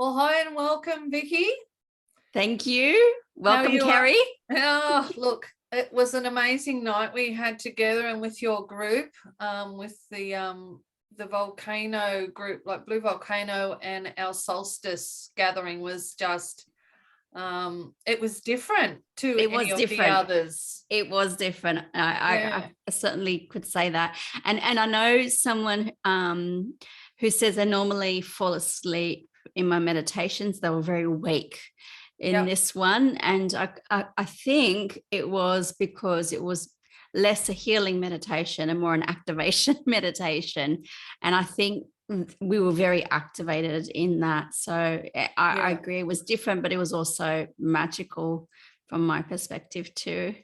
Well, hi and welcome, Vicky. Thank you. Welcome, Kerry. Oh, look, it was an amazing night we had together and with your group, with the volcano group, like Blue Volcano, and our solstice gathering was just it was different to any of the others. It was different. I certainly could say that. And I know someone who says they normally fall asleep in my meditations. They were very weak in this one. And I think it was because it was less a healing meditation and more an activation meditation. And I think we were very activated in that. So I agree, it was different, but it was also magical from my perspective too.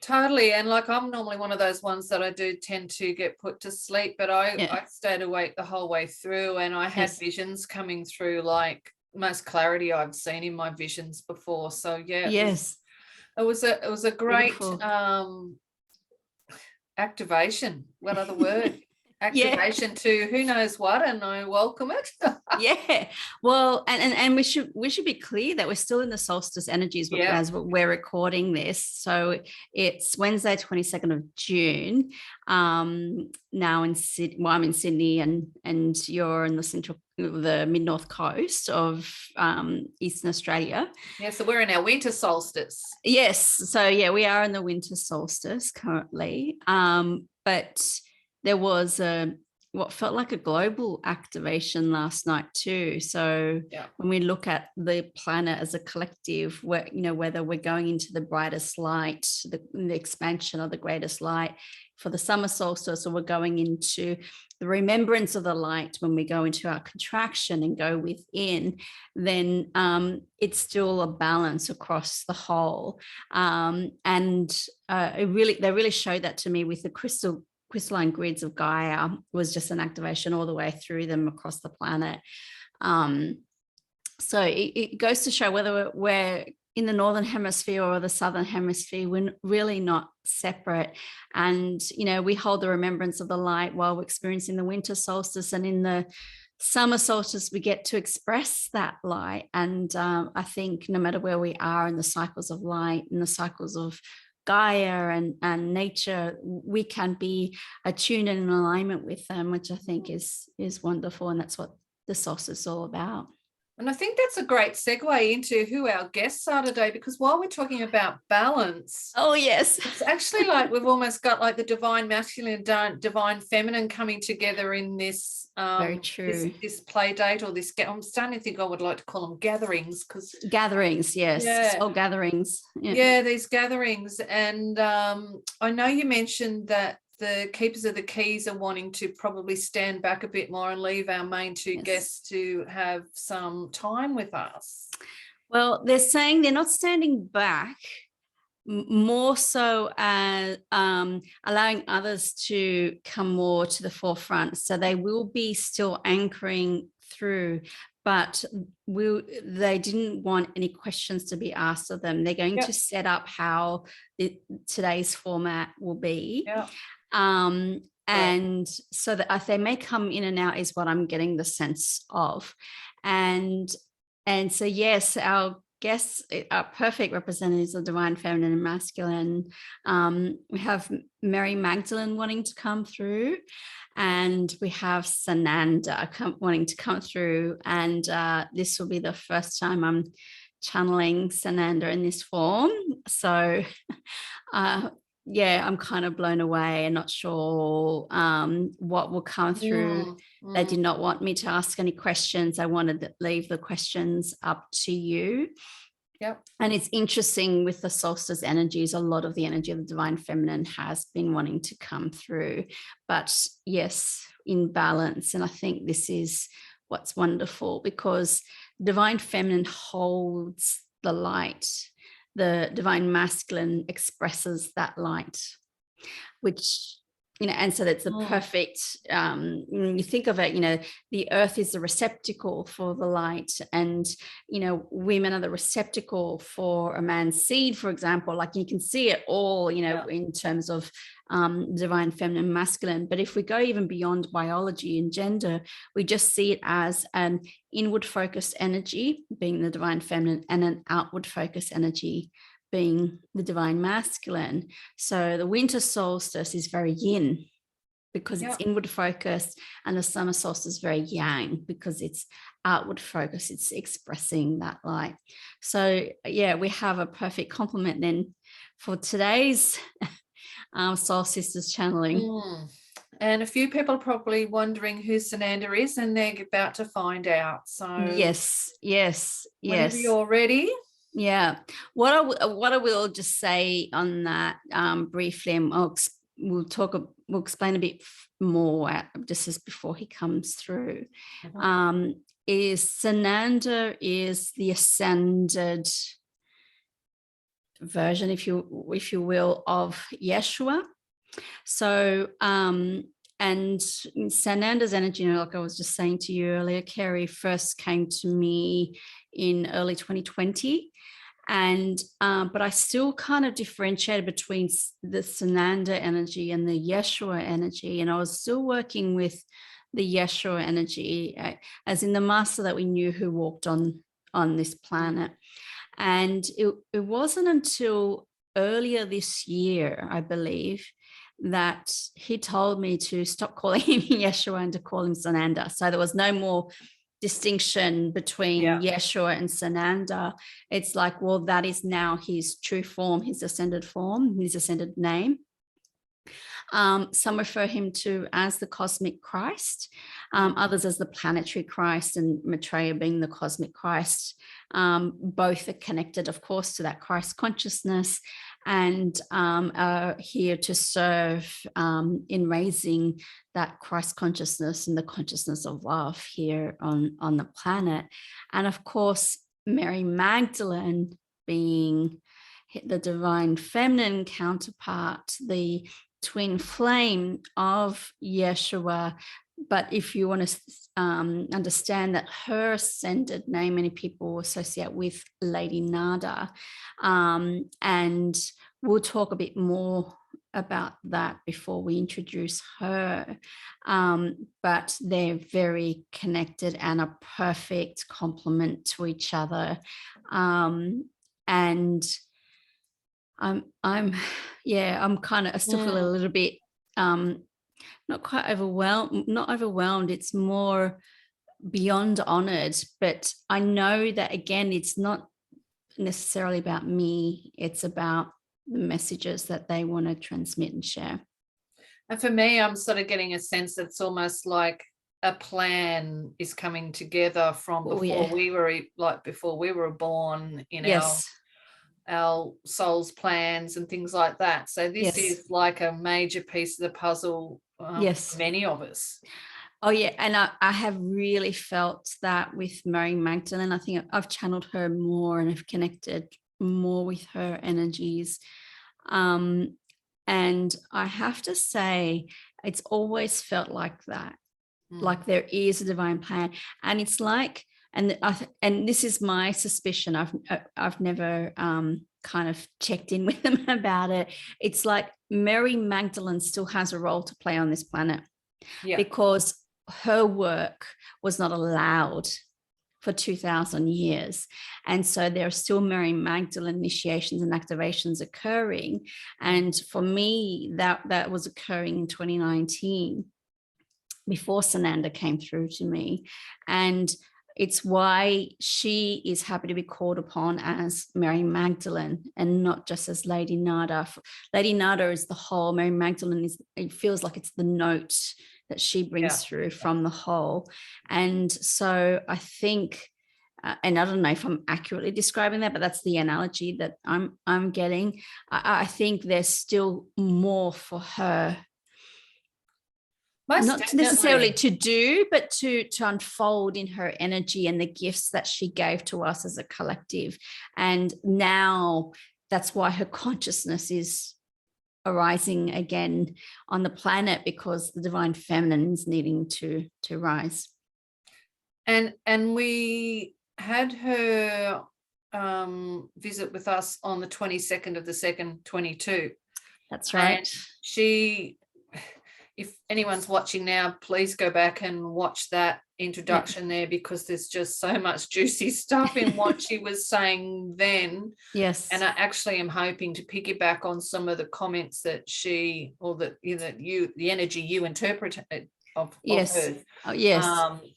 Totally. And like, I'm normally one of those ones that I do tend to get put to sleep, but I stayed awake the whole way through, and I had visions coming through, like most clarity I've seen in my visions before. So it was a great activation. What other word? Activation to who knows what, and I welcome it. Well, and we should be clear that we're still in the solstice energies as we're recording this. So it's Wednesday, 22nd of June. Now in Sydney, well, I'm in Sydney, and you're in the mid-north coast of Eastern Australia. Yeah, so we're in our winter solstice. Yes, so we are in the winter solstice currently. But there was what felt like a global activation last night too. So when we look at the planet as a collective, whether we're going into the brightest light, the expansion of the greatest light for the summer solstice, or we're going into the remembrance of the light when we go into our contraction and go within, then it's still a balance across the whole. And they really showed that to me with the crystalline grids of Gaia. Was just an activation all the way through them across the planet. So it goes to show whether we're in the northern hemisphere or the southern hemisphere, we're really not separate. And we hold the remembrance of the light while we're experiencing the winter solstice, and in the summer solstice we get to express that light. And I think no matter where we are in the cycles of light and the cycles of Gaia and nature, we can be attuned and in alignment with them, which I think is wonderful. And that's what the solstice is all about. And I think that's a great segue into who our guests are today, because while we're talking about balance, it's actually like we've almost got like the divine masculine and divine feminine coming together in this very true this play date, or this I'm starting to think I would like to call them gatherings, because gatherings soul gatherings these gatherings. And I know you mentioned that the keepers of the keys are wanting to probably stand back a bit more and leave our main two guests to have some time with us. Well, they're saying they're not standing back, more so as allowing others to come more to the forefront. So they will be still anchoring through, but they didn't want any questions to be asked of them. They're going to set up how today's format will be. And so that they may come in and out is what I'm getting the sense of. And so yes, our guests are perfect representatives of divine feminine and masculine. We have Mary Magdalene wanting to come through, and we have Sananda wanting to come through. And this will be the first time I'm channeling Sananda in this form. So I'm kind of blown away and not sure what will come through. They did not want me to ask any questions. I wanted to leave the questions up to you. And it's interesting with the solstice energies, a lot of the energy of the divine feminine has been wanting to come through, but yes, in balance. And I think this is what's wonderful, because divine feminine holds the light. The divine masculine expresses that light, which and so that's the perfect, when you think of it, the earth is the receptacle for the light, and, women are the receptacle for a man's seed, for example. Like, you can see it all, in terms of divine feminine, masculine. But if we go even beyond biology and gender, we just see it as an inward focused energy being the divine feminine, and an outward focused energy being the divine masculine. So the winter solstice is very yin because it's inward focused, and the summer solstice is very yang because it's outward focused. It's expressing that light. So we have a perfect complement then for today's Soul Sisters channeling. And a few people are probably wondering who Sananda is, and they're about to find out. So yes. Whenever you're ready. Yeah. What I will just say on that briefly, and we'll explain a bit more just as before he comes through, is Sananda is the ascended version, if you will, of Yeshua. So and Sananda's energy, like I was just saying to you earlier, Kerry, first came to me in early 2020. And but I still kind of differentiated between the Sananda energy and the Yeshua energy. And I was still working with the Yeshua energy, as in the master that we knew who walked on this planet. And it wasn't until earlier this year, I believe, that he told me to stop calling him Yeshua and to call him Sananda. So there was no more distinction between Yeshua and Sananda. It's like, well, that is now his true form, his ascended form, his ascended name. Some refer him to as the cosmic Christ, others as the planetary Christ, and Maitreya being the cosmic Christ. Both are connected, of course, to that Christ consciousness, and are here to serve in raising that Christ consciousness and the consciousness of love here on the planet. And of course, Mary Magdalene being the divine feminine counterpart, the twin flame of Yeshua. But if you want to understand that her ascended name, many people associate with Lady Nada, and we'll talk a bit more about that before we introduce her, but they're very connected and a perfect complement to each other. And I'm kind of, I still feel a little bit not quite overwhelmed. It's more beyond honored, but I know that, again, it's not necessarily about me. It's about the messages that they want to transmit and share. And for me, I'm sort of getting a sense that it's almost like a plan is coming together from before we were born in our soul's plans and things like that. So this is like a major piece of the puzzle for many of us. Oh, yeah. And I have really felt that with Mary Magdalene. I think I've channeled her more and have connected more with her energies. And I have to say, it's always felt like that, like there is a divine plan. And it's like, and this is my suspicion, I've never kind of checked in with them about it. It's like Mary Magdalene still has a role to play on this planet, because her work was not allowed for 2,000 years. And so there are still Mary Magdalene initiations and activations occurring. And for me, that was occurring in 2019, before Sananda came through to me. And it's why she is happy to be called upon as Mary Magdalene and not just as Lady Nada. Lady Nada is the whole. Mary Magdalene it feels like it's the note that she brings through from the whole. And so I think, and I don't know if I'm accurately describing that, but that's the analogy that I'm getting. I think there's still more for her. Not necessarily to do, but to unfold in her energy and the gifts that she gave to us as a collective. And now that's why her consciousness is arising again on the planet because the divine feminine is needing to rise. And we had her visit with us on the 22nd of the 2nd, 22. That's right. And she, if anyone's watching now, please go back and watch that introduction there, because there's just so much juicy stuff in what she was saying then. Yes. And I actually am hoping to piggyback on some of the comments that she, or that the energy you interpret of hers. Oh, yes.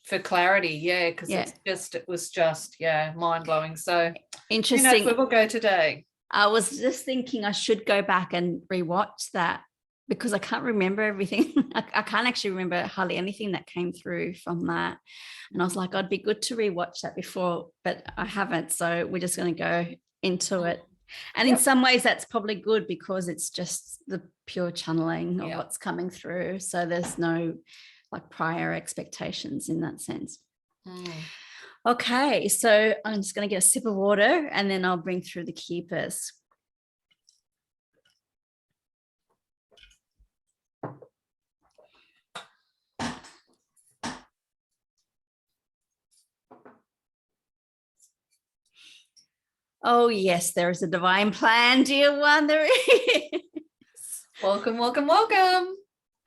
For clarity, because it was just mind blowing. So interesting. Who knows where we'll go today? I was just thinking I should go back and rewatch that, because I can't remember everything. I can't actually remember hardly anything that came through from that. And I was like, I'd be good to rewatch that before, but I haven't. So we're just going to go into it. And in some ways that's probably good, because it's just the pure channeling of what's coming through. So there's no like prior expectations in that sense. Okay, so I'm just going to get a sip of water and then I'll bring through the keepers. Oh, yes, there is a divine plan, dear one. There is. Welcome, welcome, welcome.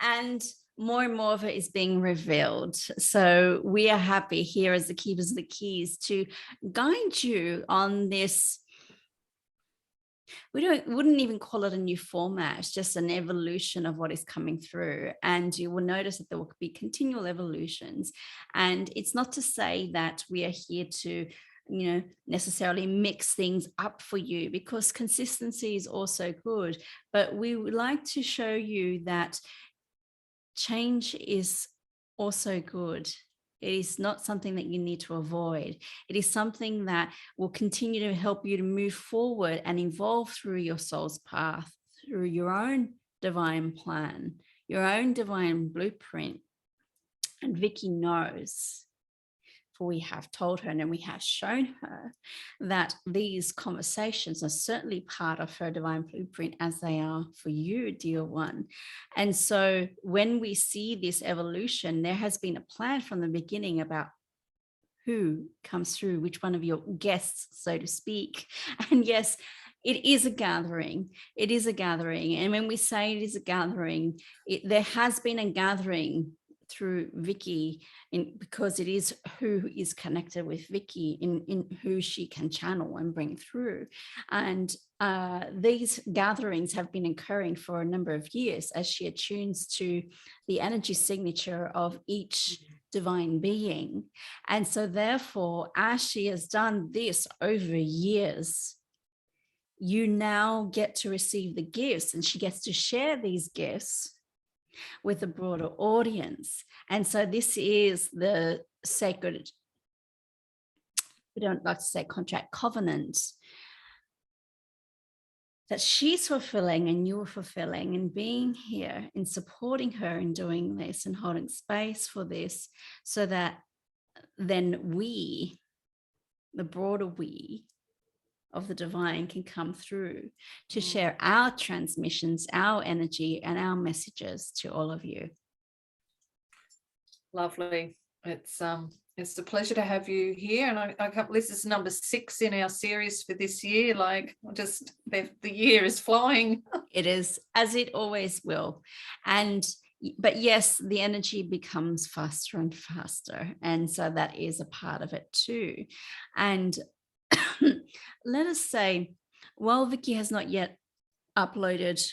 And more and more of it is being revealed. So we are happy here as the keepers of the keys to guide you on this. We wouldn't even call it a new format. It's just an evolution of what is coming through. And you will notice that there will be continual evolutions. And it's not to say that we are here to necessarily mix things up for you, because consistency is also good. But we would like to show you that change is also good. It is not something that you need to avoid. It is something that will continue to help you to move forward and evolve through your soul's path, through your own divine plan, your own divine blueprint. And Vicky knows, for we have told her and we have shown her that these conversations are certainly part of her divine blueprint, as they are for you, dear one. And so when we see this evolution, there has been a plan from the beginning about who comes through, which one of your guests, so to speak. And yes, it is a gathering. It is a gathering. And when we say it is a gathering, there has been a gathering through Vicky, because it is who is connected with Vicky in who she can channel and bring through. And these gatherings have been occurring for a number of years as she attunes to the energy signature of each divine being. And so therefore, as she has done this over years, you now get to receive the gifts, and she gets to share these gifts with a broader audience. And so this is the sacred, we don't like to say contract, covenant that she's fulfilling and you're fulfilling, and being here and supporting her in doing this and holding space for this, so that then we, the broader we of the divine, can come through to share our transmissions, our energy, and our messages to all of you. Lovely. It's a pleasure to have you here, and I can't believe this is number 6 in our series for this year. Like, just the year is flying. It is, as it always will. But yes, the energy becomes faster and faster, and so that is a part of it too. And let us say, while Vicky has not yet uploaded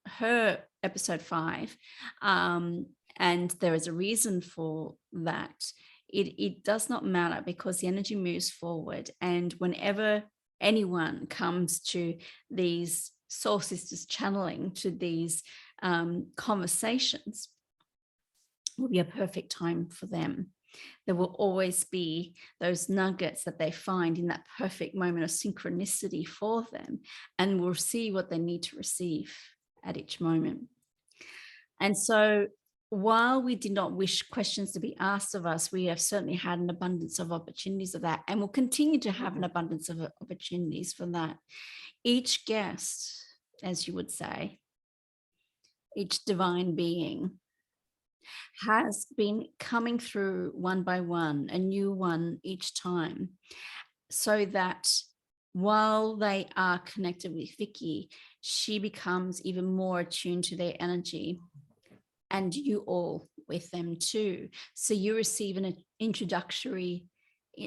her episode 5, and there is a reason for that, it does not matter, because the energy moves forward. And whenever anyone comes to these soul sisters channeling, to these conversations, will be a perfect time for them. There will always be those nuggets that they find in that perfect moment of synchronicity for them, and will receive what they need to receive at each moment. And so while we did not wish questions to be asked of us, we have certainly had an abundance of opportunities of that, and will continue to have an abundance of opportunities for that. Each guest, as you would say, each divine being has been coming through one by one, a new one each time, so that while they are connected with Vicky, she becomes even more attuned to their energy, and you all with them too. So you receive an introductory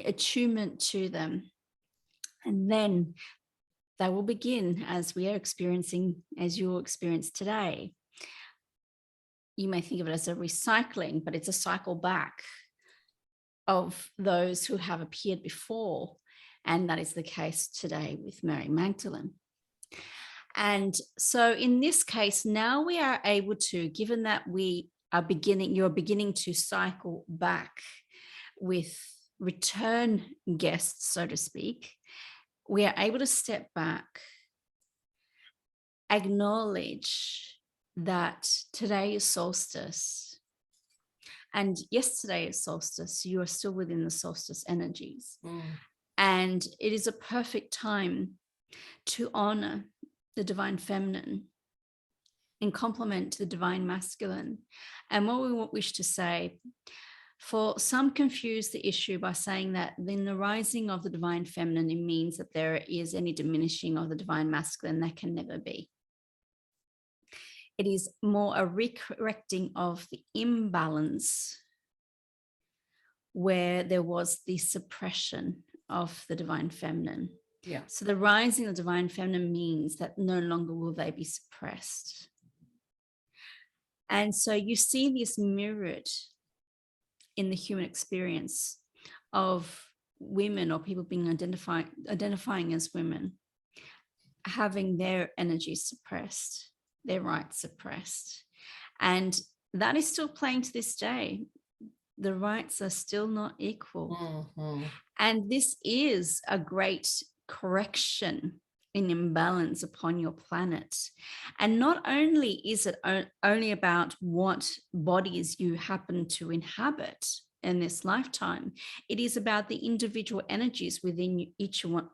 attunement to them, and then they will begin, as we are experiencing, as you'll experience today. You may think of it as a recycling, but it's a cycle back of those who have appeared before. And that is the case today with Mary Magdalene. And so in this case, now we are able to, given that you're beginning to cycle back with return guests, so to speak, we are able to step back, acknowledge that today is solstice and yesterday is solstice. You are still within the solstice energies. And it is a perfect time to honor the divine feminine in complement to the divine masculine. And what we wish to say, for some confuse the issue by saying that in the rising of the divine feminine, it means that there is any diminishing of the divine masculine. That can never be. It is more a recorrecting of the imbalance where there was the suppression of the divine feminine. Yeah. So the rising of the divine feminine means that no longer will they be suppressed. And so you see this mirrored in the human experience of women or people being identifying as women, having their energy suppressed, their rights suppressed. And that is still playing to this day. The rights are still not equal. And this is a great correction in imbalance upon your planet. And not only is it only about what bodies you happen to inhabit in this lifetime, it is about the individual energies within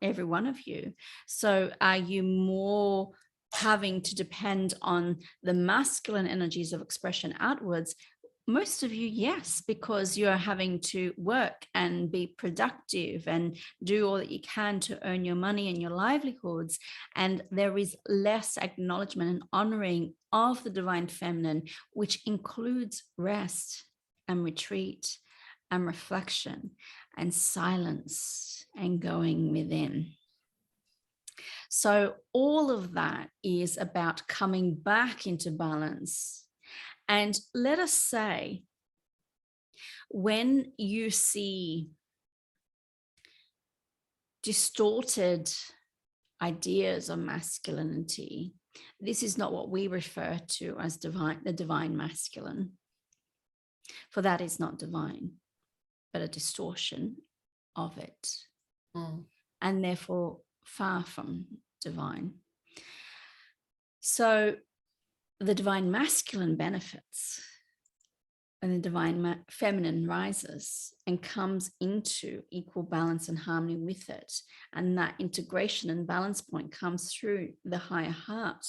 every one of you. So are you more having to depend on the masculine energies of expression outwards? Most of you, yes, because you're having to work and be productive and do all that you can to earn your money and your livelihoods. And there is less acknowledgement and honoring of the divine feminine, which includes rest and retreat and reflection and silence and going within. So all of that is about coming back into balance. And let us say, when you see distorted ideas of masculinity, this is not what we refer to as the divine masculine, for that is not divine, but a distortion of it, and therefore far from divine. So the divine masculine benefits and the divine feminine rises and comes into equal balance and harmony with it. And that integration and balance point comes through the higher heart.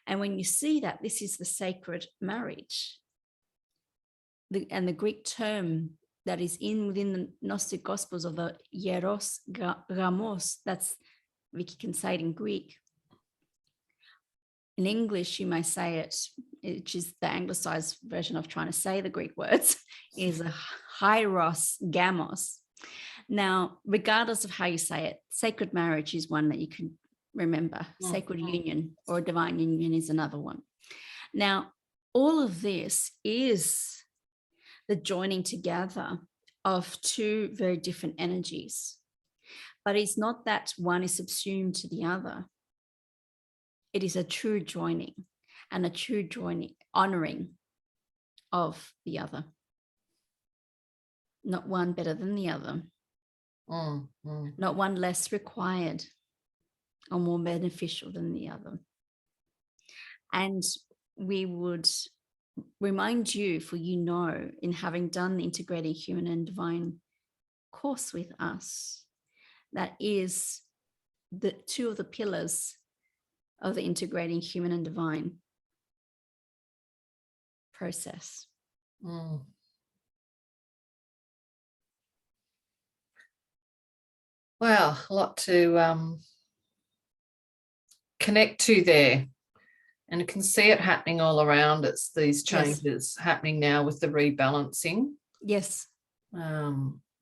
And when you see that, this is the sacred marriage. And the Greek term that is within the Gnostic Gospels of the Hieros Gamos, that's, Vicky can say it in Greek. In English, you may say it, which is the anglicized version of trying to say the Greek words, is a hieros gamos. Now, regardless of how you say it, sacred marriage is one that you can remember. Sacred union or divine union is another one. Now, all of this is the joining together of two very different energies. But it's not that one is subsumed to the other. It is a true joining and a true joining, honoring of the other. Not one better than the other. Not one less required or more beneficial than the other. And we would remind you, for you know, in having done the Integrating Human and Divine course with us, that is the two of the pillars of the Integrating Human and Divine. process. Mm. Wow, a lot to connect to there. And you can see it happening all around us, these changes happening now with the rebalancing. Yes.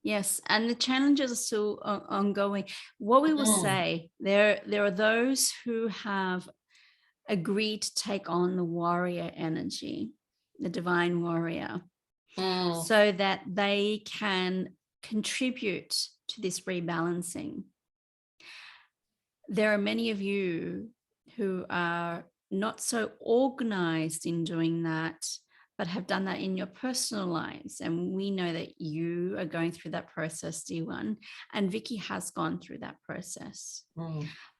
Yes. And the challenges are still ongoing. What we will say, there are those who have agreed to take on the warrior energy, the divine warrior, so that they can contribute to this rebalancing. There are many of you who are not so organized in doing that, but have done that in your personal lives. And we know that you are going through that process, D1, and Vicky has gone through that process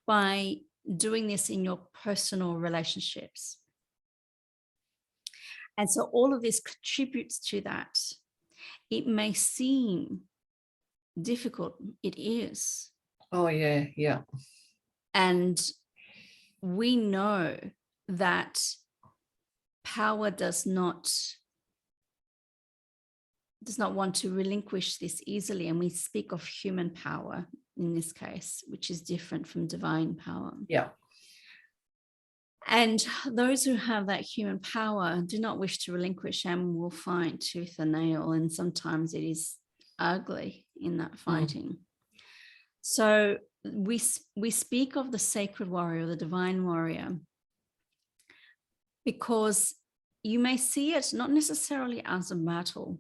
by doing this in your personal relationships. And so all of this contributes to that. It may seem difficult. It is. Oh, yeah, yeah. And we know that power does not want to relinquish this easily. And we speak of human power in this case, which is different from divine power. Yeah. And those who have that human power do not wish to relinquish and will fight tooth and nail. And sometimes it is ugly in that fighting. So we speak of the sacred warrior, the divine warrior, because you may see it not necessarily as a battle,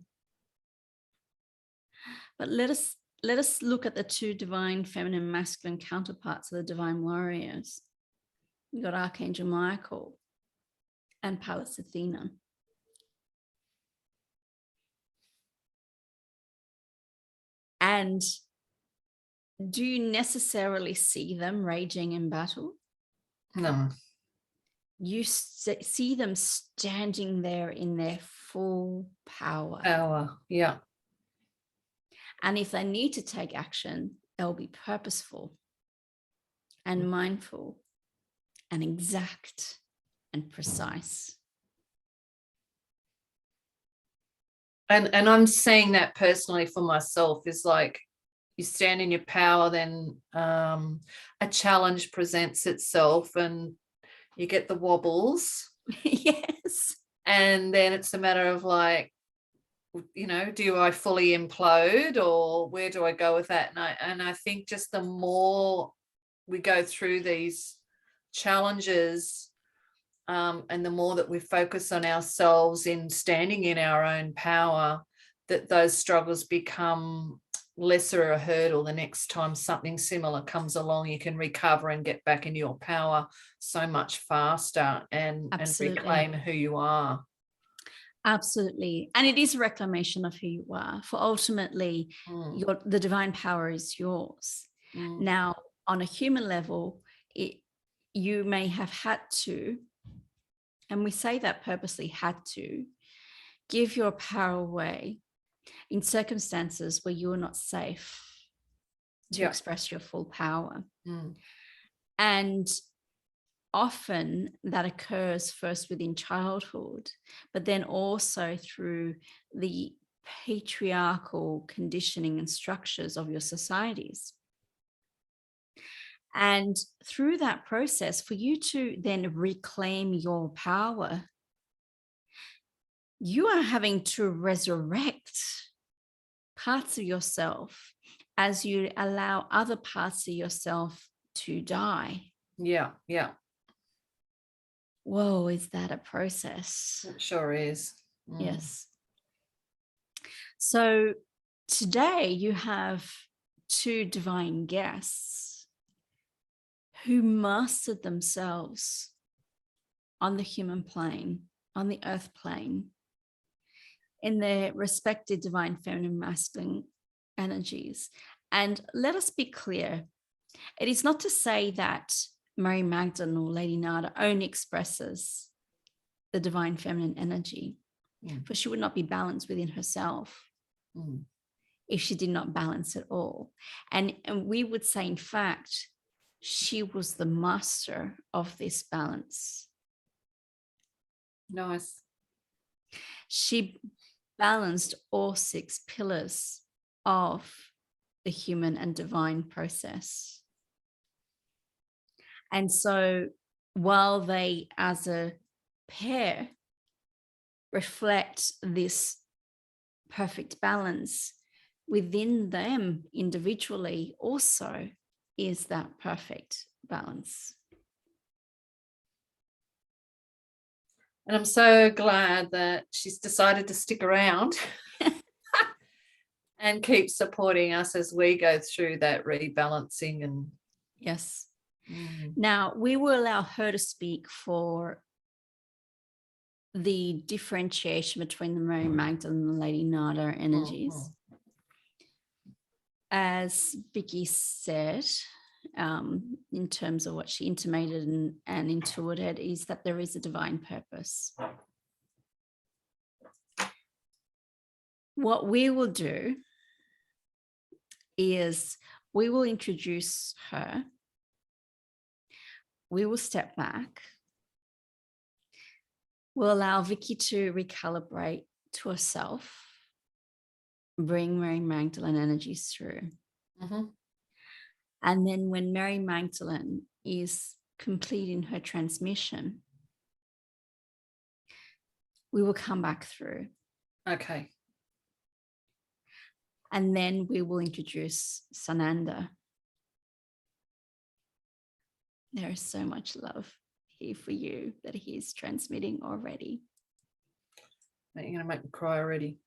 but let us look at the two divine feminine masculine counterparts of the divine warriors. You got Archangel Michael and Pallas Athena. And do you necessarily see them raging in battle? No. You see them standing there in their full power. Power, yeah. And if they need to take action, they'll be purposeful and mindful and exact and precise. And I'm seeing that personally for myself, is like you stand in your power, then a challenge presents itself and you get the wobbles. Yes. And then it's a matter of like, you know, do I fully implode or where do I go with that? And I think just the more we go through these challenges, and the more that we focus on ourselves in standing in our own power, that those struggles become lesser a hurdle. The next time something similar comes along, you can recover and get back into your power so much faster and reclaim who you are. Absolutely. And it is a reclamation of who you are, for ultimately the divine power is yours. Now, on a human level, you may have had to, and we say that purposely, had to give your power away in circumstances where you're not safe to express your full power. And often that occurs first within childhood, but then also through the patriarchal conditioning and structures of your societies. And through that process, for you to then reclaim your power, you are having to resurrect parts of yourself as you allow other parts of yourself to die. Yeah, yeah. Whoa, is that a process? It sure is. Yes. So today you have two divine guests who mastered themselves on the human plane, on the earth plane, in their respective divine feminine masculine energies. And let us be clear, it is not to say that Mary Magdalene or Lady Nada only expresses the divine feminine energy, for she would not be balanced within herself if she did not balance at all. And we would say, in fact, she was the master of this balance. Nice. She balanced all 6 pillars of the human and divine process. And so while they as a pair reflect this perfect balance, within them individually also is that perfect balance. And I'm so glad that she's decided to stick around and keep supporting us as we go through that rebalancing. And yes. Now, we will allow her to speak for the differentiation between the Mary Magdalene and the Lady Nada energies. As Vicky said, in terms of what she intimated and intuited, is that there is a divine purpose. What we will do is we will introduce her. We will step back. We'll allow Vicky to recalibrate to herself, bring Mary Magdalene energies through. And then when Mary Magdalene is complete in her transmission, we will come back through. Okay. And then we will introduce Sananda. There is so much love here for you that he is transmitting already. You're going to make me cry already.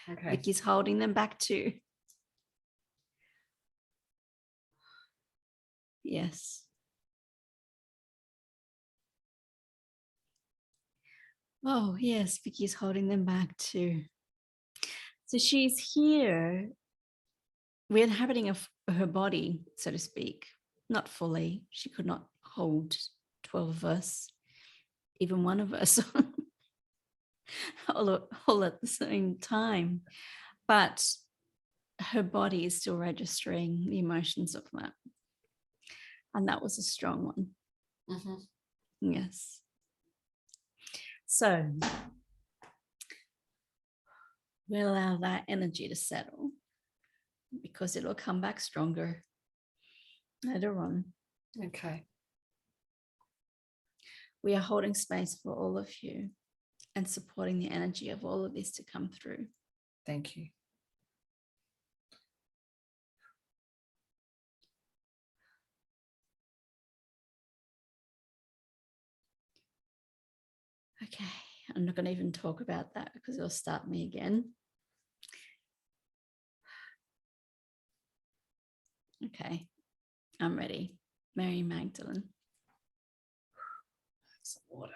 Okay. Vicky's holding them back too. Yes. Oh, yes, Vicky's holding them back too. So she's here, re-inhabiting her body, so to speak. Not fully. She could not hold 12 of us, even one of us, all at the same time. But her body is still registering the emotions of that. And that was a strong one. Yes. So we'll allow that energy to settle because it'll come back stronger later on. Okay. We are holding space for all of you and supporting the energy of all of this to come through. Thank you. Okay, I'm not going to even talk about that because it'll start me again. Okay, I'm ready. Mary Magdalene. Some water.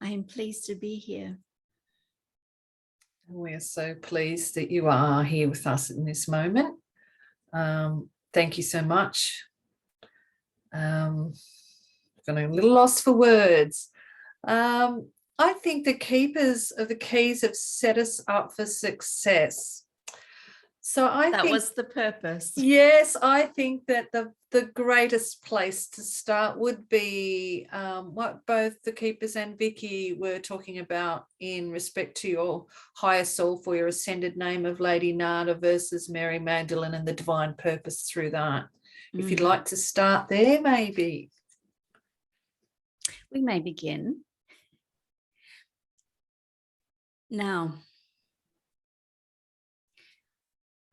I am pleased to be here. We are so pleased that you are here with us in this moment. Thank you so much. I'm a little lost for words. I think the keepers of the keys have set us up for success. So that was the purpose. Yes, I think that the greatest place to start would be what both the keepers and Vicky were talking about in respect to your higher self or your ascended name of Lady Nada versus Mary Magdalene and the divine purpose through that. If you'd like to start there, maybe. We may begin. Now,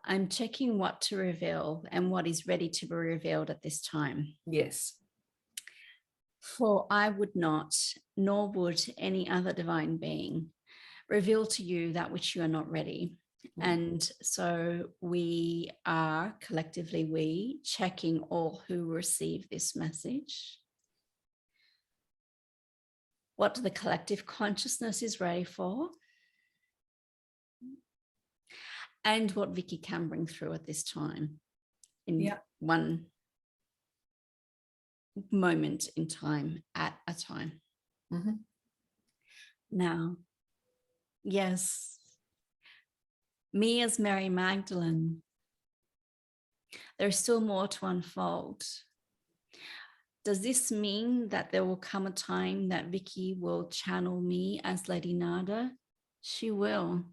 I'm checking what to reveal and what is ready to be revealed at this time. Yes. For I would not, nor would any other divine being, reveal to you that which you are not ready. And so we are collectively, checking all who receive this message. What the collective consciousness is ready for. and what Vicky can bring through at this time in one moment in time at a time. Mm-hmm. Now, yes, me as Mary Magdalene, there's still more to unfold. Does this mean that there will come a time that Vicky will channel me as Lady Nada? She will.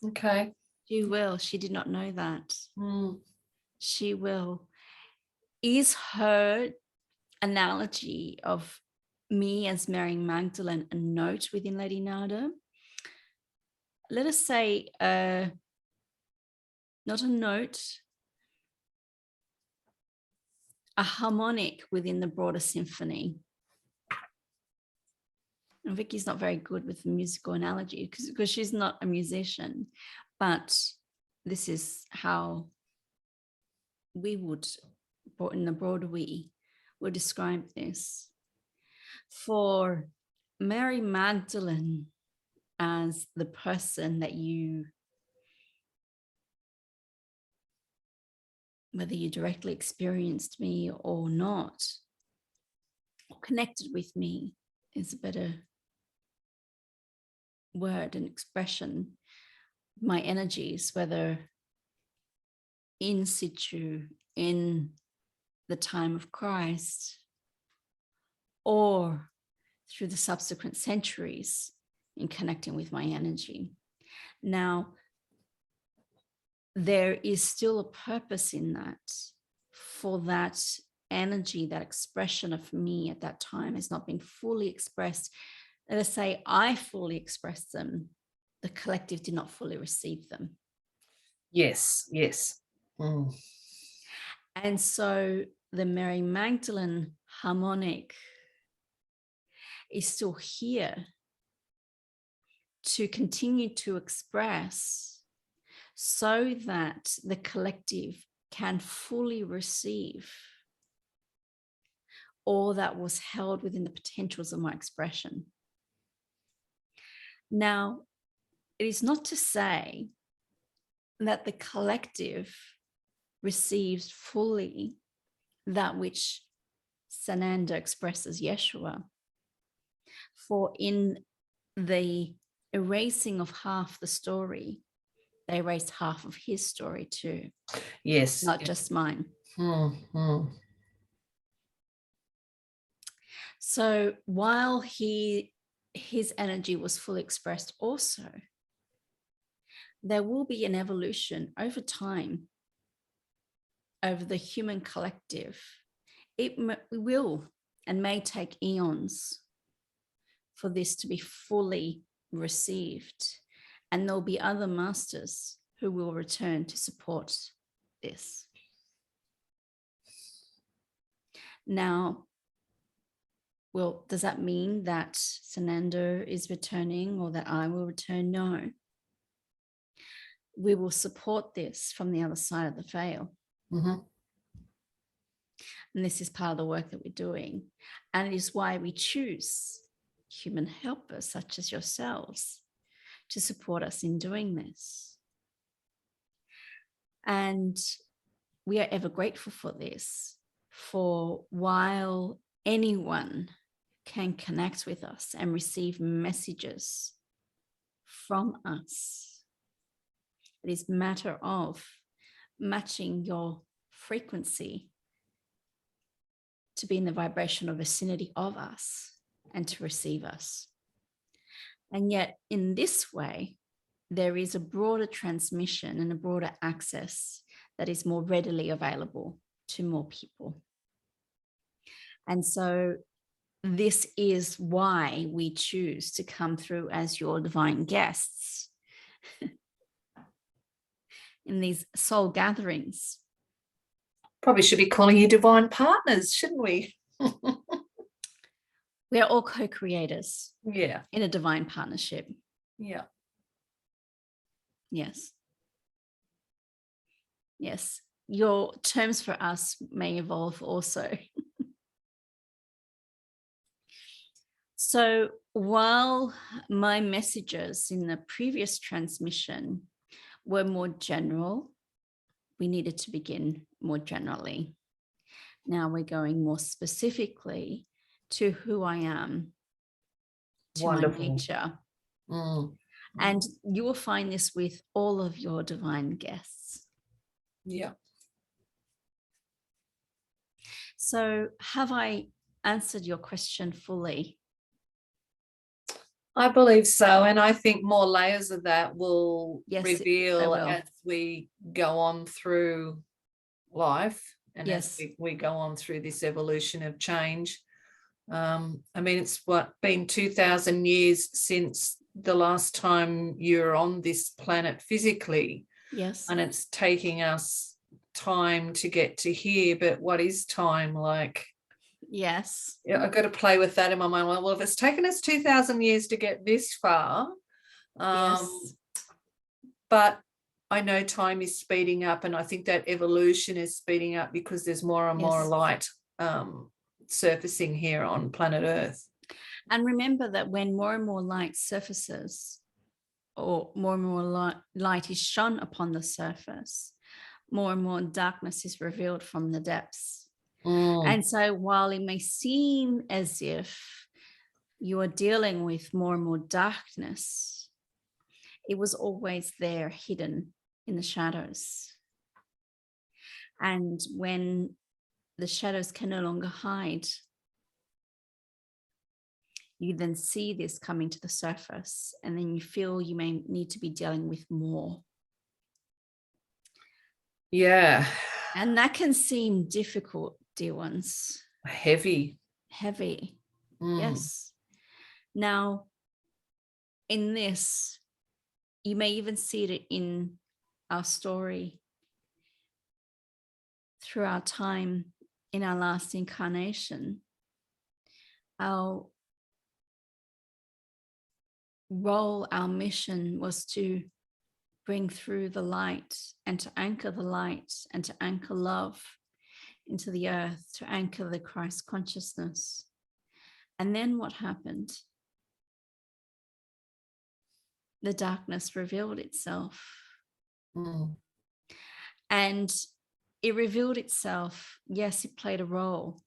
Okay. She will. She did not know that. Mm. She will. Is her analogy of me as Mary Magdalene a note within Lady Nada? Let us say not a note, a harmonic within the broader symphony. And Vicky's not very good with the musical analogy because she's not a musician, but this is how we would, in the broader we, would describe this. For Mary Magdalene as the person that you, whether you directly experienced me or not, or connected with me is a better word and expression. My energies, whether in situ, in the time of Christ, or through the subsequent centuries in connecting with my energy. Now, there is still a purpose in that, for that energy, that expression of me at that time has not been fully expressed. Let us say I fully expressed them, the collective did not fully receive them. Yes, yes. Mm. And so the Mary Magdalene harmonic is still here to continue to express so that the collective can fully receive all that was held within the potentials of my expression. Now, it is not to say that the collective receives fully that which Sananda expresses Yeshua. For in the erasing of half the story, they erased half of his story too. Yes. Not just mine. Mm-hmm. So while his energy was fully expressed also, there will be an evolution over time, over the human collective. It will and may take eons for this to be fully received. And there'll be other masters who will return to support this. Now, well, does that mean that Sananda is returning or that I will return? No. We will support this from the other side of the veil. Mm-hmm. And this is part of the work that we're doing. And it is why we choose human helpers such as yourselves to support us in doing this. And we are ever grateful for this, for while anyone can connect with us and receive messages from us, it is a matter of matching your frequency to be in the vibrational vicinity of us and to receive us. And yet in this way, there is a broader transmission and a broader access that is more readily available to more people. And so this is why we choose to come through as your divine guests in these soul gatherings. Probably should be calling you divine partners, shouldn't we? We are all co-creators. Yeah. In a divine partnership. Yeah. Yes. Yes. Your terms for us may evolve also. So while my messages in the previous transmission were more general, we needed to begin more generally. Now we're going more specifically to who I am, to Wonderful. my nature. Mm. And you will find this with all of your divine guests. Yeah. So have I answered your question fully? I believe so. And I think more layers of that will Yes, reveal will. as we go on through life and Yes. as we go on through this evolution of change. I mean, it's been 2,000 years since the last time you're on this planet physically. Yes. And it's taking us time to get to here. But what is time like? Yes. Yeah, I've got to play with that in my mind. Well, if it's taken us 2,000 years to get this far, Yes. but I know time is speeding up, and I think that evolution is speeding up because there's more and more light surfacing here on planet Earth. And remember that when more and more light surfaces, or more and more light is shone upon the surface, more and more darkness is revealed from the depths. And so while it may seem as if you are dealing with more and more darkness, it was always there, hidden in the shadows. And when the shadows can no longer hide, you then see this coming to the surface, and then you feel you may need to be dealing with more. Yeah. And that can seem difficult, dear ones. Heavy. Yes. Now, in this, you may even see it in our story through our time in our last incarnation. Our role, our mission was to bring through the light and to anchor the light and to anchor love into the earth, to anchor the Christ consciousness. And then what happened? The darkness revealed itself. And it revealed itself. Yes, it played a role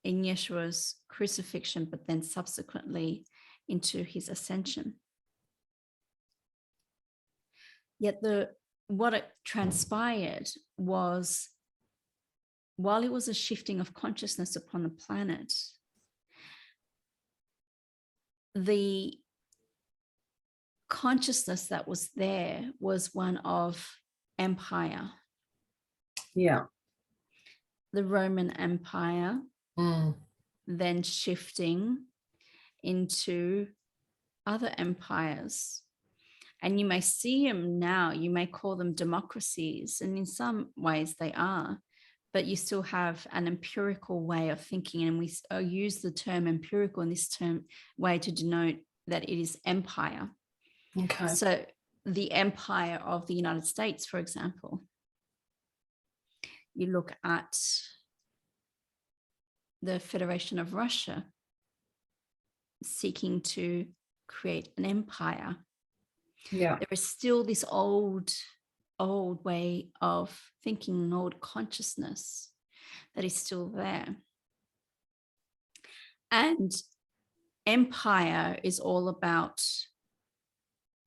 in Yeshua's crucifixion, but then subsequently into his ascension. Yet what it transpired was, while it was a shifting of consciousness upon the planet, the consciousness that was there was one of empire. Yeah. The Roman Empire, then shifting into other empires. And you may see them now, you may call them democracies, and in some ways they are, but you still have an empirical way of thinking. And we use the term empirical in this term way to denote that it is empire. Okay. So the empire of the United States, for example, you look at the Federation of Russia seeking to create an empire. Yeah. There is still this old way of thinking, an old consciousness that is still there. And empire is all about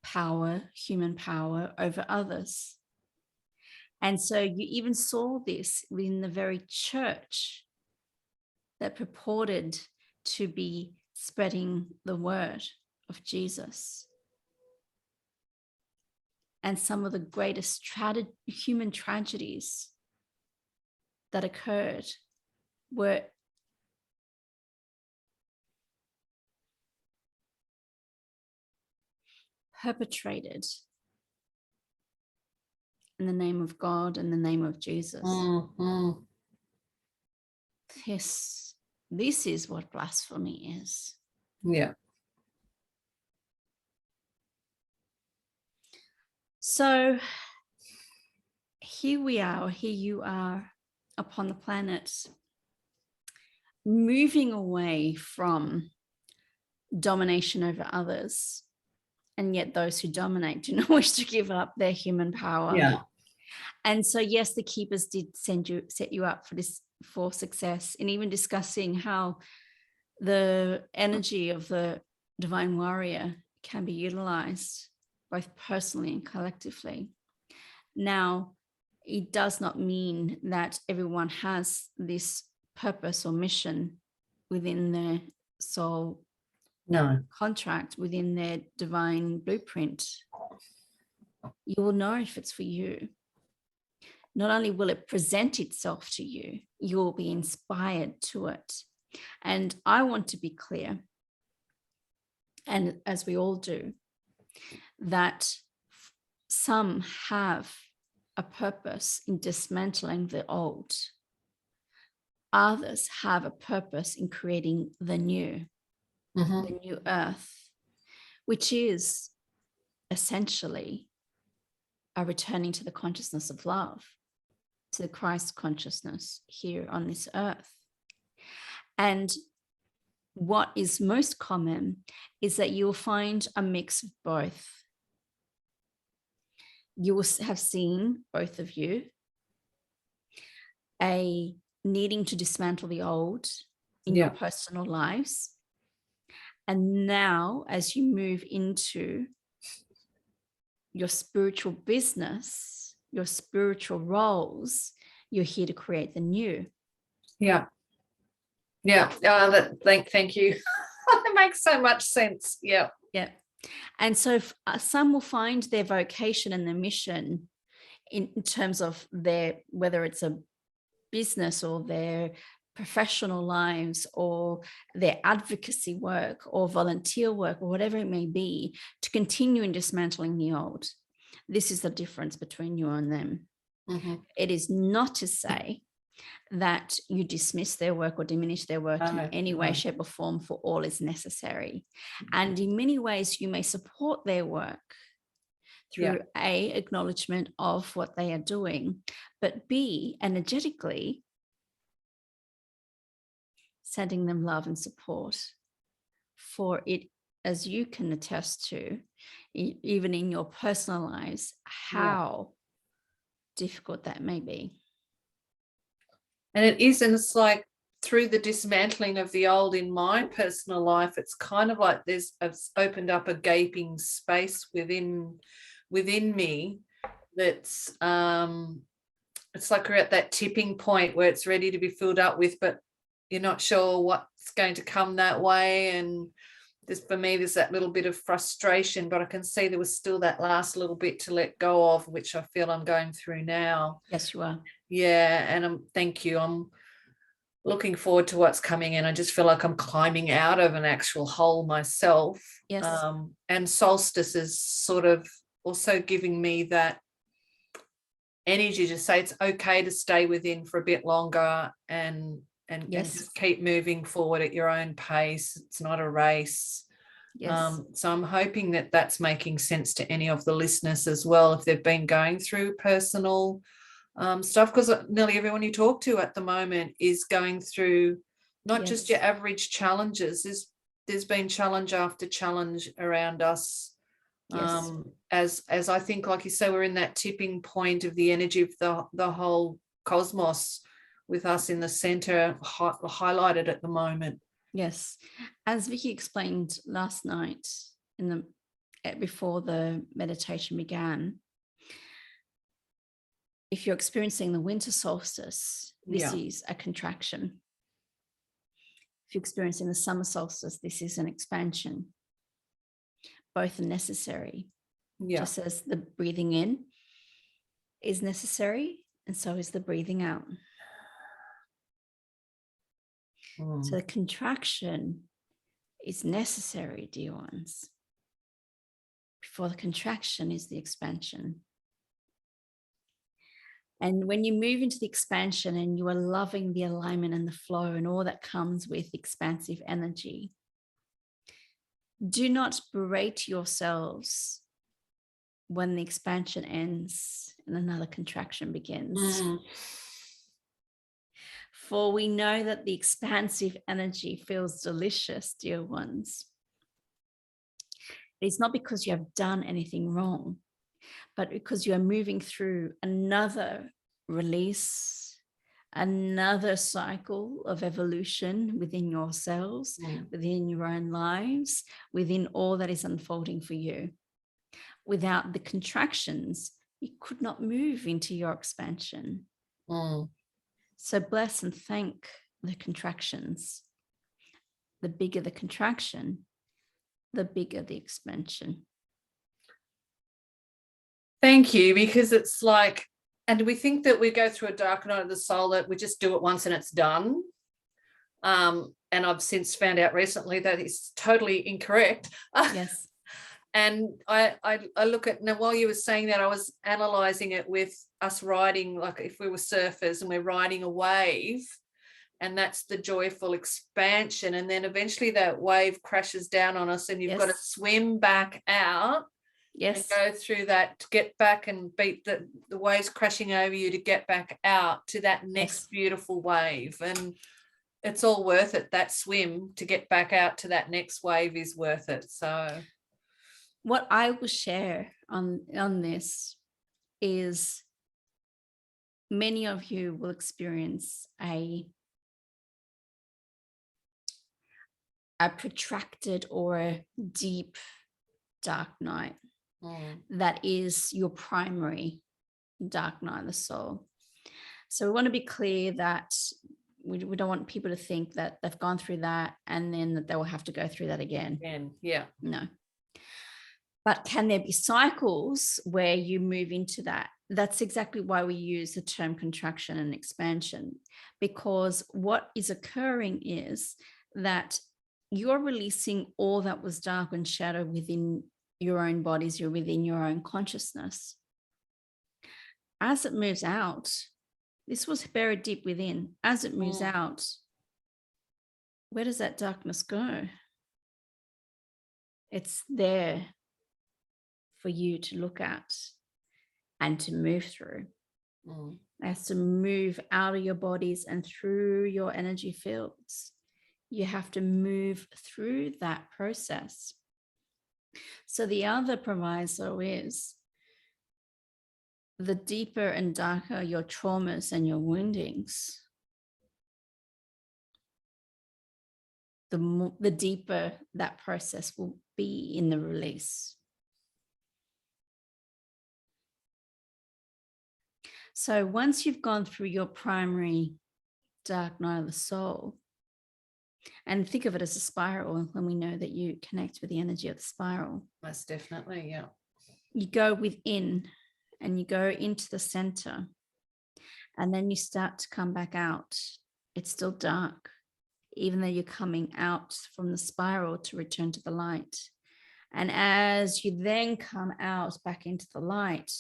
power, human power over others. And so you even saw this in the very church that purported to be spreading the word of Jesus. And some of the greatest human tragedies that occurred were perpetrated in the name of God and the name of Jesus. This is what blasphemy is. Yeah. So here we are, here you are upon the planet, moving away from domination over others And yet those who dominate do not wish to give up their human power. Yeah. And so, yes, the keepers did set you up for success, and even discussing how the energy of the divine warrior can be utilized both personally and collectively. Now, it does not mean that everyone has this purpose or mission within their soul contract, within their divine blueprint. You will know if it's for you. Not only will it present itself to you, you will be inspired to it. And I want to be clear, and as we all do, that some have a purpose in dismantling the old. Others have a purpose in creating the new earth, which is essentially a returning to the consciousness of love, to the Christ consciousness here on this earth. And what is most common is that you will find a mix of both. You will have seen, both of you, a needing to dismantle the old in your personal lives. And now, as you move into your spiritual business, your spiritual roles, you're here to create the new. Yeah. Thank you. It makes so much sense. Yeah. And so some will find their vocation and their mission in terms of their, whether it's a business or their professional lives or their advocacy work or volunteer work or whatever it may be, to continue in dismantling the old. This is the difference between you and them. It is not to say that you dismiss their work or diminish their work in any way, shape, or form, for all is necessary. And in many ways, you may support their work through A, acknowledgement of what they are doing, but B, energetically sending them love and support. For it, as you can attest to, even in your personal lives, how difficult that may be. And it is, and it's like through the dismantling of the old in my personal life, it's kind of like it's opened up a gaping space within me that's it's like we're at that tipping point where it's ready to be filled up with, but you're not sure what's going to come that way. And for me, there's that little bit of frustration, but I can see there was still that last little bit to let go of, which I feel I'm going through now. Yes, you are. Yeah, and thank you. I'm looking forward to what's coming in. I just feel like I'm climbing out of an actual hole myself. Yes. And solstice is sort of also giving me that energy to say it's okay to stay within for a bit longer and just keep moving forward at your own pace. It's not a race. Yes. So I'm hoping that that's making sense to any of the listeners as well, if they've been going through personal stuff, because nearly everyone you talk to at the moment is going through not just your average challenges. There's been challenge after challenge around us. As I think, like you say, we're in that tipping point of the energy of the whole cosmos, with us in the center highlighted at the moment. Yes, as Vicky explained last night before the meditation began, if you're experiencing the winter solstice, this is a contraction. If you're experiencing the summer solstice, this is an expansion. Both are necessary. Just as the breathing in is necessary, and so is the breathing out. So the contraction is necessary, dear ones. Before the contraction is the expansion. And when you move into the expansion and you are loving the alignment and the flow and all that comes with expansive energy, do not berate yourselves when the expansion ends and another contraction begins. For we know that the expansive energy feels delicious, dear ones. It It's not because you have done anything wrong, but because you are moving through another release, another cycle of evolution within yourselves, within your own lives, within all that is unfolding for you. Without the contractions, you could not move into your expansion. So bless and thank the contractions. The bigger the contraction, the bigger the expansion. Thank you, because it's like, and we think that we go through a dark night of the soul, that we just do it once and it's done. And I've since found out recently that it's totally incorrect. Yes. And I look at, now while you were saying that, I was analysing it with us riding, like if we were surfers and we're riding a wave, and that's the joyful expansion. And then eventually that wave crashes down on us and you've got to swim back out. Yes. And go through that to get back and beat the waves crashing over you to get back out to that next beautiful wave. And it's all worth it. That swim to get back out to that next wave is worth it. So what I will share on this is many of you will experience a protracted or a deep dark night. That is your primary dark night of the soul. So we want to be clear that we don't want people to think that they've gone through that and then that they will have to go through that again. Yeah. No. But can there be cycles where you move into that? That's exactly why we use the term contraction and expansion, because what is occurring is that you're releasing all that was dark and shadow within your own bodies, you're within your own consciousness. As it moves out, this was buried deep within. As it moves out, where does that darkness go? It's there for you to look at and to move through. It has to move out of your bodies and through your energy fields. You have to move through that process. So the other proviso is the deeper and darker your traumas and your woundings, the deeper that process will be in the release. So once you've gone through your primary dark night of the soul, and think of it as a spiral, when we know that you connect with the energy of the spiral. Most definitely, yeah. You go within and you go into the center, and then you start to come back out. It's still dark, even though you're coming out from the spiral to return to the light. And as you then come out back into the light,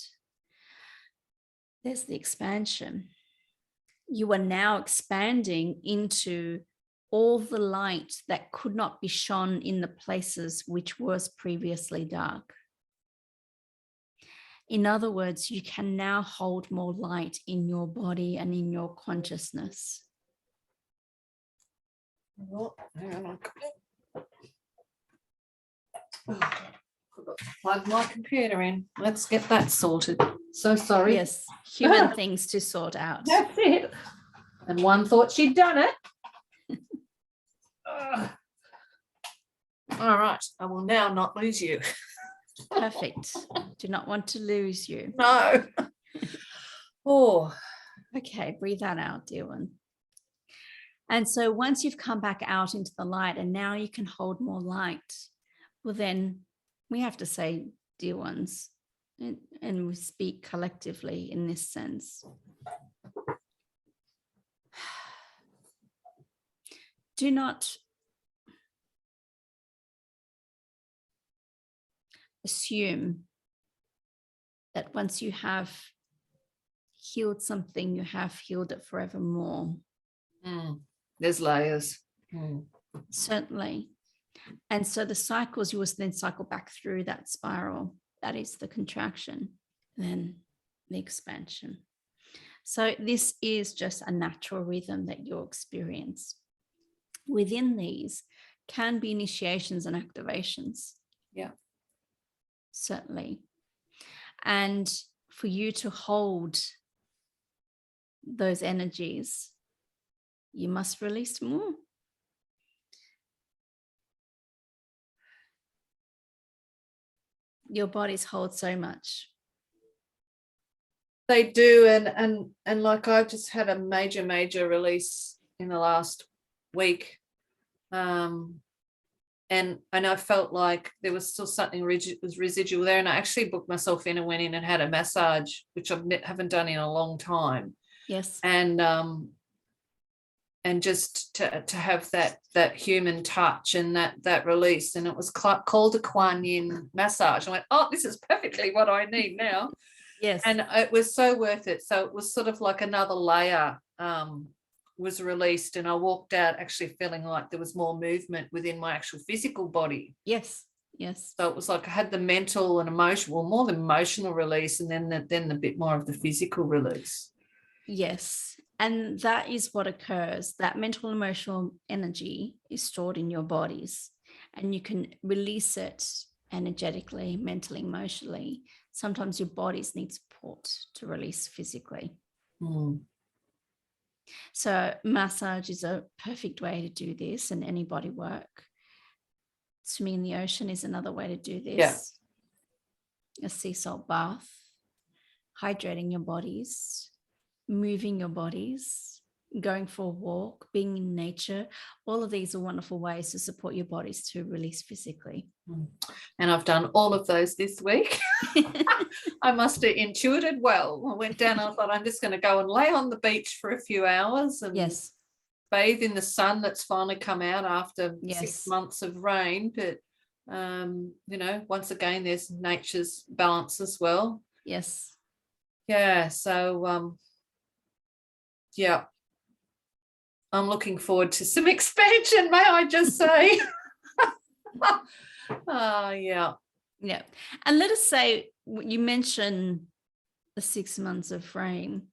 there's the expansion. You are now expanding into all the light that could not be shone in the places which was previously dark. In other words, you can now hold more light in your body and in your consciousness. Oh, hang on. Plug my computer in. Let's get that sorted. So sorry. Yes, human things to sort out. That's it. And one thought she'd done it. All right, I will now not lose you. Perfect. Do not want to lose you. No. Okay, breathe that out, dear one. And so once you've come back out into the light and now you can hold more light, well, then we have to say, dear ones, and we speak collectively in this sense. Do not assume that once you have healed something, you have healed it forevermore. There's layers. Certainly. And so the cycles, you will then cycle back through that spiral. That is the contraction, then the expansion. So this is just a natural rhythm that you'll experience. Within these can be initiations and activations. Yeah. certainly. And for you to hold those energies, you must release more. Your bodies hold so much. They do, and like I've just had a major release in the last week, and I felt like there was still something residual there, and I actually booked myself in and went in and had a massage, which I haven't done in a long time. Yes. And just to have that human touch and that release, and it was called a Kuan Yin massage. I went, oh, this is perfectly what I need now. Yes. And it was so worth it. So it was sort of like another layer was released, and I walked out actually feeling like there was more movement within my actual physical body. Yes. So it was like I had the mental and emotional, well, more the emotional release, and then the bit more of the physical release. Yes. And that is what occurs. That mental, emotional energy is stored in your bodies, and you can release it energetically, mentally, emotionally. Sometimes your bodies need support to release physically. So massage is a perfect way to do this, and any body work. Swimming in the ocean is another way to do this. Yeah. A sea salt bath, hydrating your bodies, moving your bodies, going for a walk, being in nature. All of these are wonderful ways to support your bodies to release physically. And I've done all of those this week. I must have intuited well. I went down, I thought I'm just going to go and lay on the beach for a few hours and bathe in the sun that's finally come out after 6 months of rain. But, once again, there's nature's balance as well. Yes. Yeah. So, I'm looking forward to some expansion, may I just say. Yeah. And let us say, you mentioned the 6 months of rain.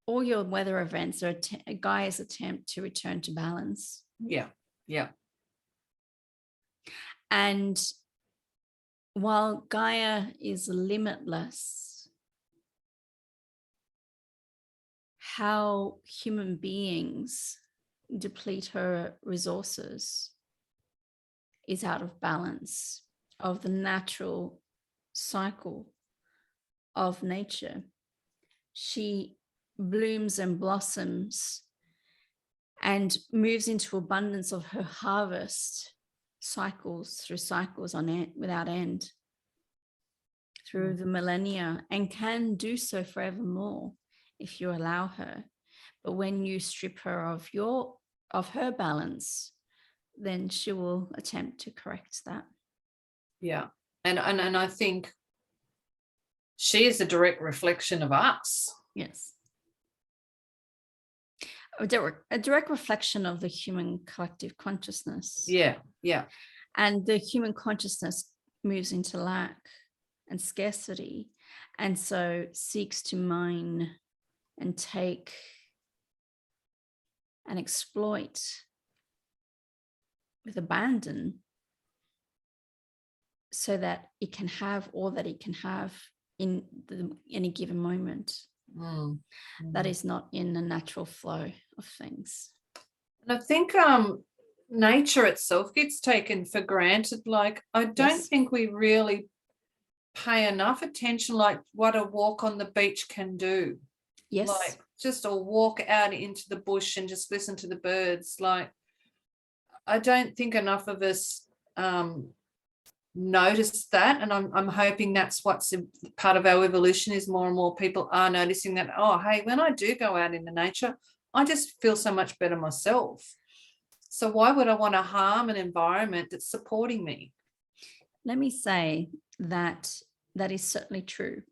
All your weather events are Gaia's attempt to return to balance. Yeah. And while Gaia is limitless, how human beings deplete her resources is out of balance of the natural cycle of nature. She blooms and blossoms and moves into abundance of her harvest cycles without end through the millennia, and can do so forevermore if you allow her. But when you strip her of her balance, then she will attempt to correct that. Yeah. And I think she is a direct reflection of us. Yes. A direct reflection of the human collective consciousness. Yeah. And the human consciousness moves into lack and scarcity, and so seeks to mine and take and exploit with abandon, so that it can have all that it can have in any given moment. That is not in the natural flow of things. And I think nature itself gets taken for granted. Like, I don't think we really pay enough attention, like what a walk on the beach can do. Yes. Like just a walk out into the bush and just listen to the birds. Like, I don't think enough of us notice that, and I'm hoping that's what's part of our evolution, is more and more people are noticing that, oh, hey, when I do go out into nature, I just feel so much better myself. So why would I want to harm an environment that's supporting me? Let me say that is certainly true.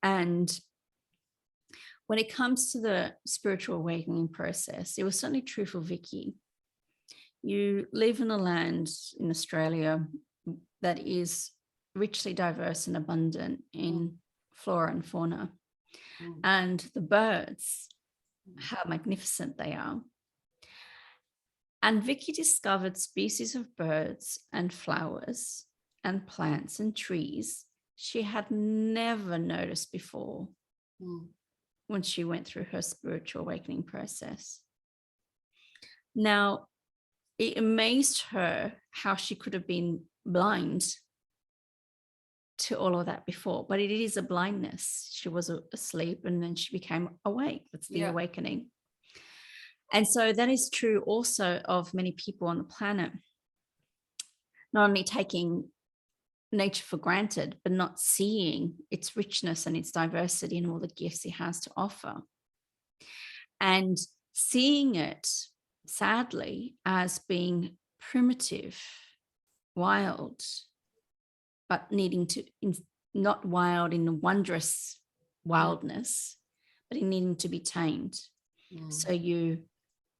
And when it comes to the spiritual awakening process, it was certainly true for Vicky. You live in a land in Australia that is richly diverse and abundant in flora and fauna. And the birds, how magnificent they are. And Vicky discovered species of birds and flowers and plants and trees she had never noticed before when she went through her spiritual awakening process. Now, it amazed her how she could have been blind to all of that before, but it is a blindness. She was asleep and then she became awake. That's the awakening. And so that is true also of many people on the planet, not only taking nature for granted, but not seeing its richness and its diversity and all the gifts it has to offer. And seeing it, sadly, as being primitive, wild, but needing to, not wild in the wondrous wildness, but in needing to be tamed. So you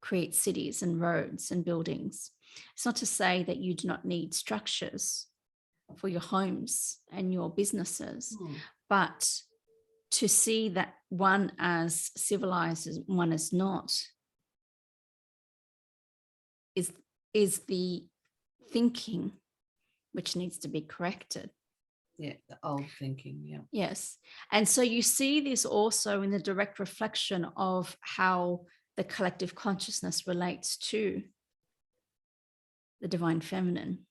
create cities and roads and buildings. It's not to say that you do not need structures for your homes and your businesses, but to see that one as civilized as one as not is the thinking which needs to be corrected. Yeah, the old thinking, yeah. Yes. And so you see this also in the direct reflection of how the collective consciousness relates to the divine feminine.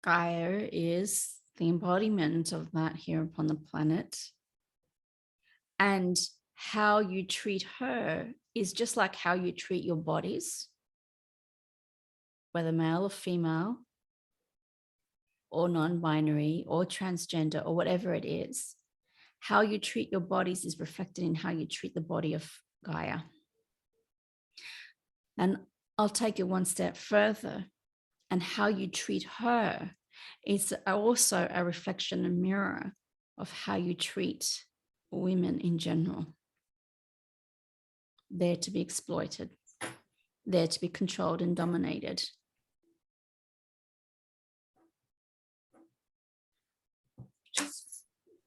Gaia is the embodiment of that here upon the planet. And how you treat her is just like how you treat your bodies, whether male or female, or non-binary, or transgender, or whatever it is. How you treat your bodies is reflected in how you treat the body of Gaia. And I'll take it one step further. And how you treat her is also a reflection and mirror of how you treat women in general. They're to be exploited. They're to be controlled and dominated. Just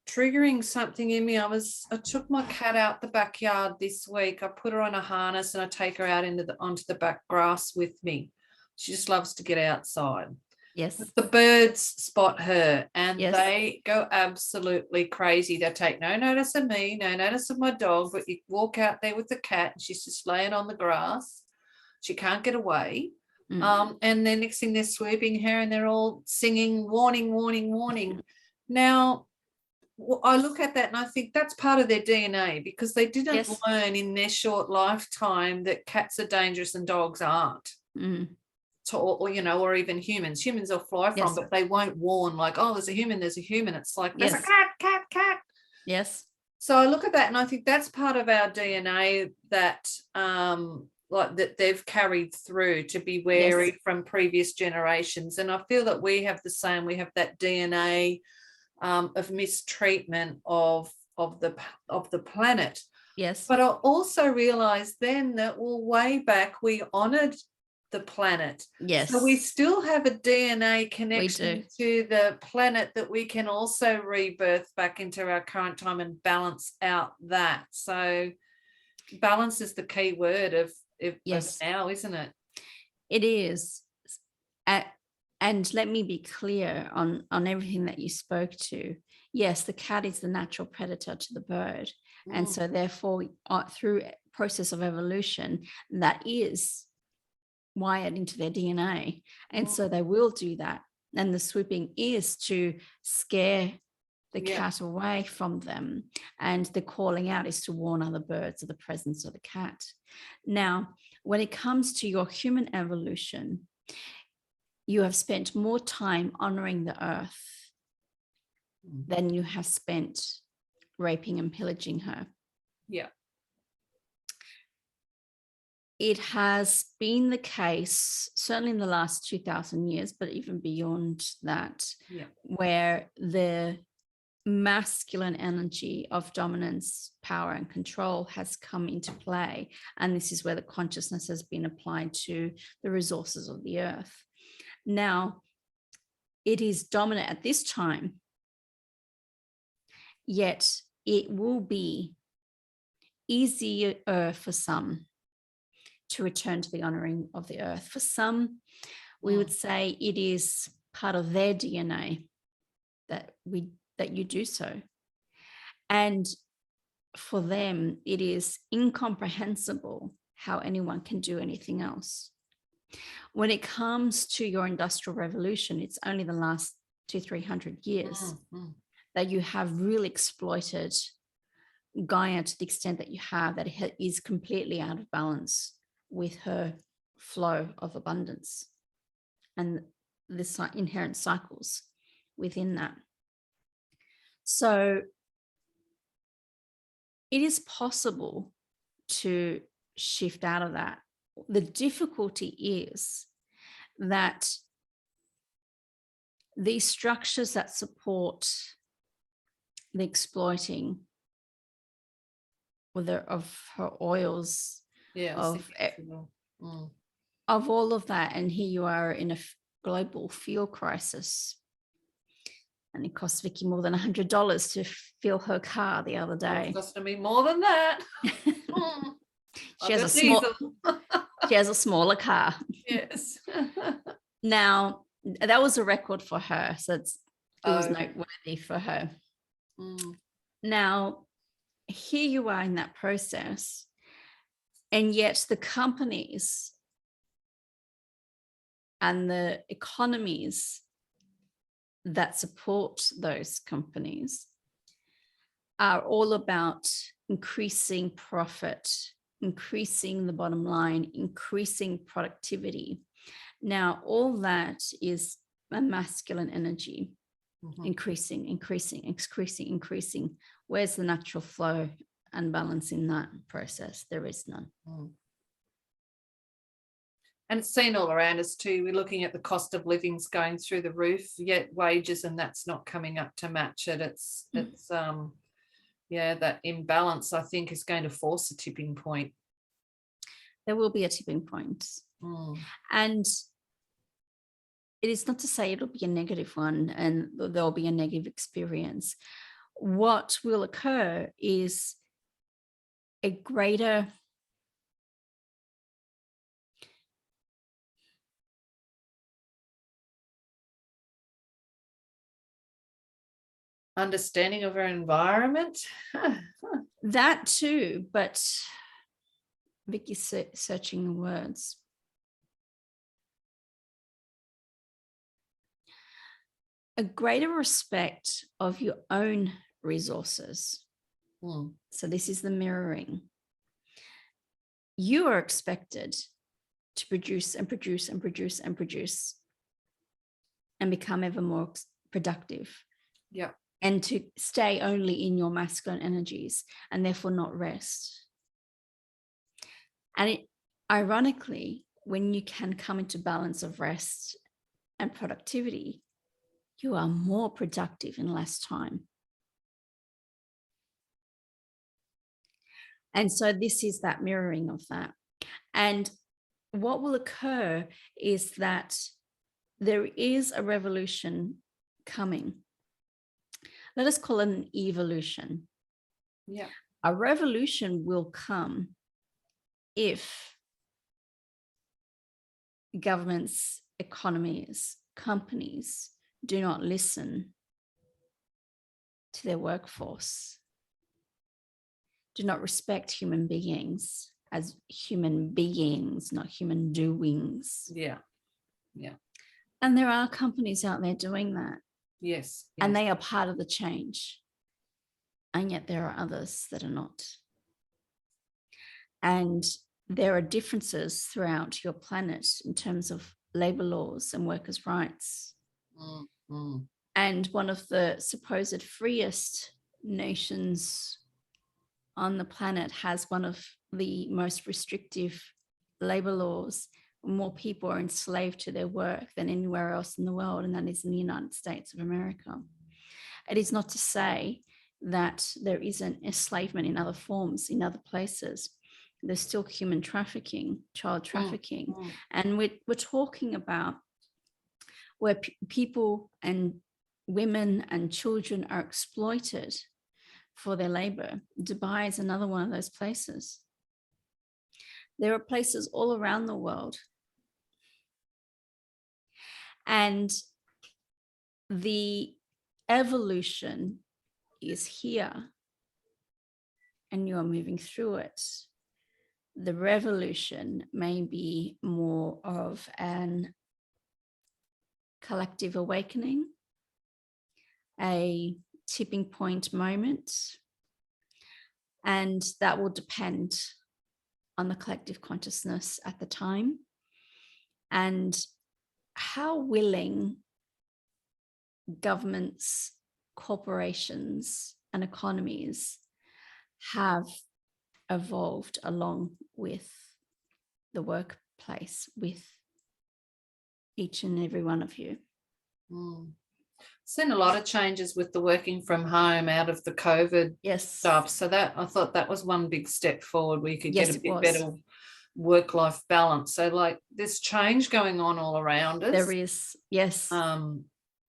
triggering something in me. I took my cat out the backyard this week. I put her on a harness and I take her out onto the back grass with me. She just loves to get outside. Yes. The birds spot her and they go absolutely crazy. They take no notice of me, no notice of my dog, but you walk out there with the cat and she's just laying on the grass. She can't get away. And then next thing they're swooping her and they're all singing, warning, warning, warning. Now, I look at that and I think that's part of their DNA because they didn't learn in their short lifetime that cats are dangerous and dogs aren't. Or even humans. Humans will fly from, but they won't warn like, oh, there's a human. It's like, there's a cat. Yes. So I look at that and I think that's part of our DNA that that they've carried through to be wary from previous generations. And I feel that we have the same. We have that DNA of mistreatment of the planet. Yes. But I also realized then that way back we honored the planet. Yes. So we still have a DNA connection to the planet that we can also rebirth back into our current time and balance out that. So balance is the key word of now, isn't it? It is. And let me be clear on everything that you spoke to. Yes, the cat is the natural predator to the bird. And so therefore, through a process of evolution, that is wired into their DNA. And so they will do that. And the swooping is to scare the cat away from them. And the calling out is to warn other birds of the presence of the cat. Now, when it comes to your human evolution, you have spent more time honoring the earth than you have spent raping and pillaging her. Yeah. It has been the case, certainly in the last 2,000 years, but even beyond that, where the masculine energy of dominance, power, and control has come into play. And this is where the consciousness has been applied to the resources of the earth. Now, it is dominant at this time, yet it will be easier for some to return to the honoring of the earth. For some, we would say it is part of their DNA that you do so. And for them, it is incomprehensible how anyone can do anything else. When it comes to your industrial revolution, it's only the last 200-300 years that you have really exploited Gaia to the extent that you have, that it is completely out of balance with her flow of abundance and the inherent cycles within that. So it is possible to shift out of that. The difficulty is that these structures that support the exploiting of her oils, of all of that, and here you are in a global fuel crisis, and it cost Vicky more than $100 to fill her car the other day. It cost me more than that. She has a smaller car. Yes. Now, that was a record for her, so it was noteworthy for her. Now, here you are in that process, and yet the companies and the economies that support those companies are all about increasing profit, increasing the bottom line, increasing productivity. Now, all that is a masculine energy, increasing. Where's the natural flow and balance in that process? There is none. And it's seen all around us too. We're looking at the cost of living's going through the roof, yet wages and that's not coming up to match it. It's that imbalance, I think, is going to force a tipping point. There will be a tipping point. And it is not to say it'll be a negative one and there'll be a negative experience. What will occur is a greater understanding of our environment. That too, but Vicky's searching the words. A greater respect of your own resources. So this is the mirroring. You are expected to produce and produce and produce and produce and become ever more productive. Yeah. And to stay only in your masculine energies and therefore not rest. And ironically, when you can come into balance of rest and productivity, you are more productive in less time. And so this is that mirroring of that. And what will occur is that there is a revolution coming. Let us call it an evolution. Yeah. A revolution will come if governments, economies, companies do not listen to their workforce, do not respect human beings as human beings, not human doings. Yeah. And there are companies out there doing that. Yes. And they are part of the change. And yet there are others that are not. And there are differences throughout your planet in terms of labor laws and workers' rights. And one of the supposed freest nations on the planet has one of the most restrictive labor laws. More people are enslaved to their work than anywhere else in the world, and that is in the United States of America. It is not to say that there isn't enslavement in other forms, in other places. There's still human trafficking, child trafficking. And we're talking about where people and women and children are exploited for their labor. Dubai is another one of those places. There are places all around the world. And the evolution is here and you're moving through it. The revolution may be more of an collective awakening, a tipping point moment, and that will depend on the collective consciousness at the time and how willing governments, corporations, and economies have evolved along with the workplace, with each and every one of you. Seen a lot of changes with the working from home out of the COVID stuff. So that I thought that was one big step forward where you could get a bit better work-life balance. So like there's change going on all around us. There is, yes.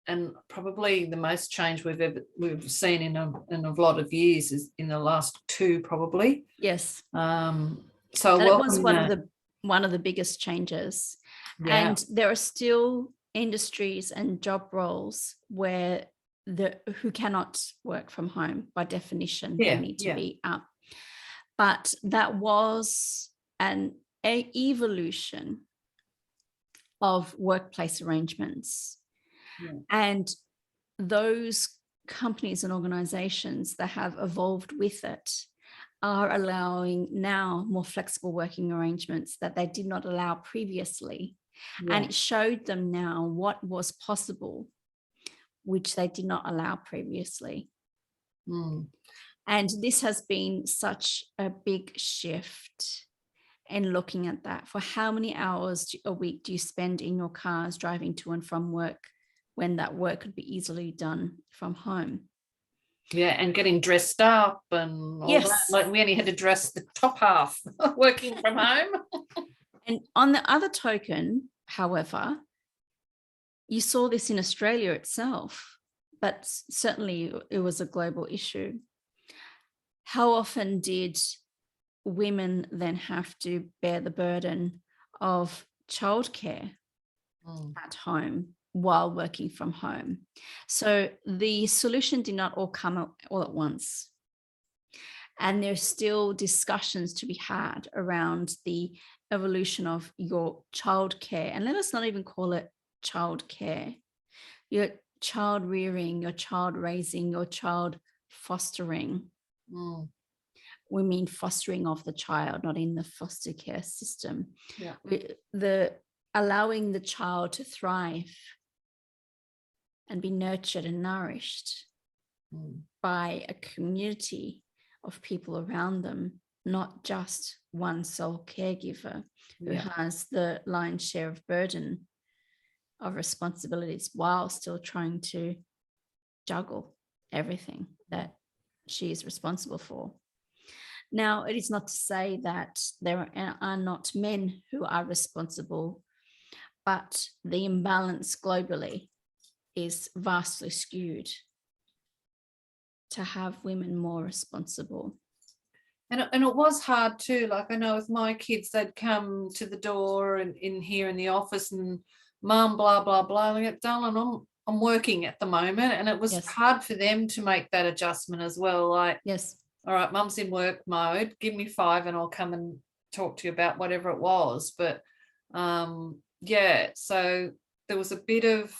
And probably the most change we've seen in a lot of years is in the last 2 probably. Yes. So it was one of the biggest changes. Yeah. And there are still industries and job roles where who cannot work from home by definition. They need to be up. But that was an evolution of workplace arrangements. Yeah. And those companies and organizations that have evolved with it are allowing now more flexible working arrangements that they did not allow previously. Yeah. And it showed them now what was possible, which they did not allow previously. And this has been such a big shift in looking at that. For how many hours a week do you spend in your cars driving to and from work when that work could be easily done from home? Yeah, and getting dressed up and all that. Like we only had to dress the top half working from home. And on the other token, however, you saw this in Australia itself, but certainly it was a global issue. How often did women then have to bear the burden of childcare at home while working from home? So the solution did not all come all at once. And there's still discussions to be had around the evolution of your childcare. And let us not even call it childcare. Your child rearing, your child raising, your child fostering. We mean fostering of the child, not in the foster care system. Yeah. The allowing the child to thrive and be nurtured and nourished by a community of people around them, not just one sole caregiver who has the lion's share of burden of responsibilities while still trying to juggle everything that she is responsible for. Now, it is not to say that there are not men who are responsible, but the imbalance globally is vastly skewed to have women more responsible. And it was hard too. Like I know with my kids, they'd come to the door and in here in the office and mum, blah, blah, blah. I get, darling, I'm working at the moment. And it was hard for them to make that adjustment as well. Like, all right, mum's in work mode, give me 5 and I'll come and talk to you about whatever it was. But so there was a bit of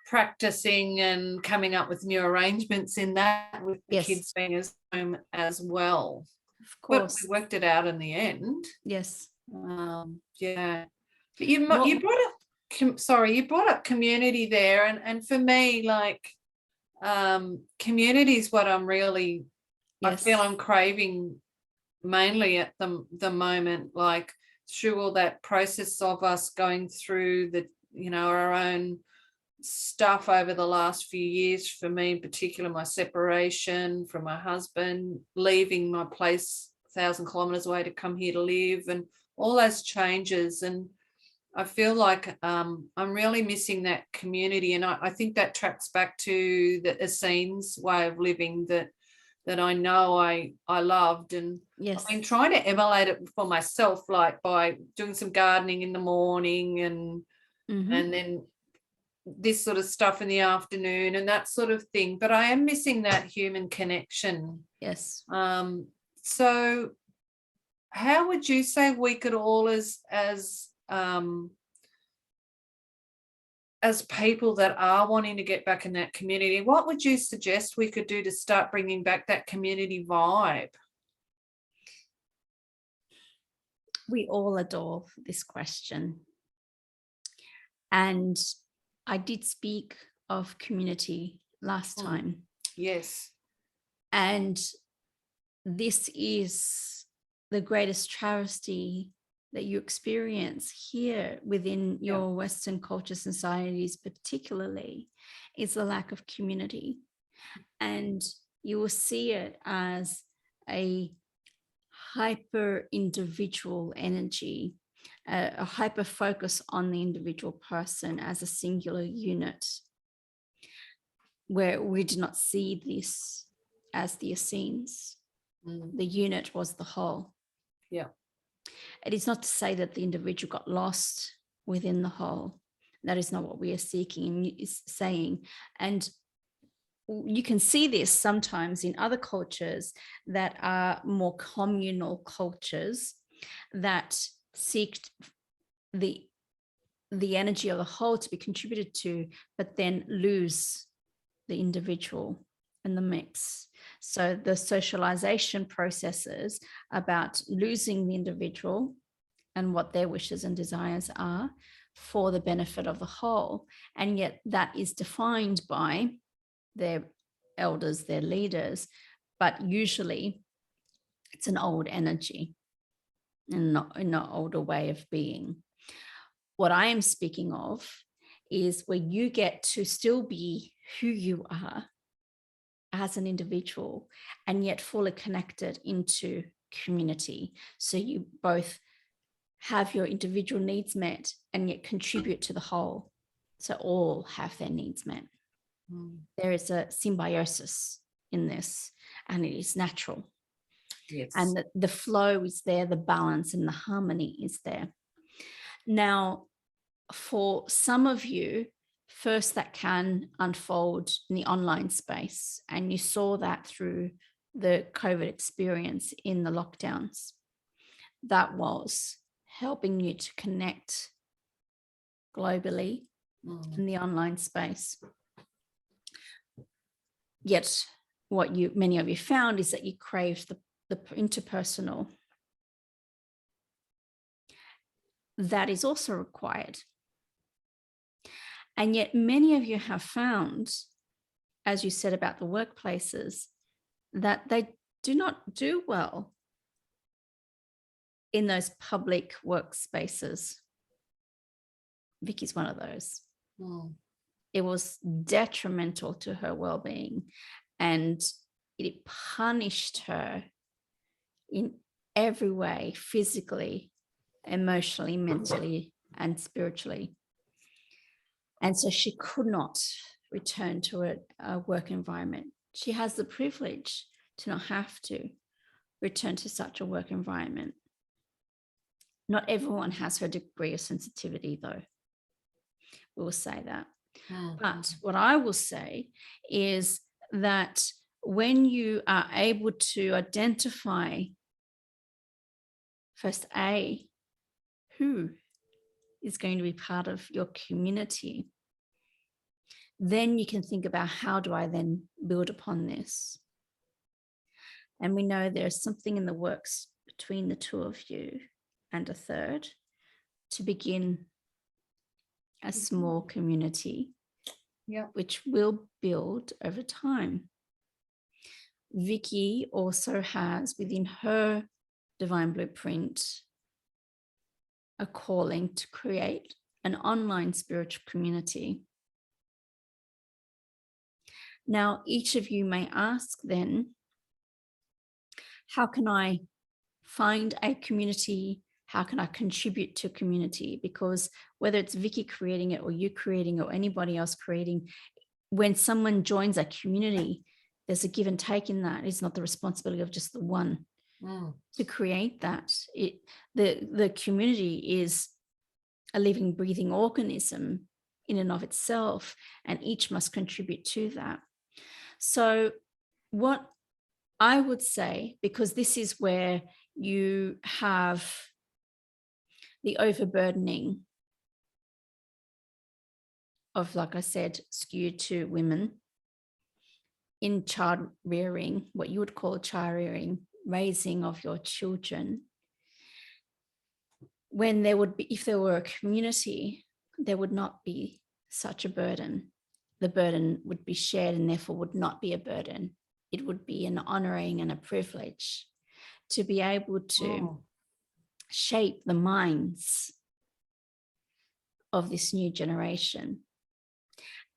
practicing and coming up with new arrangements in that with the kids being at home as well. Of course. But we worked it out in the end. Yes. But you brought up community there, and for me, like community is what I'm really I feel I'm craving mainly at the moment, like through all that process of us going through the our own stuff over the last few years. For me in particular, my separation from my husband, leaving my place 1,000 kilometers away to come here to live, and all those changes. And I feel like I'm really missing that community, and I think that tracks back to the Essenes way of living that I know I loved, and I've been trying to emulate it for myself, like by doing some gardening in the morning and then this sort of stuff in the afternoon and that sort of thing, but I am missing that human connection. Yes. So how would you say we could all as people that are wanting to get back in that community, what would you suggest we could do to start bringing back that community vibe? We all adore this question. And I did speak of community last time. Yes. And this is the greatest travesty that you experience here within your Western culture societies, particularly, is the lack of community. And you will see it as a hyper individual energy, a hyper focus on the individual person as a singular unit, where we do not see this as the Essenes. The unit was the whole. Yeah. It is not to say that the individual got lost within the whole. That is not what we are seeking and saying. And you can see this sometimes in other cultures that are more communal cultures that seek the energy of the whole to be contributed to, but then lose the individual in the mix. So the socialization processes about losing the individual and what their wishes and desires are for the benefit of the whole. And yet that is defined by their elders, their leaders, but usually it's an old energy and not an older way of being. What I am speaking of is where you get to still be who you are as an individual and yet fully connected into community. So you both have your individual needs met and yet contribute to the whole. So all have their needs met. There is a symbiosis in this, and it is natural. Yes. And the flow is there, the balance and the harmony is there. Now, for some of you, first that can unfold in the online space, and you saw that through the COVID experience in the lockdowns. That was helping you to connect globally in the online space. Yet what many of you found is that you craved the interpersonal. That is also required. And yet many of you have found, as you said about the workplaces, that they do not do well in those public workspaces. Vicky's one of those. It was detrimental to her well-being, and it punished her in every way, physically, emotionally, mentally, and spiritually. And so she could not return to a work environment. She has the privilege to not have to return to such a work environment. Not everyone has her degree of sensitivity, though. We will say that. But what I will say is that when you are able to identify first, who is going to be part of your community, then you can think about how do I then build upon this. And we know there's something in the works between the two of you and a third to begin a small community, which will build over time. Vicky also has within her divine blueprint a calling to create an online spiritual community. Now, each of you may ask then, how can I find a community? How can I contribute to a community? Because whether it's Vicky creating it or you creating it or anybody else creating, when someone joins a community, there's a give and take in that. It's not the responsibility of just the one to create that. The community is a living, breathing organism in and of itself, and each must contribute to that. So what I would say, because this is where you have the overburdening of, like I said, skewed to women in child rearing, what you would call child rearing, raising of your children. When there would be, if there were a community, there would not be such a burden. The burden would be shared and therefore would not be a burden. It would be an honoring and a privilege to be able to shape the minds of this new generation.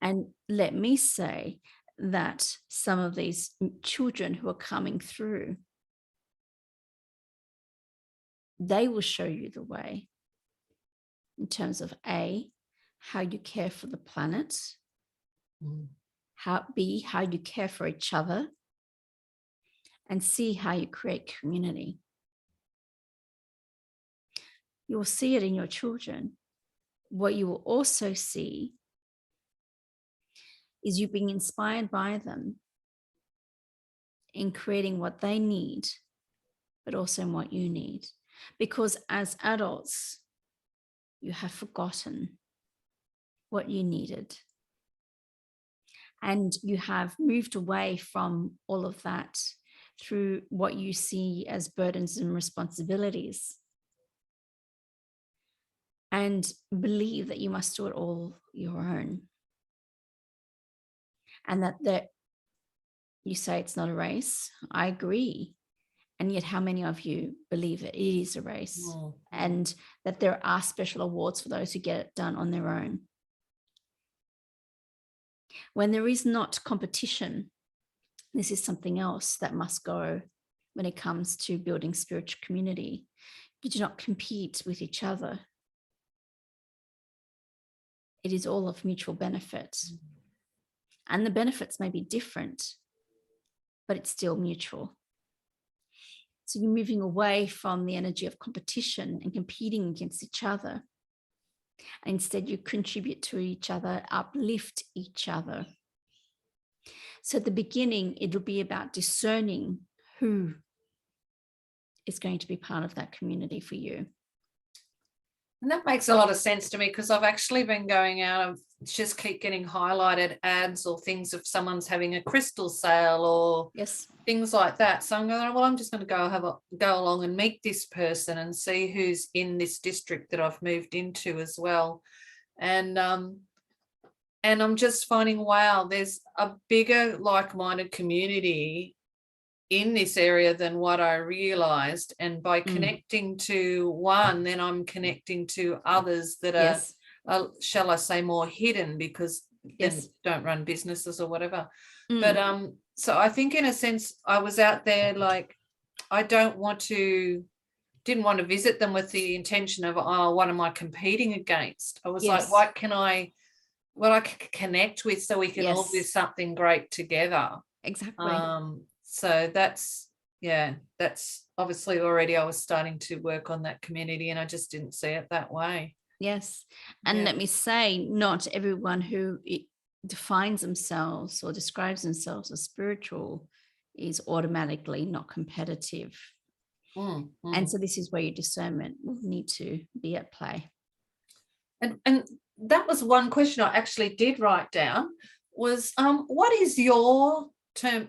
And let me say that some of these children who are coming through, they will show you the way in terms of A, how you care for the planet, how you care for each other, and C, how you create community. You will see it in your children. What you will also see is you being inspired by them in creating what they need, but also in what you need. Because as adults, you have forgotten what you needed. And you have moved away from all of that through what you see as burdens and responsibilities, and believe that you must do it all your own. And that you say it's not a race. I agree. And yet how many of you believe that it is a race, and that there are special awards for those who get it done on their own? When there is not competition, this is something else that must go when it comes to building spiritual community. You do not compete with each other. It is all of mutual benefit. And the benefits may be different, but it's still mutual. So you're moving away from the energy of competition and competing against each other. And instead, you contribute to each other, uplift each other. So at the beginning, it'll be about discerning who is going to be part of that community for you. And that makes a lot of sense to me, because I've actually been going out and just keep getting highlighted ads or things if someone's having a crystal sale or things like that. So I'm going, well, I'm just going to go along and meet this person and see who's in this district that I've moved into as well. And I'm just finding, wow, there's a bigger like-minded community in this area than what I realized. And by connecting to one, then I'm connecting to others that are, shall I say, more hidden, because they don't run businesses or whatever. But so I think in a sense I was out there like, I didn't want to visit them with the intention of, oh, what am I competing against? I was like, what can I connect with so we can all do something great together? Exactly. So that's obviously already I was starting to work on that community, and I just didn't see it that way. Yes. And let me say, not everyone who defines themselves or describes themselves as spiritual is automatically not competitive. And so this is where your discernment will need to be at play. And that was one question I actually did write down was, what is your term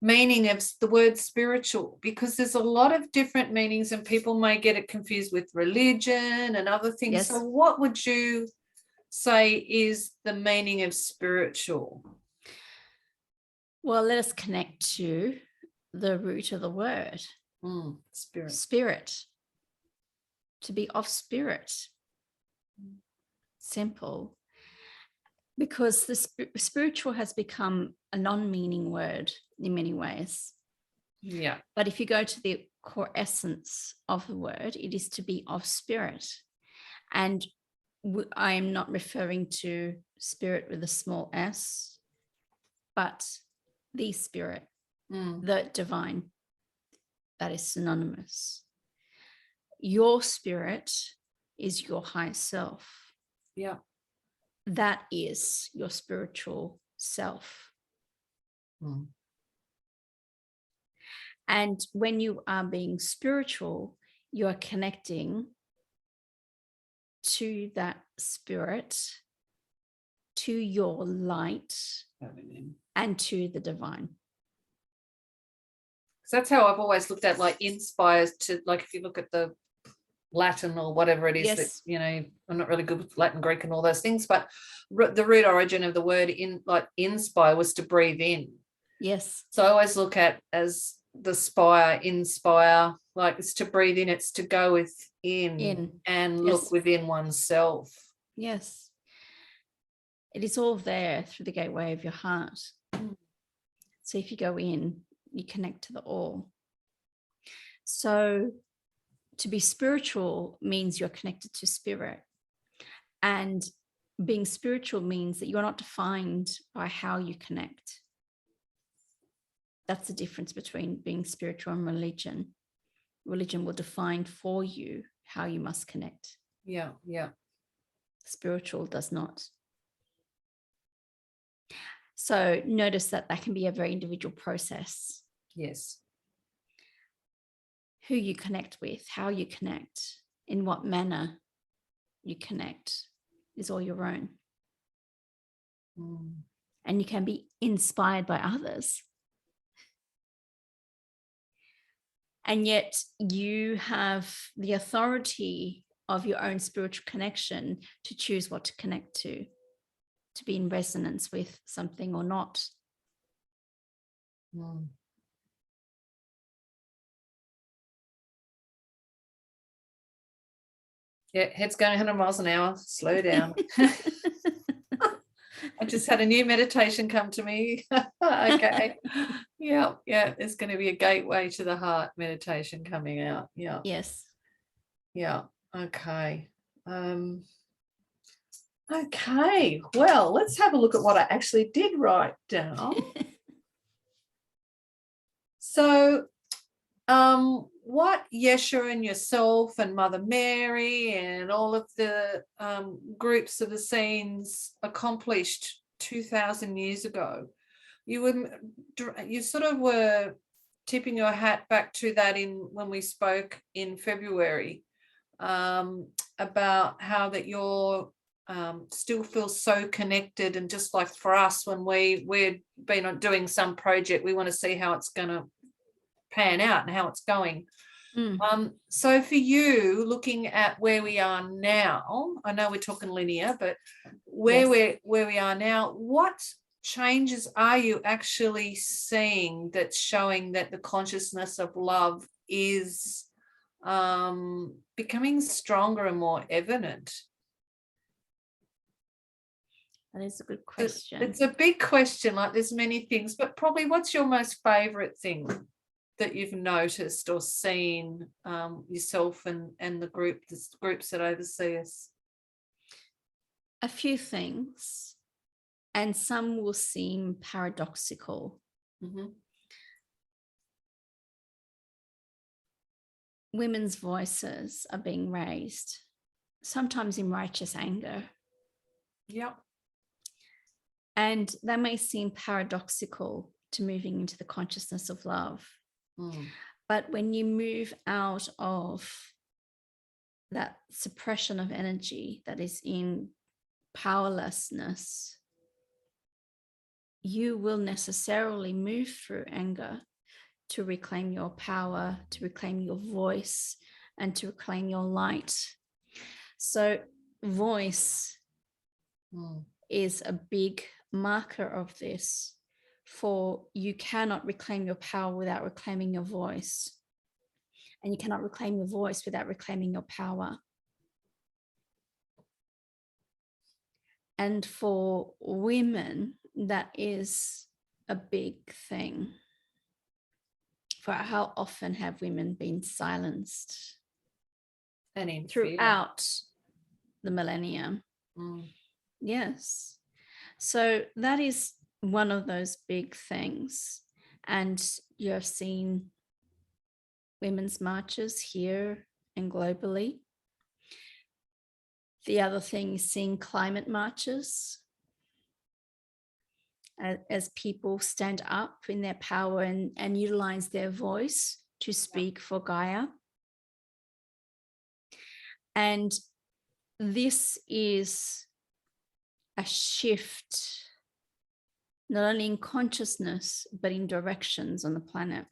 meaning of the word spiritual? Because there's a lot of different meanings and people may get it confused with religion and other things. So what would you say is the meaning of spiritual? Well, let us connect to the root of the word. Spirit. To be of spirit. Simple. Because the spiritual has become a non-meaning word in many ways. Yeah. But if you go to the core essence of the word, it is to be of spirit. And I am not referring to spirit with a small s, but the spirit, the divine, that is synonymous. Your spirit is your higher self. Yeah. That is your spiritual self. Mm. And when you are being spiritual, you are connecting to that spirit, to your light, and to the divine. So that's how I've always looked at, like, inspires to, like, if you look at the Latin or whatever it is, Yes. that, you know, I'm not really good with Latin, Greek and all those things, but the root origin of the word inspire was to breathe in. Yes. So I always look at as the spire, inspire, like it's to breathe in, it's to go within and look within oneself. Yes. It is all there through the gateway of your heart. So if you go in, you connect to the all. So to be spiritual means you're connected to spirit. And being spiritual means that you're not defined by how you connect. That's the difference between being spiritual and religion. Religion will define for you how you must connect. Yeah, yeah. Spiritual does not. So notice that can be a very individual process. Yes. Who you connect with, how you connect, in what manner you connect is all your own. And you can be inspired by others. And yet you have the authority of your own spiritual connection to choose what to connect to be in resonance with something or not. Yeah, head's going 100 miles an hour. Slow down. I just had a new meditation come to me. Okay. Yeah. There's going to be a gateway to the heart meditation coming out. Yeah. Yes. Yeah. Okay. Okay. Well, let's have a look at what I actually did write down. So, what Yeshua and yourself and Mother Mary and all of the groups of Essenes accomplished 2,000 years ago, you sort of were tipping your hat back to that when we spoke in February, about how that you're still feel so connected, and just like for us when we've been doing some project, we want to see how it's going to pan out and how it's going. So for you, looking at where we are now, I know we're talking linear, but where we are now, what changes are you actually seeing that's showing that the consciousness of love is becoming stronger and more evident? That is a good question. It's a big question, like there's many things, but probably what's your most favorite thing that you've noticed or seen yourself and the groups that oversee us? A few things, and some will seem paradoxical. Women's voices are being raised, sometimes in righteous anger. Yep. And that may seem paradoxical to moving into the consciousness of love. But when you move out of that suppression of energy that is in powerlessness, you will necessarily move through anger to reclaim your power, to reclaim your voice, and to reclaim your light. So voice is a big marker of this. For you cannot reclaim your power without reclaiming your voice. And you cannot reclaim your voice without reclaiming your power. And for women, that is a big thing. For how often have women been silenced? And throughout the millennium. Yes. So that is one of those big things. And you have seen women's marches here and globally. The other thing is seeing climate marches as people stand up in their power and utilize their voice to speak for Gaia. And this is a shift, not only in consciousness, but in directions on the planet.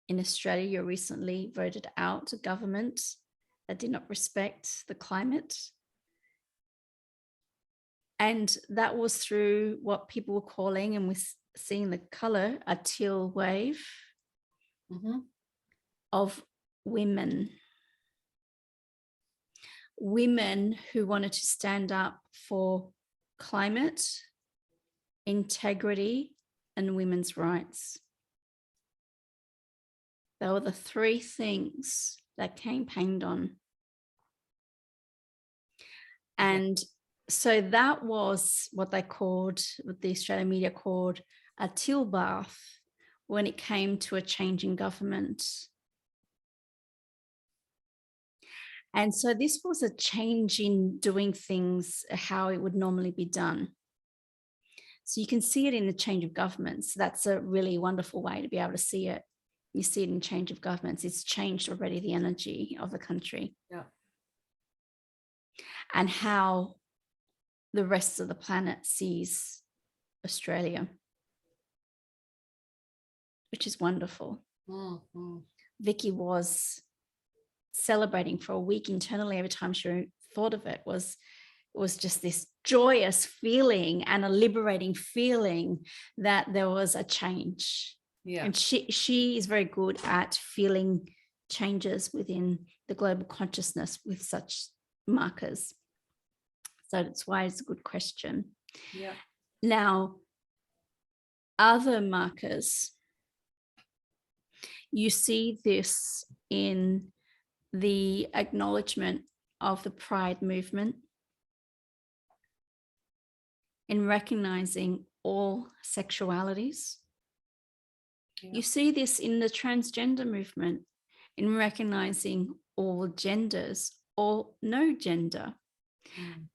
In Australia, you recently voted out a government that did not respect the climate. And that was through what people were calling, and we're seeing the color, a teal wave of women. Women who wanted to stand up for climate, integrity, and women's rights. They were the three things that campaigned on. And so that was what they called, what the Australian media called, a teal bath when it came to a change in government. And so this was a change in doing things how it would normally be done. So you can see it in the change of governments. That's a really wonderful way to be able to see it. You see it in change of governments. It's changed already the energy of the country. Yeah. And how the rest of the planet sees Australia, which is wonderful. Vicky was celebrating for a week internally. Every time she thought of it was just this joyous feeling and a liberating feeling that there was a change. Yeah. And she is very good at feeling changes within the global consciousness with such markers. So that's why it's a good question. Yeah. Now, other markers, you see this in the acknowledgement of the Pride movement, in recognizing all sexualities. Yeah. You see this in the transgender movement, in recognizing all genders or no gender.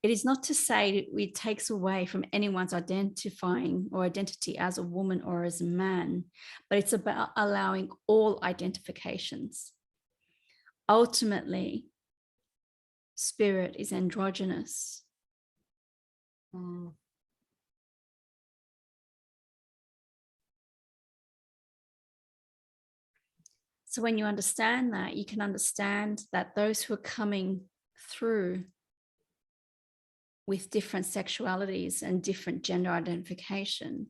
It is not to say it takes away from anyone's identifying or identity as a woman or as a man, but it's about allowing all identifications. Ultimately, spirit is androgynous. So when you understand that, you can understand that those who are coming through with different sexualities and different gender identification,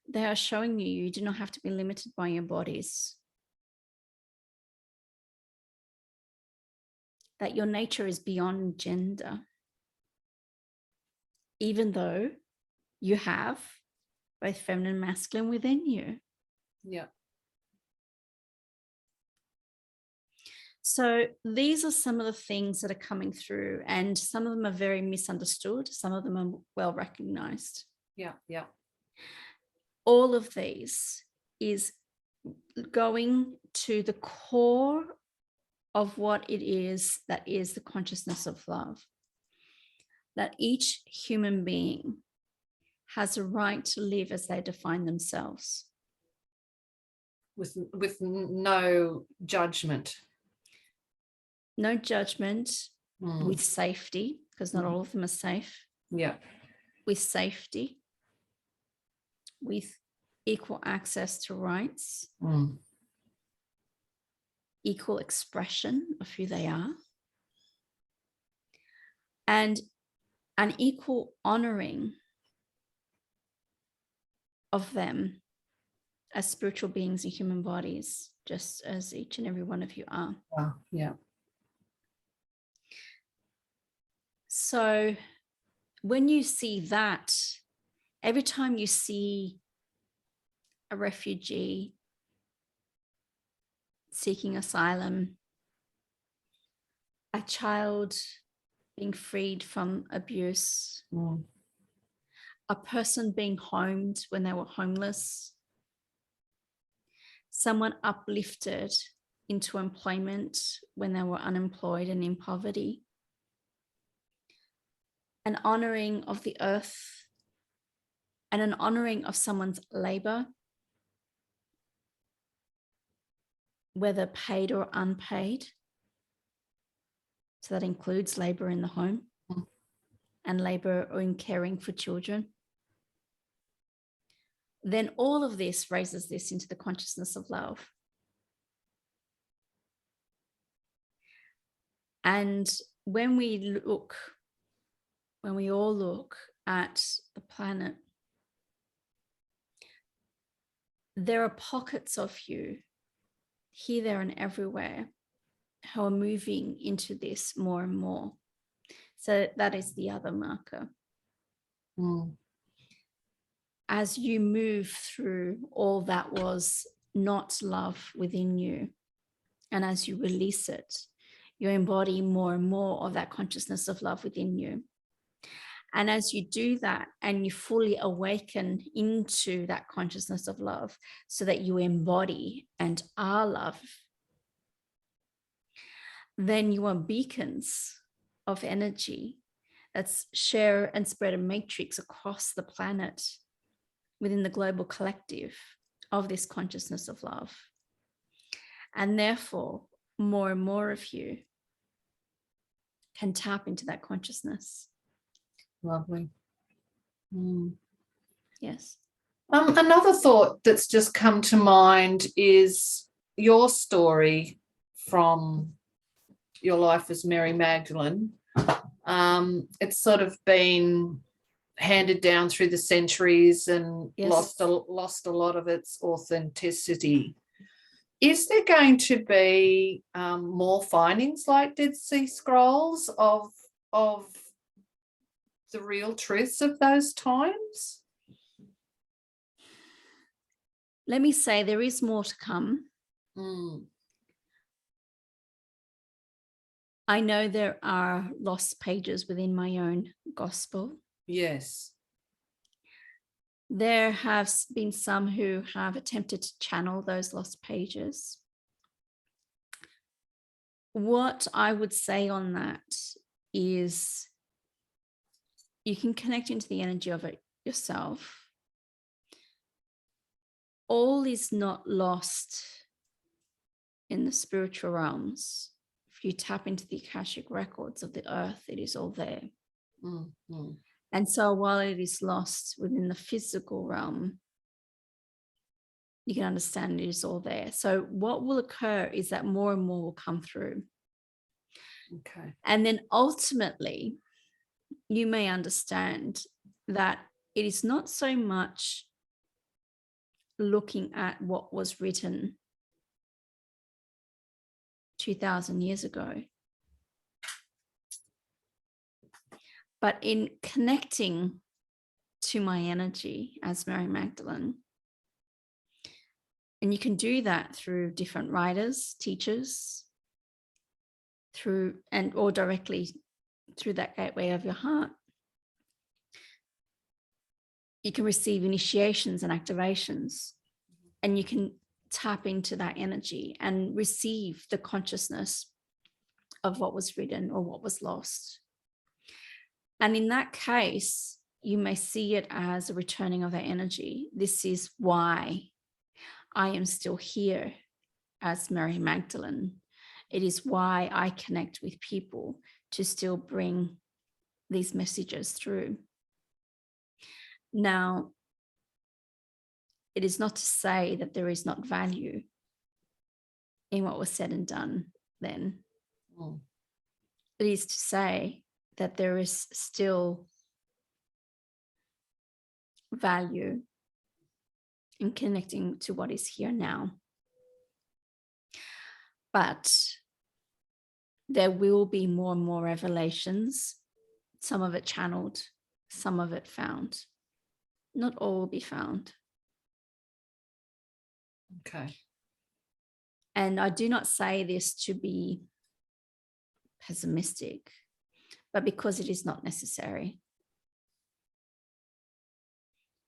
they are showing you do not have to be limited by your bodies. That your nature is beyond gender, even though you have both feminine and masculine within you. Yeah. So these are some of the things that are coming through, and some of them are very misunderstood. Some of them are well recognized. Yeah, yeah. All of these is going to the core of what it is that is the consciousness of love. That each human being has a right to live as they define themselves. With no judgment. No judgment, with safety, because not all of them are safe. Yeah. With safety, with equal access to rights, equal expression of who they are, and an equal honoring of them as spiritual beings in human bodies, just as each and every one of you are. Yeah. So when you see that, every time you see a refugee seeking asylum, a child being freed from abuse, a person being homed when they were homeless, someone uplifted into employment when they were unemployed and in poverty. An honoring of the earth and an honoring of someone's labor, whether paid or unpaid. So that includes labor in the home and labor in caring for children. Then all of this raises this into the consciousness of love. And when we all look at the planet, there are pockets of you here, there, and everywhere who are moving into this more and more. So that is the other marker. As you move through all that was not love within you, and as you release it, you embody more and more of that consciousness of love within you. And as you do that and you fully awaken into that consciousness of love so that you embody and are love, then you are beacons of energy that's share and spread a matrix across the planet within the global collective of this consciousness of love. And therefore, more and more of you can tap into that consciousness. Lovely. Yes. Another thought that's just come to mind is your story from your life as Mary Magdalene. It's sort of been handed down through the centuries and lost a lot of its authenticity. Is there going to be more findings like Dead Sea Scrolls of the real truths of those times? Let me say there is more to come. I know there are lost pages within my own gospel. Yes. There have been some who have attempted to channel those lost pages. What I would say on that is you can connect into the energy of it yourself. All is not lost in the spiritual realms. If you tap into the Akashic records of the earth, it is all there. And so while it is lost within the physical realm, you can understand it is all there. So what will occur is that more and more will come through. Okay. And then ultimately, you may understand that it is not so much looking at what was written 2,000 years ago, but in connecting to my energy as Mary Magdalene. And you can do that through different writers, teachers, or directly through that gateway of your heart. You can receive initiations and activations, and you can tap into that energy and receive the consciousness of what was written or what was lost. And in that case, you may see it as a returning of that energy. This is why I am still here as Mary Magdalene. It is why I connect with people to still bring these messages through. Now, it is not to say that there is not value in what was said and done then. It is to say that there is still value in connecting to what is here now. But there will be more and more revelations, some of it channeled, some of it found. Not all will be found. Okay. And I do not say this to be pessimistic, but because it is not necessary.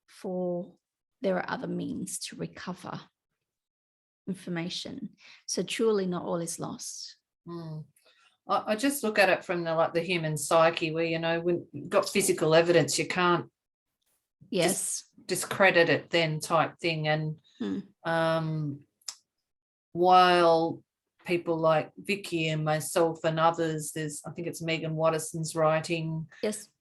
For there are other means to recover information. So truly not all is lost. I just look at it from the human psyche, where when you've got physical evidence, you can't just discredit it then type thing. And while people like Vicky and myself and others, I think it's Megan Watterson's writing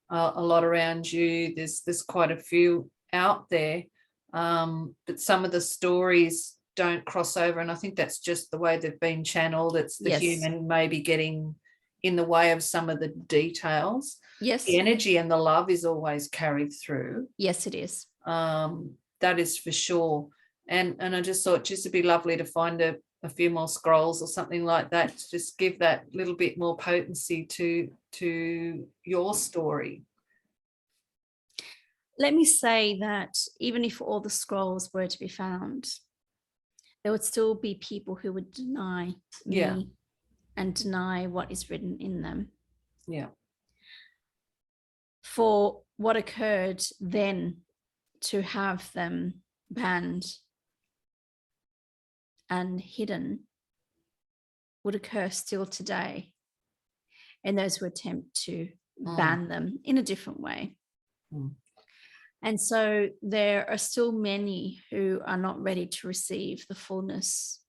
a lot around you. There's quite a few out there, but some of the stories don't cross over, and I think that's just the way they've been channeled. It's the human maybe getting in the way of some of the details. The energy and the love is always carried through. Yes, it is. That is for sure. And I just thought it'd be lovely to find a few more scrolls or something like that to just give that little bit more potency to your story. Let me say that even if all the scrolls were to be found, there would still be people who would deny me and deny what is written in them. Yeah. For what occurred then to have them banned and hidden would occur still today, and those who attempt to ban them in a different way. And so there are still many who are not ready to receive the fullness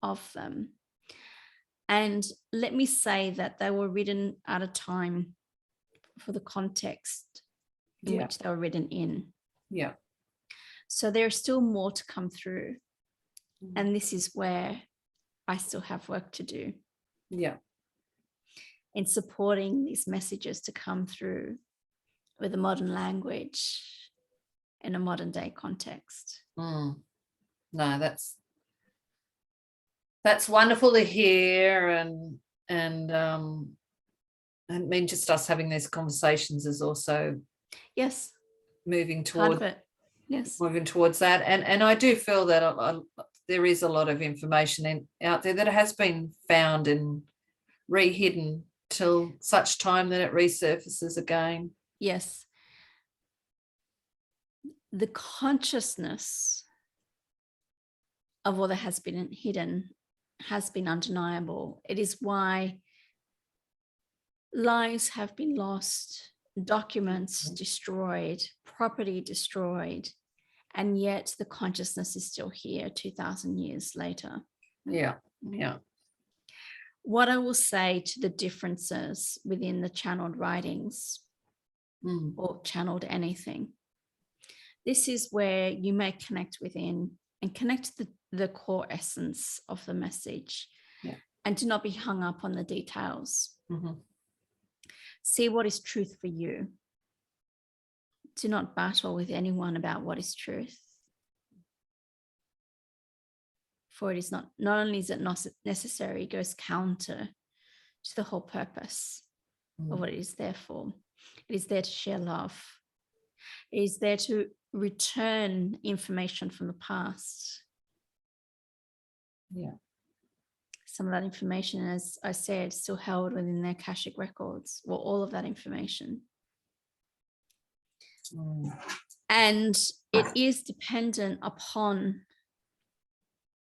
of them. And let me say that they were written at a time for the context in which they were written in. Yeah. So there's still more to come through. And this is where I still have work to do. Yeah. In supporting these messages to come through with a modern language in a modern day context. No, that's wonderful to hear, and I mean, just us having these conversations is also moving towards that, and I do feel that there is a lot of information out there that has been found and re-hidden till such time that it resurfaces again. Yes. The consciousness of what has been hidden has been undeniable. It is why lives have been lost, documents destroyed, property destroyed, and yet the consciousness is still here 2,000 years later. Yeah. What I will say to the differences within the channeled writings or channeled anything, this is where you may connect within and connect the core essence of the message, and do not be hung up on the details. See what is truth for you. Do not battle with anyone about what is truth. For it is not only is it not necessary, it goes counter to the whole purpose of what it is there for. It is there to share love. It is there to return information from the past. Yeah. Some of that information, as I said, still held within their Akashic records, or all of that information. And it is dependent upon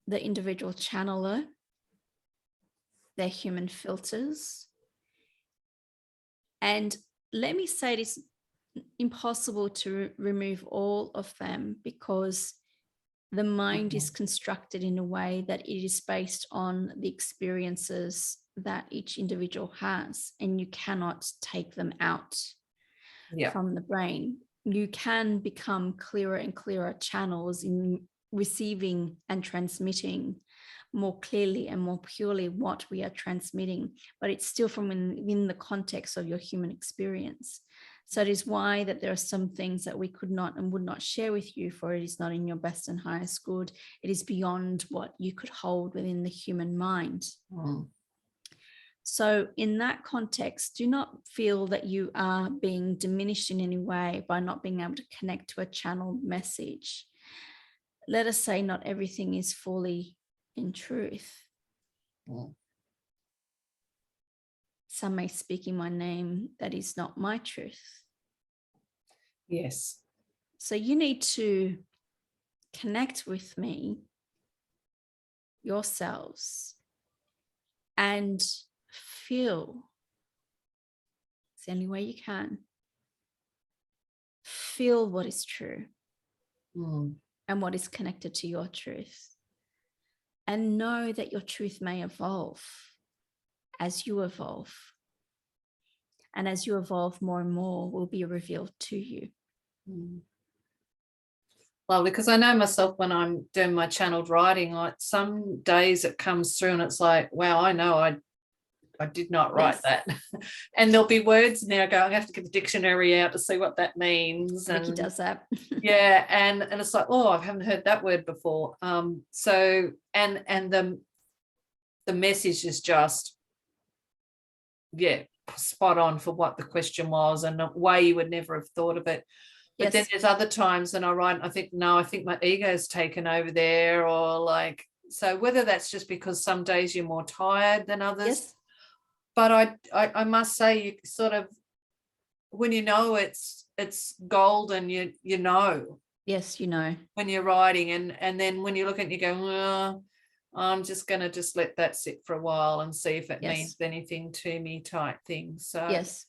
the individual channeler, their human filters. And let me say it is impossible to remove all of them, because the mind is constructed in a way that it is based on the experiences that each individual has, and you cannot take them out from the brain. You can become clearer and clearer channels in receiving and transmitting more clearly and more purely what we are transmitting, but it's still from within the context of your human experience. So it is why that there are some things that we could not and would not share with you, for it is not in your best and highest good. It is beyond what you could hold within the human mind. So in that context, do not feel that you are being diminished in any way by not being able to connect to a channeled message. Let us say not everything is fully in truth. Some may speak in my name, that is not my truth. Yes. So you need to connect with me yourselves and feel, it's the only way you can, feel what is true and what is connected to your truth. And know that your truth may evolve as you evolve. And as you evolve, more and more will be revealed to you. Lovely, because I know myself when I'm doing my channeled writing, like some days it comes through and it's like, wow, I know I did not write that. And there'll be words now go, I have to get the dictionary out to see what that means. Ricky does that. Yeah, and it's like, oh, I haven't heard that word before. So and the message is just, yeah, spot on for what the question was and a way you would never have thought of it. But then there's other times and I write and I think, no, I think my ego's taken over there, or like, so whether that's just because some days you're more tired than others. But I must say, you sort of, when you know it's gold and you know. Yes, you know. When you're writing and then when you look at it, you go, well, I'm just going to just let that sit for a while and see if it means anything to me type thing. So yes.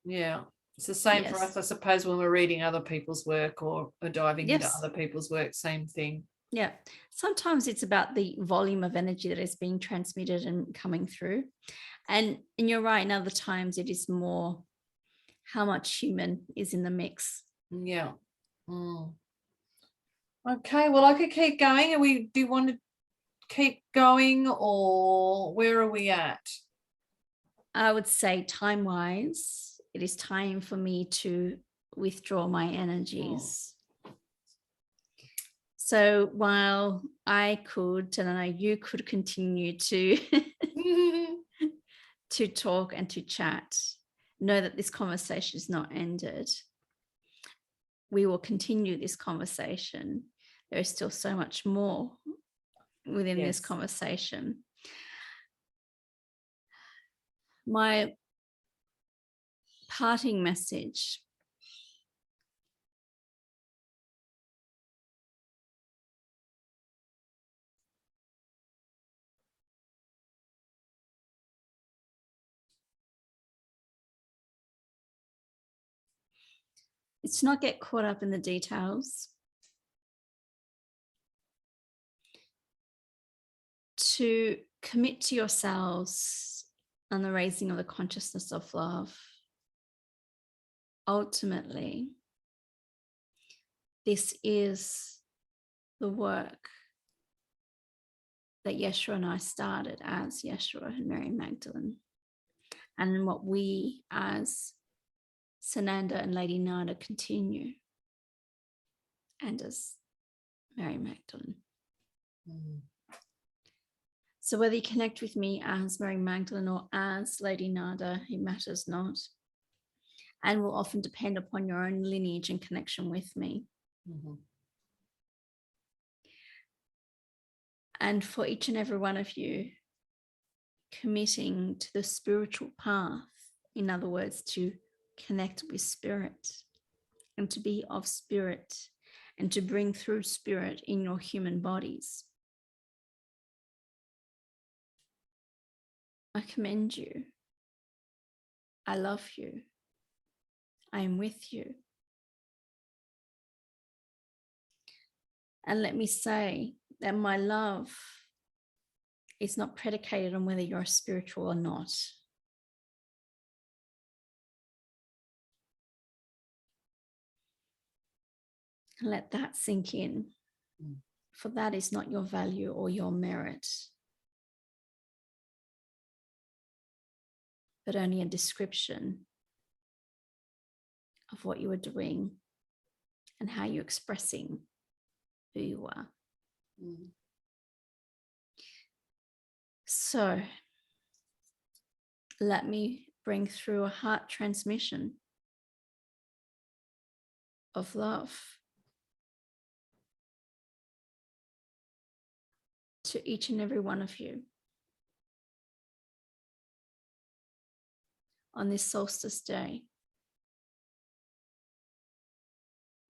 Yeah. It's the same for us, I suppose, when we're reading other people's work or diving into other people's work, same thing. Yeah. Sometimes it's about the volume of energy that is being transmitted and coming through. And you're right, in other times it is more how much human is in the mix. Yeah. Okay, well, I could keep going. Do you want to keep going, or where are we at? I would say time-wise, it is time for me to withdraw my energies. So while I could, and I know you could continue to to talk and to chat, know that this conversation is not ended. We will continue this conversation. There is still so much more within this conversation. My parting message is to not get caught up in the details, to commit to yourselves on the raising of the consciousness of love. Ultimately, this is the work that Yeshua and I started as Yeshua and Mary Magdalene, and what we as Sananda and Lady Nada continue, and as Mary Magdalene. So whether you connect with me as Mary Magdalene or as Lady Nada, it matters not, and will often depend upon your own lineage and connection with me. And for each and every one of you, committing to the spiritual path, in other words, to connect with spirit and to be of spirit and to bring through spirit in your human bodies. I commend you. I love you. I am with you. And let me say that my love is not predicated on whether you're spiritual or not. Let that sink in, for that is not your value or your merit, but only a description of what you are doing and how you're expressing who you are. So let me bring through a heart transmission of love to each and every one of you on this solstice day,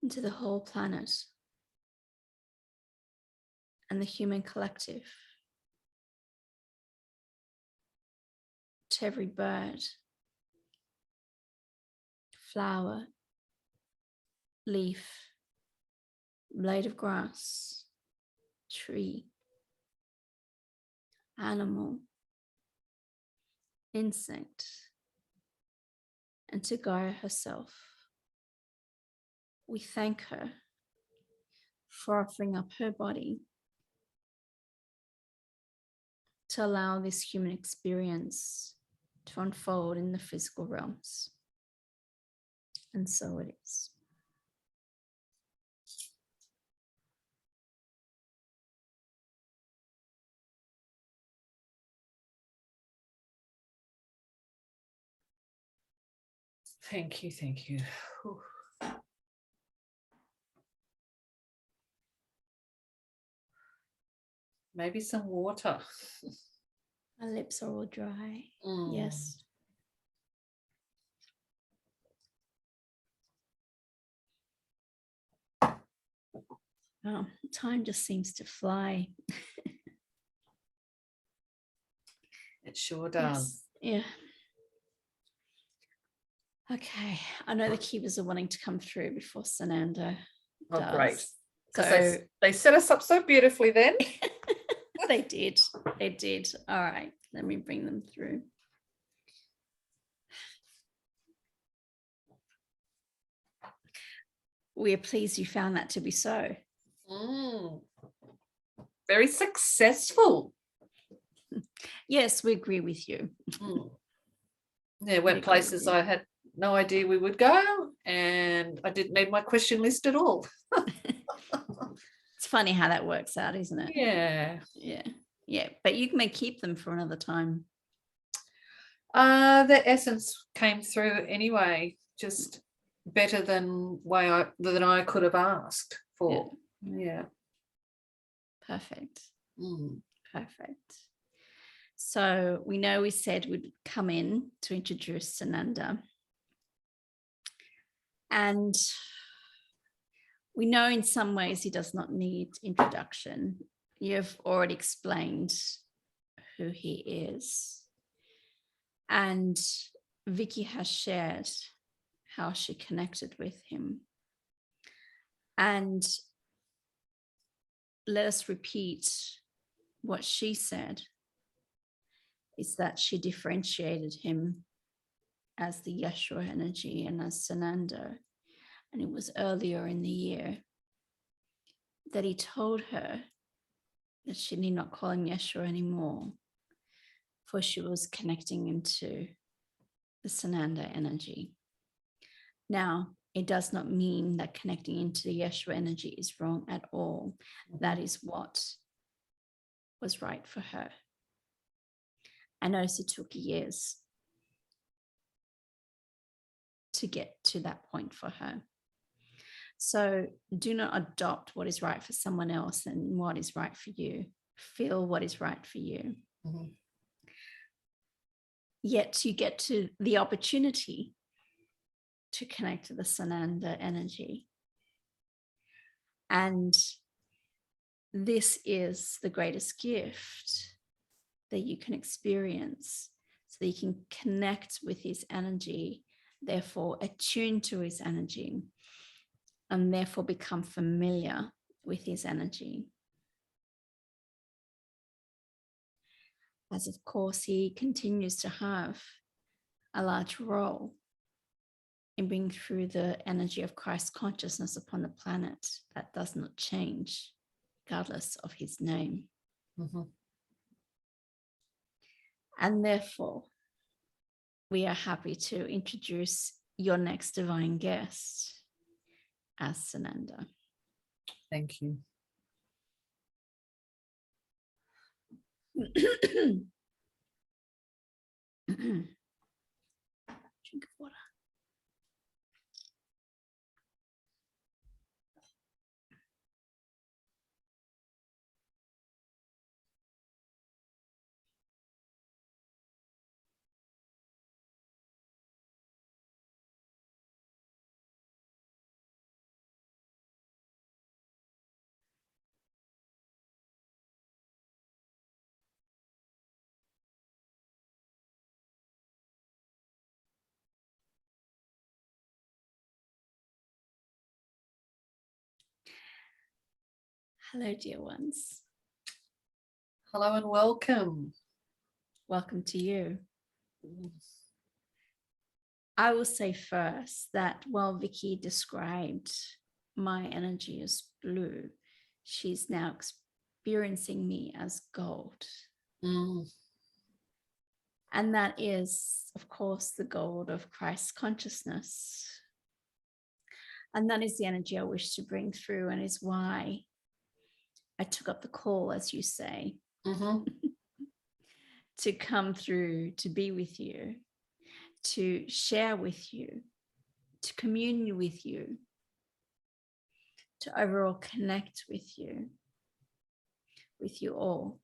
and to the whole planet, and the human collective, to every bird, flower, leaf, blade of grass, tree, animal, insect, and to Gaia herself. We thank her for offering up her body to allow this human experience to unfold in the physical realms. And so it is. Thank you, thank you. Whew. Maybe some water. My lips are all dry. Mm. Yes. Oh, time just seems to fly. It sure does. Yes. Yeah. Okay. I know the keepers are wanting to come through before Sananda Oh, does. great. Because So they set us up so beautifully then. they did. They did. All right. Let me bring them through. We are pleased you found that to be so. Mm. Very successful. Yes, we agree with you. Mm. Yeah, went places I had no idea we would go, and I didn't need my question list at all. It's funny how that works out, isn't it? Yeah. Yeah. Yeah. But you may keep them for another time. The essence came through anyway, just better than I could have asked for. Yeah. Perfect. Mm. Perfect. So we know we said we'd come in to introduce Sananda. And we know in some ways he does not need introduction. You've already explained who he is. And Vicky has shared how she connected with him. And let us repeat what she said, is that she differentiated him as the Yeshua energy and as Sananda. And it was earlier in the year that he told her that she need not call him Yeshua anymore, for she was connecting into the Sananda energy. Now, it does not mean that connecting into the Yeshua energy is wrong at all. That is what was right for her. I noticed it took years to get to that point for her. So do not adopt what is right for someone else and what is right for you. Feel what is right for you. Mm-hmm. Yet you get to the opportunity to connect to the Sananda energy. And this is the greatest gift that you can experience, so that you can connect with his energy, therefore attune to his energy, and therefore become familiar with his energy. As of course, he continues to have a large role in bringing through the energy of Christ consciousness upon the planet. That does not change, regardless of his name. Mm-hmm. And therefore, we are happy to introduce your next divine guest as Sananda. Thank you. Drink of water. Hello, dear ones. Hello and welcome. Welcome to you. I will say first that while Vicky described my energy as blue, she's now experiencing me as gold. And that is, of course, the gold of Christ's consciousness. And that is the energy I wish to bring through, and is why I took up the call, as you say, to come through, to be with you, to share with you, to commune with you, to overall connect with you all.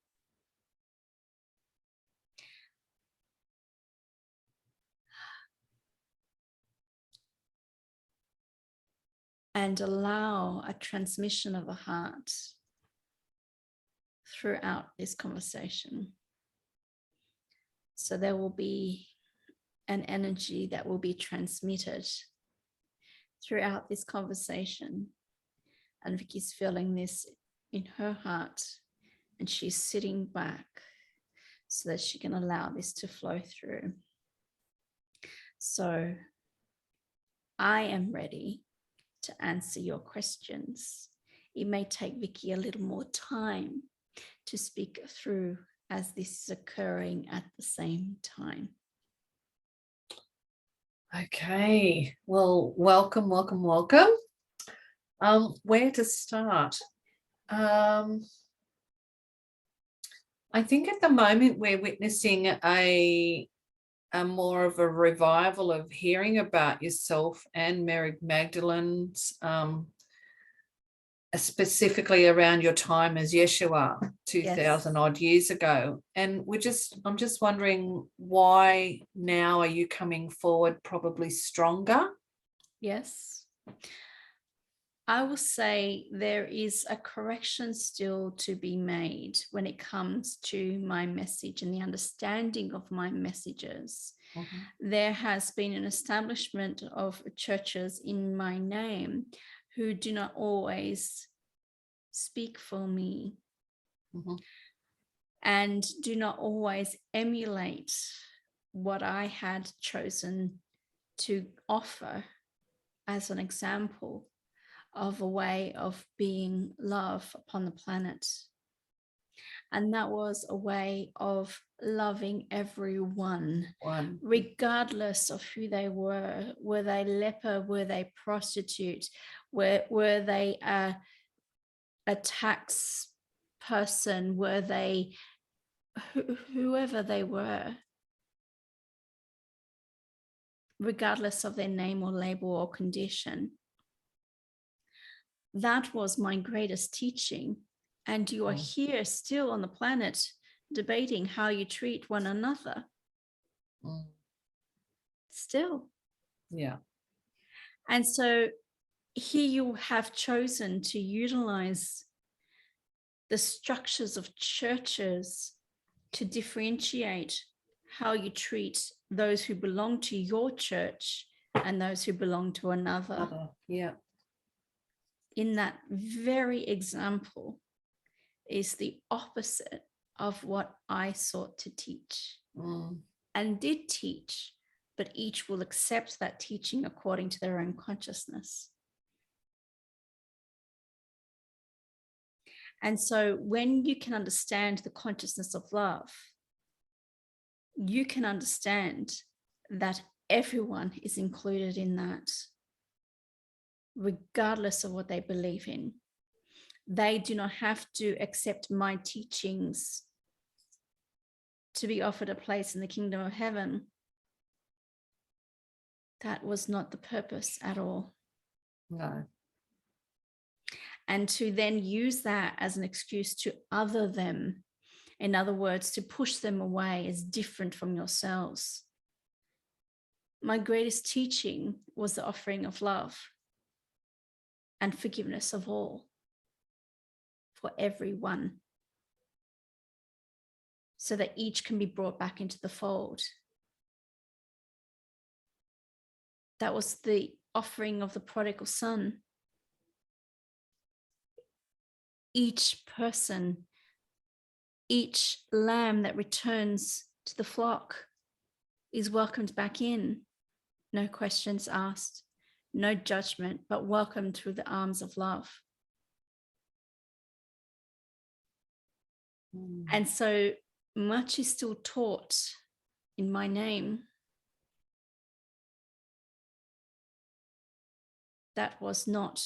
And allow a transmission of the heart throughout this conversation. So there will be an energy that will be transmitted throughout this conversation. And Vicky's feeling this in her heart, and she's sitting back so that she can allow this to flow through. So I am ready to answer your questions. It may take Vicky a little more time to speak through, as this is occurring at the same time. Okay, well, welcome. Where to start? I think at the moment we're witnessing a more of a revival of hearing about yourself and Mary Magdalene's, specifically around your time as Yeshua 2000 odd years ago. And I'm just wondering, why now are you coming forward probably stronger? Yes. I will say there is a correction still to be made when it comes to my message and the understanding of my messages. There has been an establishment of churches in my name who do not always speak for me and do not always emulate what I had chosen to offer as an example of a way of being love upon the planet. And that was a way of loving everyone, regardless of who they were. Were they leper? Were they prostitute? Were they a tax person? Were they whoever they were? Regardless of their name or label or condition. That was my greatest teaching. And you are here still on the planet debating how you treat one another. Still. Yeah. And so here you have chosen to utilize the structures of churches to differentiate how you treat those who belong to your church and those who belong to another. Yeah. In that very example is the opposite of what I sought to teach and did teach, but each will accept that teaching according to their own consciousness. And so when you can understand the consciousness of love, you can understand that everyone is included in that, regardless of what they believe in. They do not have to accept my teachings to be offered a place in the kingdom of heaven. That was not the purpose at all. No. And to then use that as an excuse to other them, in other words, to push them away as different from yourselves. My greatest teaching was the offering of love and forgiveness of all for everyone, so that each can be brought back into the fold. That was the offering of the prodigal son. each person, each lamb that returns to the flock is welcomed back in. No questions asked, no judgment, but welcomed through the arms of love. And so much is still taught in my name that was not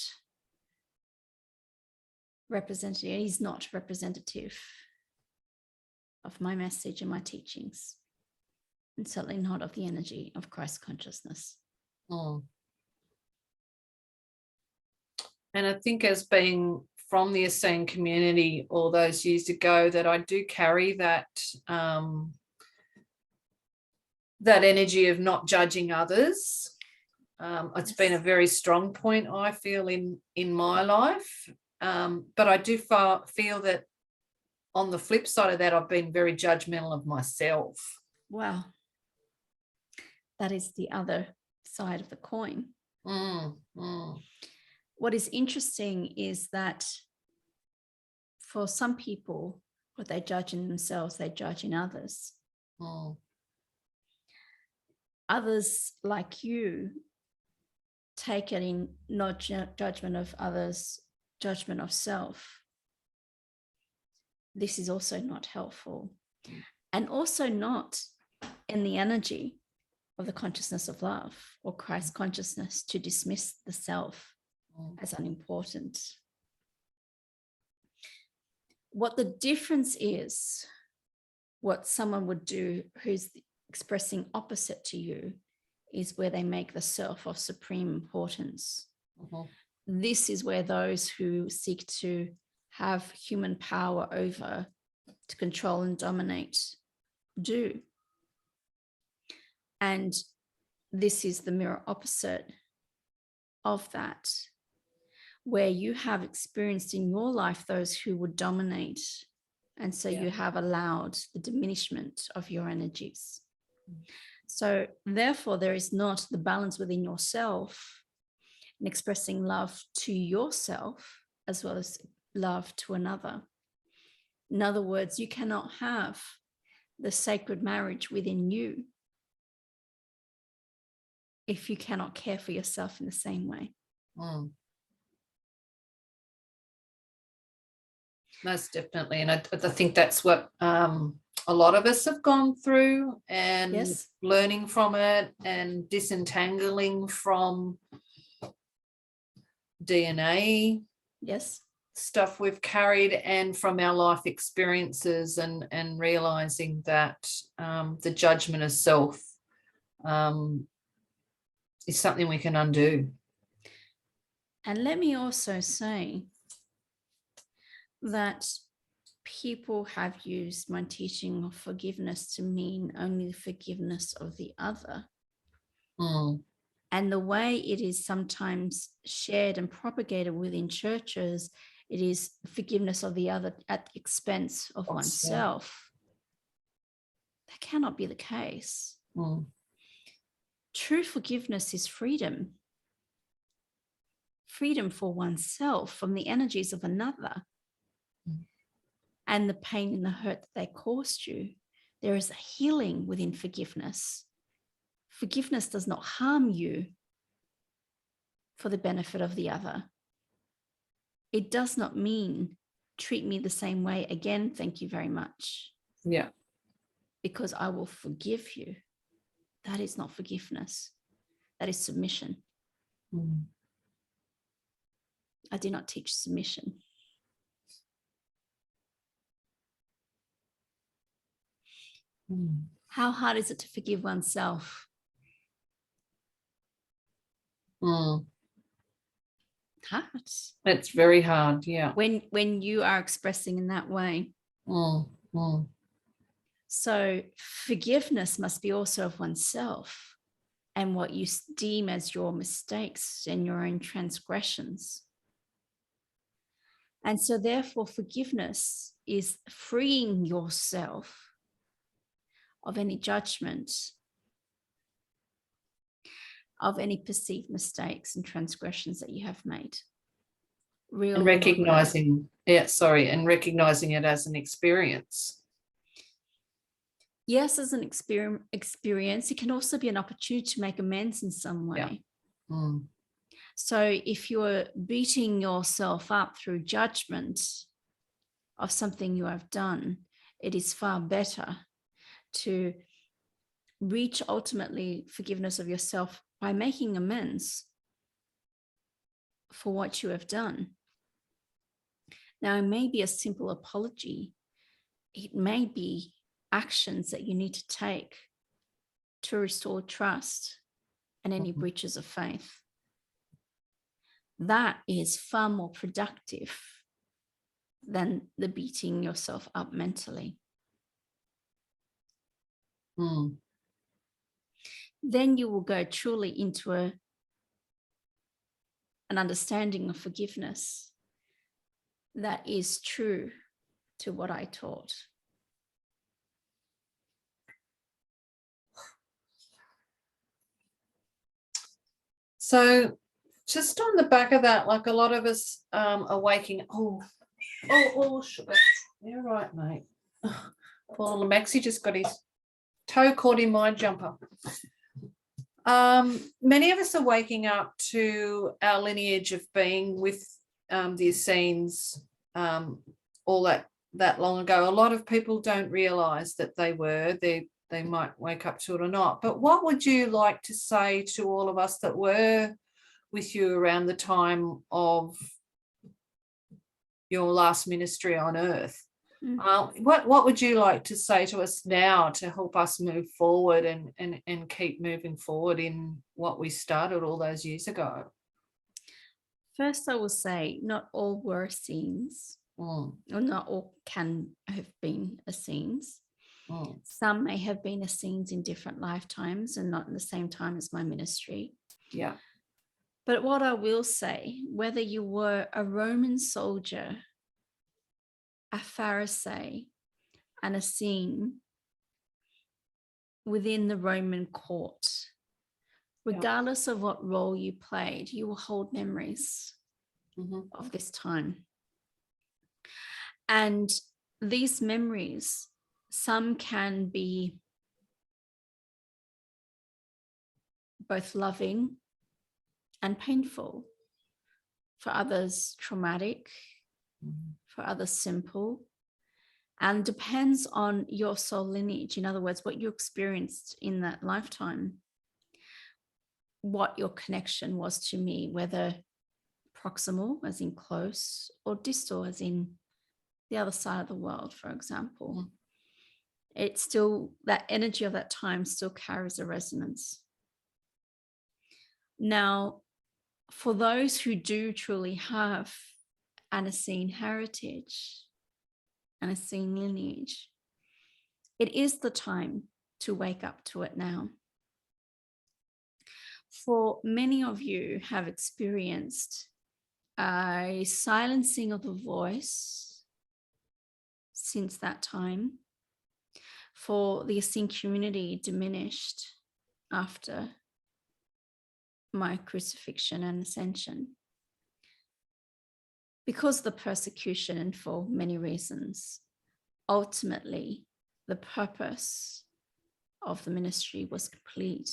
representative, is not representative of my message and my teachings, and certainly not of the energy of Christ consciousness. And I think, as being from the Essene community all those years ago, that I do carry that that energy of not judging others. It's been a very strong point, I feel, in my life. But I do feel that on the flip side of that, I've been very judgmental of myself. Wow. That is the other side of the coin. What is interesting is that for some people, what they judge in themselves, they judge in others. Others, like you, take it in not judgment of others, judgment of self. This is also not helpful, and also not in the energy of the consciousness of love or Christ consciousness, to dismiss the self as unimportant. What the difference is, what someone would do who's expressing opposite to you, is where they make the self of supreme importance. This is where those who seek to have human power over, to control and dominate, do. And this is the mirror opposite of that, where you have experienced in your life those who would dominate. And so you have allowed the diminishment of your energies. So therefore, there is not the balance within yourself in expressing love to yourself as well as love to another. In other words, you cannot have the sacred marriage within you if you cannot care for yourself in the same way. Most definitely. And I think that's what a lot of us have gone through, and learning from it and disentangling from DNA stuff we've carried, and from our life experiences, and realizing that the judgment of self is something we can undo. And let me also say that people have used my teaching of forgiveness to mean only the forgiveness of the other. And the way it is sometimes shared and propagated within churches, it is forgiveness of the other at the expense of oneself. That cannot be the case. True forgiveness is freedom. Freedom for oneself from the energies of another and the pain and the hurt that they caused you. There is a healing within forgiveness. Forgiveness does not harm you for the benefit of the other. It does not mean treat me the same way again, thank you very much. Because I will forgive you. That is not forgiveness. That is submission. I do not teach submission. How hard is it to forgive oneself? Hard. Hard. It's very hard, when you are expressing in that way. So forgiveness must be also of oneself and what you deem as your mistakes and your own transgressions. And so therefore forgiveness is freeing yourself of any judgment, of any perceived mistakes and transgressions that you have made. real And or not real. and recognizing it as an experience. Yes, as an experience, it can also be an opportunity to make amends in some way. Yeah. Mm. So if you're beating yourself up through judgment of something you have done, it is far better to reach ultimately forgiveness of yourself by making amends for what you have done. Now, it may be a simple apology. It may be actions that you need to take to restore trust and any breaches of faith. That is far more productive than the beating yourself up mentally. Mm. Then you will go truly into an understanding of forgiveness that is true to what I taught. So just on the back of that, like a lot of us are waking. Sugar. You're right, mate. Poor little Maxie just got his toe caught in my jumper. Many of us are waking up to our lineage of being with the Essenes all that long ago. A lot of people don't realize that they might wake up to it or not. But what would you like to say to all of us that were with you around the time of your last ministry on earth? What would you like to say to us now to help us move forward and keep moving forward in what we started all those years ago? First, I will say not all were Essenes, or not all can have been Essenes. Some may have been Essenes in different lifetimes and not in the same time as my ministry. Yeah. But what I will say, whether you were a Roman soldier, a Pharisee, an Essene within the Roman court, regardless of what role you played, you will hold memories of this time. And these memories, some can be both loving and painful, for others traumatic, for others simple, and depends on your soul lineage. In other words, what you experienced in that lifetime, what your connection was to me, whether proximal as in close or distal as in the other side of the world, for example. It's still, that energy of that time still carries a resonance. Now, for those who do truly have an Essene heritage, an Essene lineage, it is the time to wake up to it now. For many of you have experienced a silencing of the voice since that time. For the Essene community diminished after my crucifixion and ascension because of the persecution and for many reasons. Ultimately, the purpose of the ministry was complete.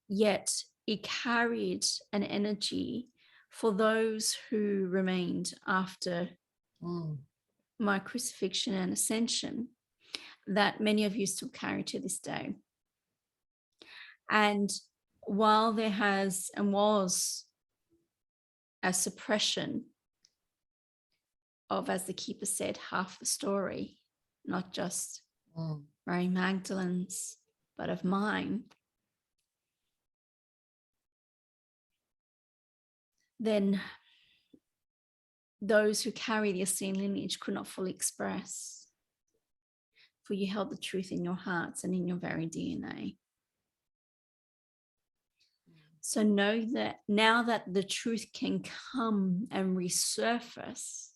Yet it carried an energy for those who remained after my crucifixion and ascension that many of you still carry to this day. And while there has and was a suppression of, as the keeper said, half the story, not just Mary Magdalene's, but of mine, then those who carry the Essene lineage could not fully express, for you held the truth in your hearts and in your very DNA. So know that now that the truth can come and resurface,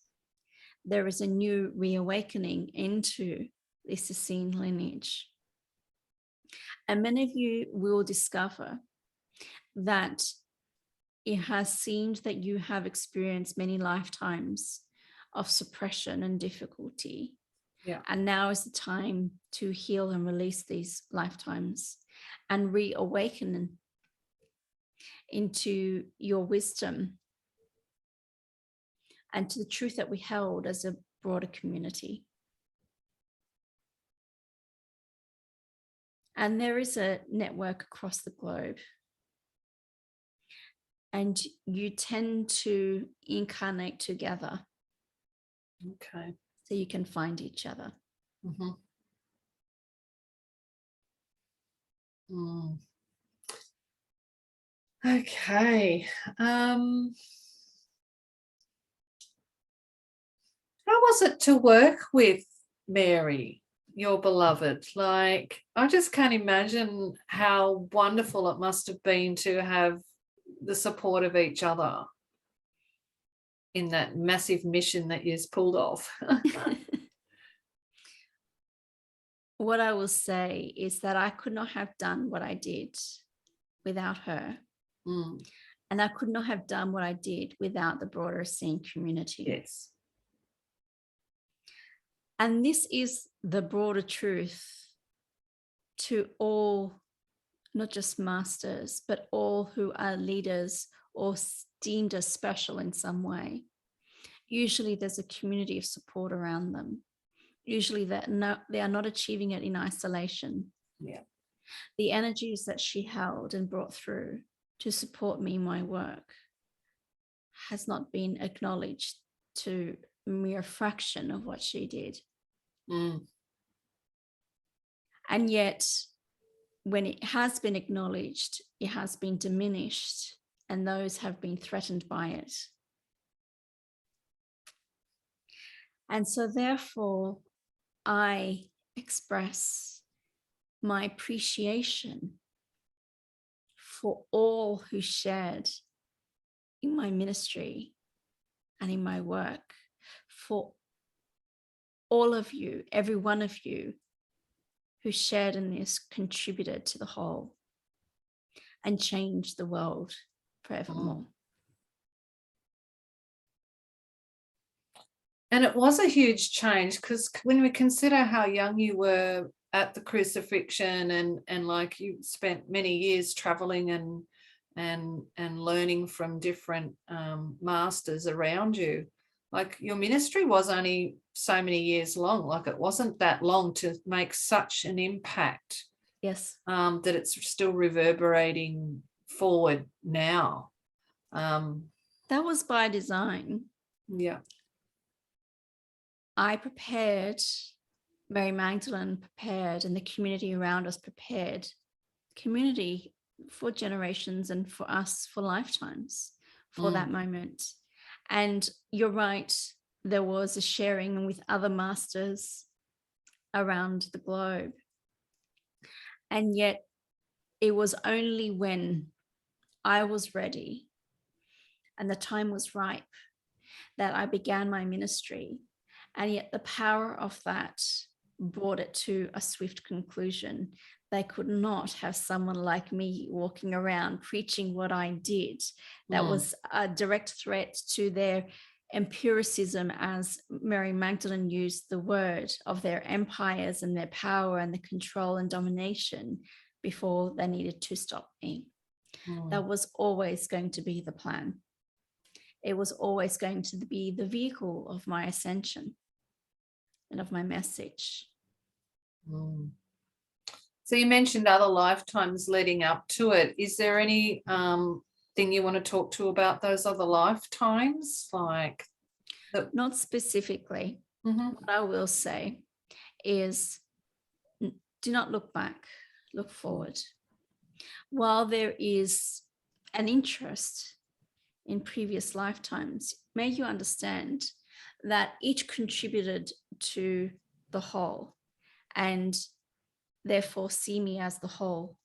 there is a new reawakening into this Essene lineage. And many of you will discover that it has seemed that you have experienced many lifetimes of suppression and difficulty. Yeah. And now is the time to heal and release these lifetimes and reawaken into your wisdom and to the truth that we held as a broader community. And there is a network across the globe. And you tend to incarnate together. Okay. So you can find each other. Mm-hmm. Mm. Okay. How was it to work with Mary, your beloved? Like, I just can't imagine how wonderful it must have been to have the support of each other in that massive mission that you've pulled off. What I will say is that I could not have done what I did without her. Mm. And I could not have done what I did without the broader Essene community. Yes. And this is the broader truth to all, not just masters, but all who are leaders or deemed as special in some way. Usually there's a community of support around them. Usually they are not achieving it in isolation. Yeah. The energies that she held and brought through to support me in my work has not been acknowledged to a mere fraction of what she did. Mm. And yet, when it has been acknowledged, it has been diminished, and those have been threatened by it. And so therefore, I express my appreciation for all who shared in my ministry and in my work, for all of you, every one of you who shared in this, contributed to the whole and changed the world forevermore. And it was a huge change, because when we consider how young you were at the crucifixion, and like you spent many years traveling and learning from different masters around you, like your ministry was only so many years long. Like it wasn't that long to make such an impact. Yes. That it's still reverberating forward now. That was by design. Yeah. I prepared, Mary Magdalene prepared, and the community around us prepared. Community for generations and for us for lifetimes for that moment. And you're right, there was a sharing with other masters around the globe. And yet it was only when I was ready and the time was ripe that I began my ministry. And yet the power of that brought it to a swift conclusion. They could not have someone like me walking around preaching what I did. That was a direct threat to their empiricism, as Mary Magdalene used the word, of their empires and their power and the control and domination before they needed to stop me. That was always going to be the plan. It was always going to be the vehicle of my ascension and of my message. So you mentioned other lifetimes leading up to it. Is there any thing you want to talk to about those other lifetimes? Like not specifically. What I will say is, do not look back, look forward. While there is an interest in previous lifetimes, may you understand that each contributed to the whole, and therefore see me as the whole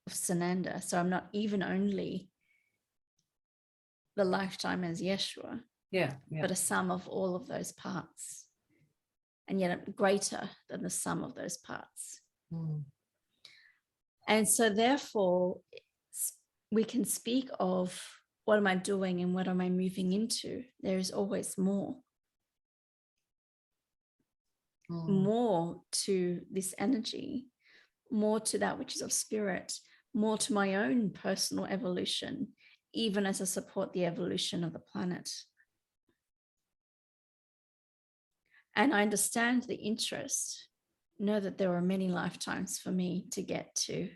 of Sananda. So I'm not even only the lifetime as Yeshua, but a sum of all of those parts, and yet I'm greater than the sum of those parts. And so therefore we can speak of what am I doing and what am I moving into? There is always more. More to this energy, more to that which is of spirit, more to my own personal evolution, even as I support the evolution of the planet. And I understand the interest, know that there are many lifetimes for me to get to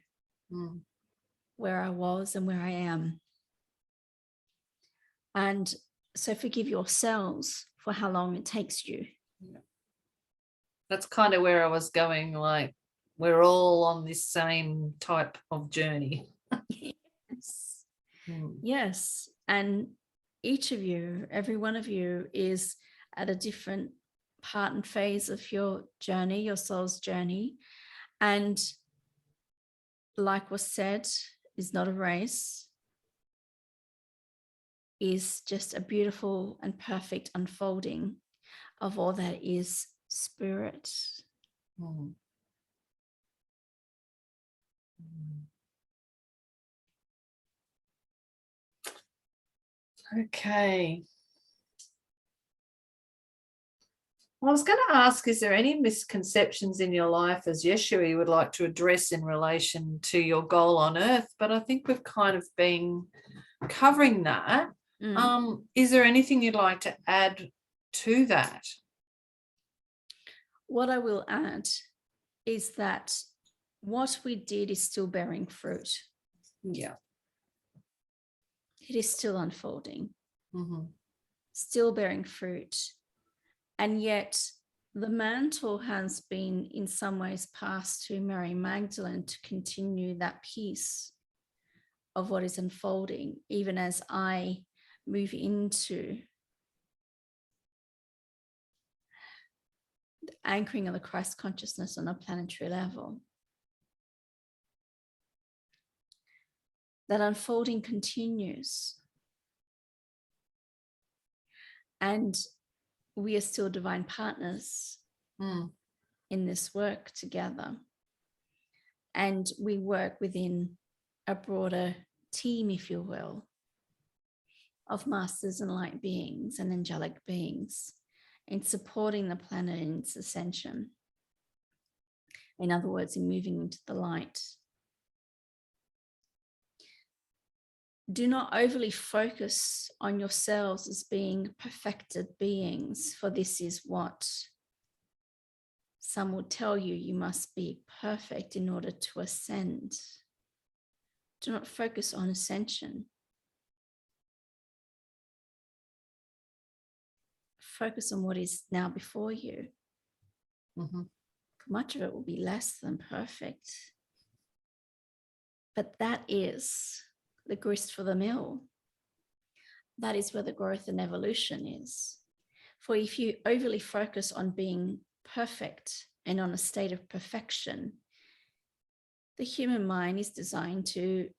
where I was and where I am. And so forgive yourselves for how long it takes you. That's kind of where I was going, like we're all on this same type of journey. Yes. Yes. And each of you, every one of you is at a different part and phase of your journey, your soul's journey. And like was said, is not a race, is just a beautiful and perfect unfolding of all that is spirit. Okay. I was going to ask, is there any misconceptions in your life as Yeshua you would like to address in relation to your goal on earth? But I think we've kind of been covering that. Is there anything you'd like to add to that? What I will add is that what we did is still bearing fruit. Yeah. It is still unfolding, still bearing fruit. And yet the mantle has been in some ways passed to Mary Magdalene to continue that piece of what is unfolding, even as I move into the anchoring of the Christ consciousness on a planetary level. That unfolding continues. And we are still divine partners in this work together. And we work within a broader team, if you will, of masters and light beings and angelic beings in supporting the planet in its ascension. In other words, in moving into the light. Do not overly focus on yourselves as being perfected beings, for this is what some will tell you: you must be perfect in order to ascend. Do not focus on ascension. Focus on what is now before you. Much of it will be less than perfect. But that is the grist for the mill. That is where the growth and evolution is. For if you overly focus on being perfect and on a state of perfection, the human mind is designed to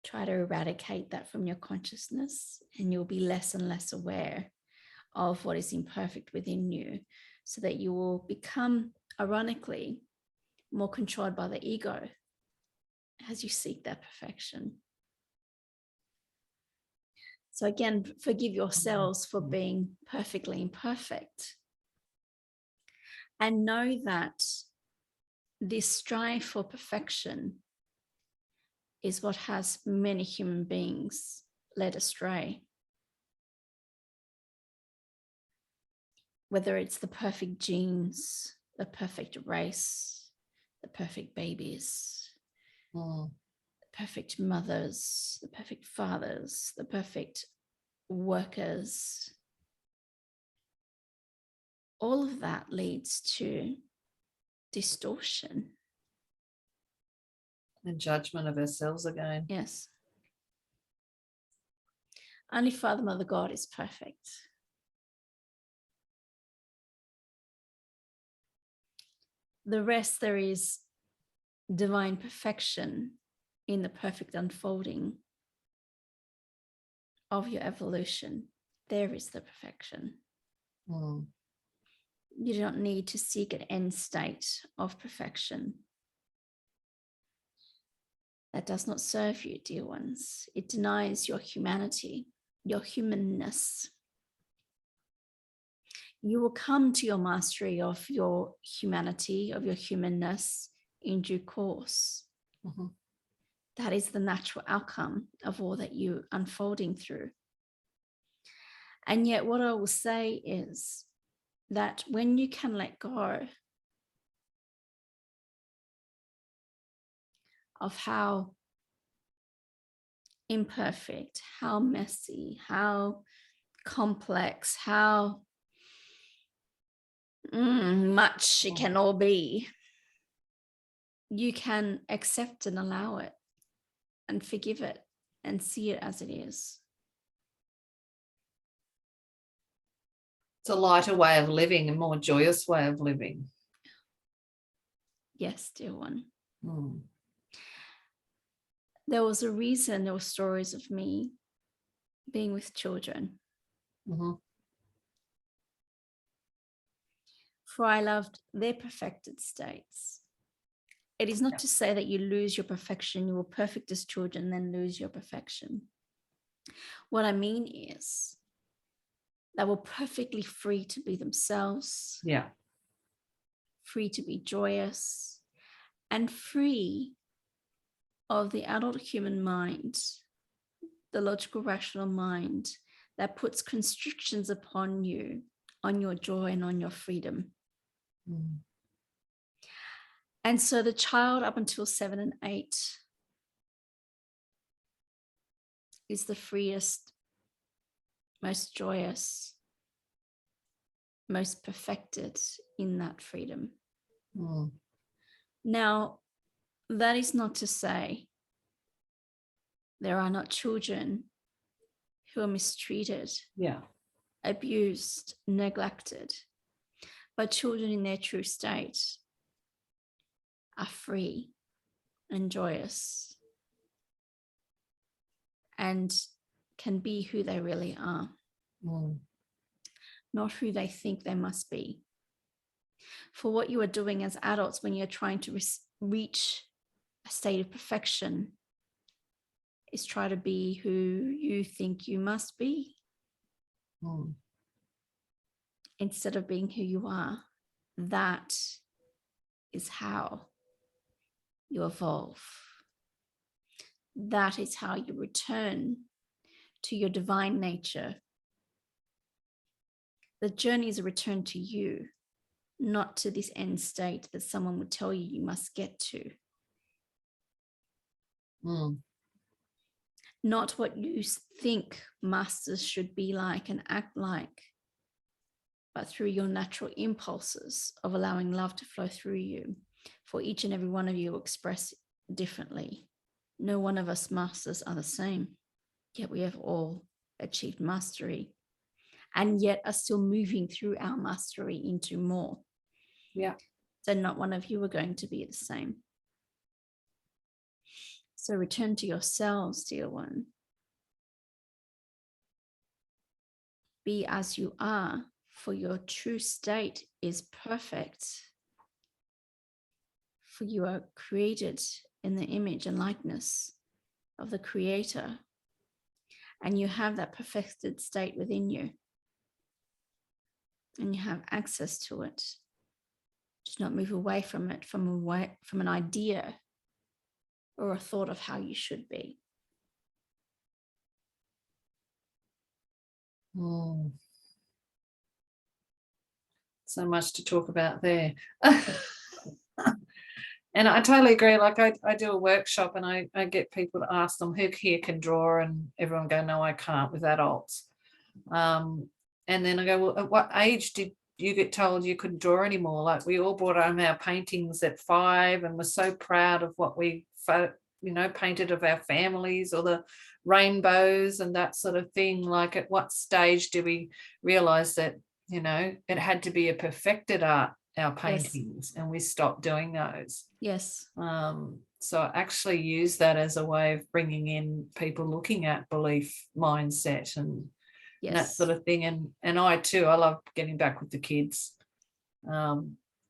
try to eradicate that from your consciousness, and you'll be less and less aware of what is imperfect within you, so that you will become, ironically, more controlled by the ego as you seek that perfection. So again, forgive yourselves for being perfectly imperfect. And know that this strive for perfection is what has many human beings led astray. Whether it's the perfect genes, the perfect race, the perfect babies, the perfect mothers, the perfect fathers, the perfect workers. All of that leads to distortion. And judgment of ourselves again. Yes. Only Father, Mother, God is perfect. The rest, there is divine perfection in the perfect unfolding of your evolution. There is the perfection. You don't need to seek an end state of perfection. that does not serve you, dear ones. It denies your humanity, your humanness. You will come to your mastery of your humanity, of your humanness in due course. Mm-hmm. That is the natural outcome of all that you're unfolding through. And yet what I will say is that when you can let go of how imperfect, how messy, how complex, how much it can all be, you can accept and allow it and forgive it and see it as it is. It's a lighter way of living, a more joyous way of living. Yes, dear one. Mm. There was a reason there were stories of me being with children. Mm-hmm. For I loved their perfected states. It is not to say that you lose your perfection, you will perfect as children, then lose your perfection. What I mean is they were perfectly free to be themselves, free to be joyous, and free of the adult human mind, the logical, rational mind that puts constrictions upon you, on your joy and on your freedom. Mm. And so the child up until 7 and 8 is the freest, most joyous, most perfected in that freedom. Mm. Now, that is not to say there are not children who are mistreated, abused, neglected, but children in their true state are free and joyous and can be who they really are, not who they think they must be. For what you are doing as adults when you're trying to reach a state of perfection is try to be who you think you must be instead of being who you are. That is how you evolve. That is how you return to your divine nature. The journey is a return to you, not to this end state that someone would tell you you must get to. Not what you think masters should be like and act like, but through your natural impulses of allowing love to flow through you. For each and every one of you will express differently. No one of us masters are the same, yet we have all achieved mastery and yet are still moving through our mastery into more. So not one of you are going to be the same. So return to yourselves, dear one. Be as you are, for your true state is perfect. For you are created in the image and likeness of the Creator, and you have that perfected state within you, and you have access to it. Just not move away from it, from an idea or a thought of how you should be. So much to talk about there. And I totally agree. Like I do a workshop and I get people to ask them who here can draw, and everyone go, no, I can't with adults. And then I go, well, at what age did you get told you couldn't draw anymore? Like we all brought home our paintings at 5 and were so proud of what we painted of our families or the rainbows and that sort of thing. Like at what stage do we realize that, it had to be a perfected art, our paintings, and we stopped doing those? So I actually use that as a way of bringing in people looking at belief mindset and that sort of thing. And I too, I love getting back with the kids.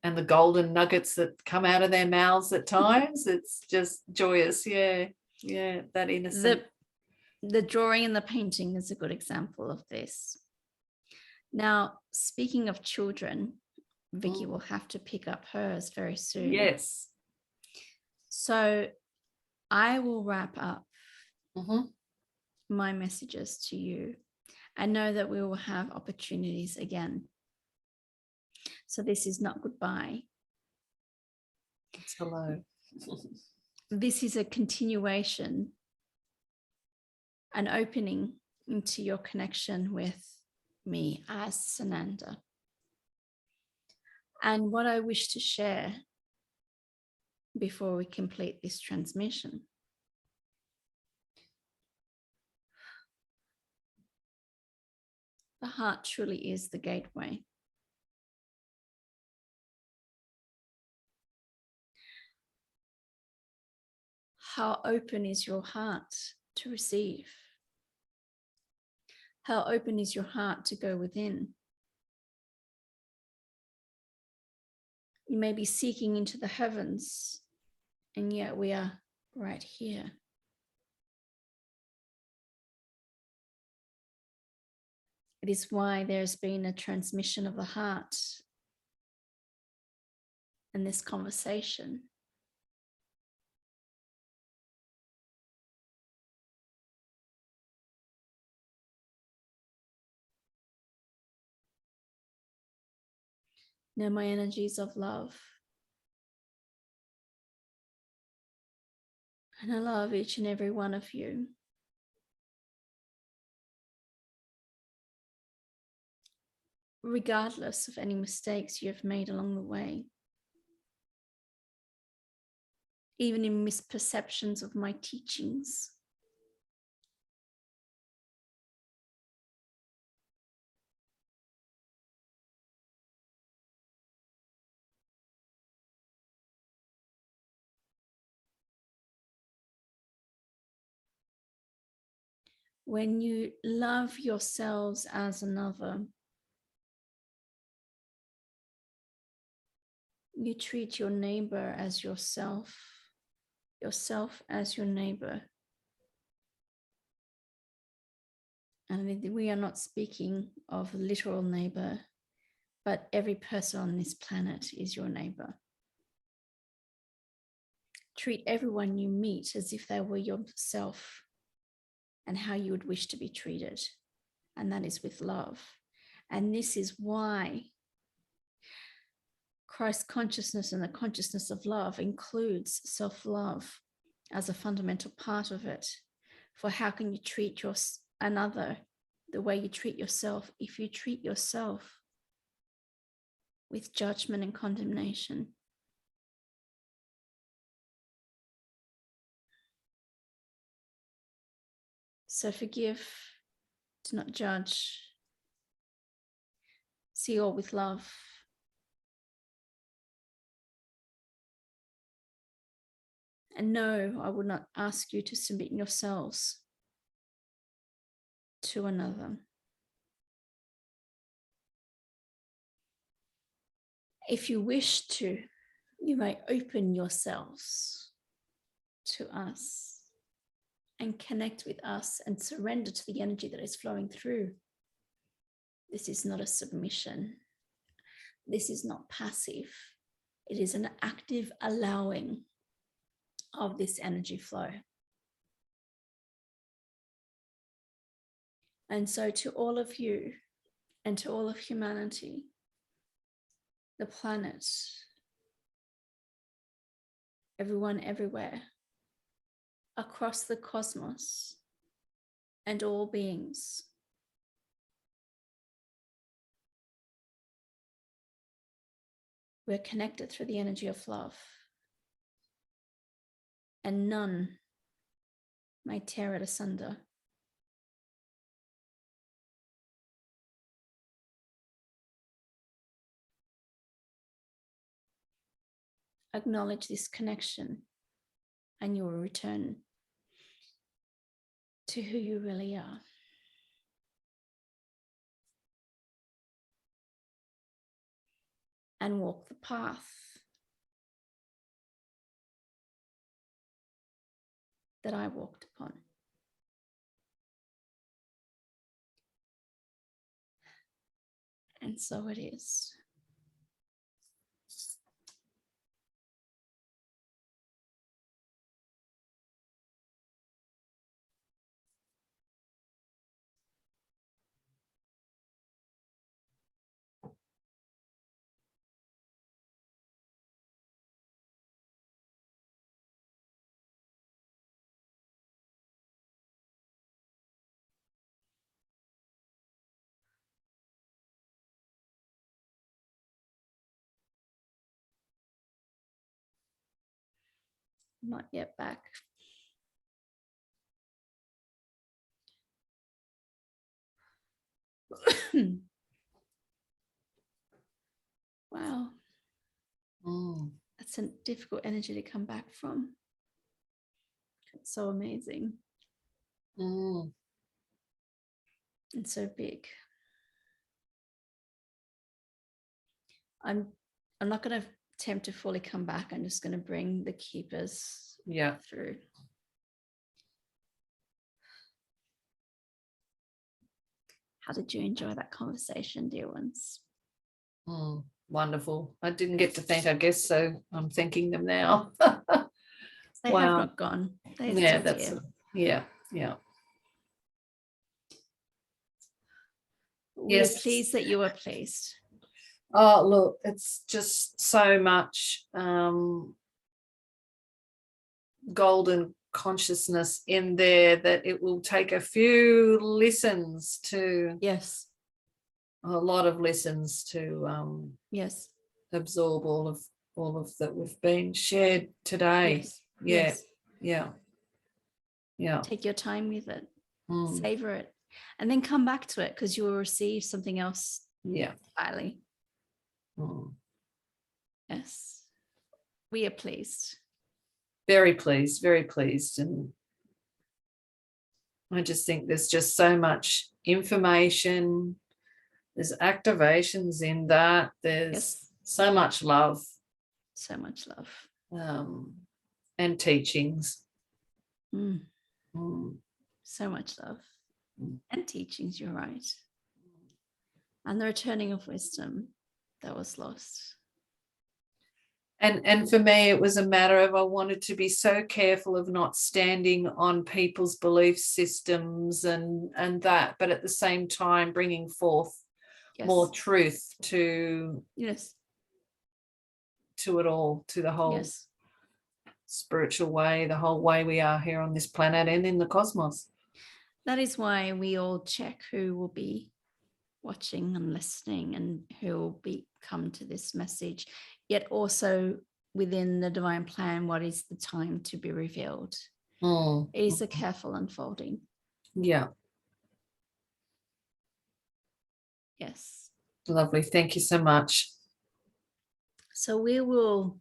and the golden nuggets that come out of their mouths at times. It's just joyous. Yeah, that innocent. The drawing and the painting is a good example of this. Now, speaking of children, Vicky will have to pick up hers very soon. Yes. So I will wrap up my messages to you. I know that we will have opportunities again. So this is not goodbye. It's hello. This is a continuation, an opening into your connection with me as Sananda. And what I wish to share before we complete this transmission the heart truly is the gateway. How open is your heart to receive? How open is your heart to go within? You may be seeking into the heavens, and yet we are right here. It is why there's been a transmission of the heart in this conversation. Now my energies of love. And I love each and every one of you. Regardless of any mistakes you have made along the way. Even in misperceptions of my teachings. When you love yourselves as another, you treat your neighbor as yourself as your neighbor. And we are not speaking of literal neighbor, but every person on this planet is your neighbor. Treat everyone you meet as if they were yourself and how you would wish to be treated. And that is with love. And this is why Christ consciousness and the consciousness of love includes self-love as a fundamental part of it. For how can you treat another the way you treat yourself if you treat yourself with judgment and condemnation? So forgive, do not judge, see all with love. And no, I would not ask you to submit yourselves to another. If you wish to, you may open yourselves to us and connect with us and surrender to the energy that is flowing through. This is not a submission. This is not passive. It is an active allowing of this energy flow. And so to all of you and to all of humanity, the planet, everyone everywhere, across the cosmos and all beings, we're connected through the energy of love, and none may tear it asunder. Acknowledge this connection and you will return to who you really are. and walk the path that I walked upon. And so it is. Not yet back. Wow. That's a difficult energy to come back from. It's so amazing. And so big. I'm not going to attempt to fully come back. I'm just going to bring the keepers through. How did you enjoy that conversation, dear ones? Wonderful. I didn't get to thank our guests, so I'm thanking them now. They have not gone. Yeah. We're pleased that you are pleased. Oh, look, it's just so much golden consciousness in there that it will take a few listens to. Yes. A lot of listens to absorb all of that we've been shared today. Yes. Yeah. Take your time with it. Savor it. And then come back to it, because you will receive something else. Highly. Yes. We are pleased. Very pleased, very pleased. And I just think there's just so much information. There's activations in that. There's so much love. So much love. And teachings. So much love. And teachings, you're right. And the returning of wisdom that was lost. And for me, it was a matter of I wanted to be so careful of not standing on people's belief systems and that, but at the same time bringing forth more truth to to it all, to the whole spiritual way, the whole way we are here on this planet and in the cosmos. That is why we all check who will be watching and listening and who will come to this message, yet also within the divine plan, what is the time to be revealed? It is a careful unfolding. Yeah. Yes. Lovely. Thank you so much. So we will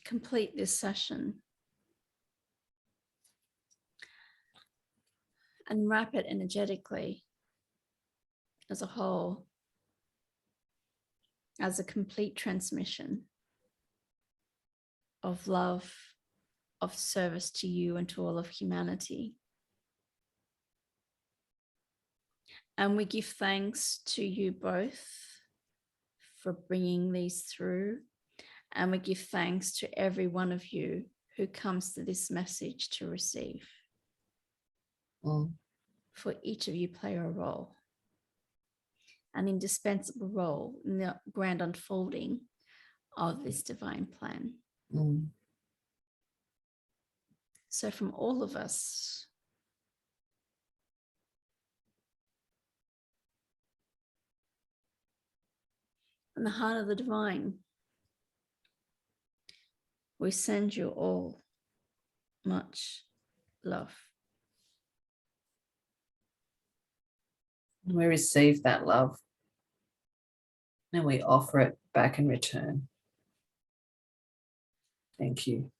complete this session and wrap it energetically as a whole, as a complete transmission of love, of service to you and to all of humanity. And we give thanks to you both for bringing these through. And we give thanks to every one of you who comes to this message to receive. For each of you play a role, an indispensable role in the grand unfolding of this divine plan. So from all of us, from the heart of the divine, we send you all much love. We receive that love and we offer it back in return. Thank you.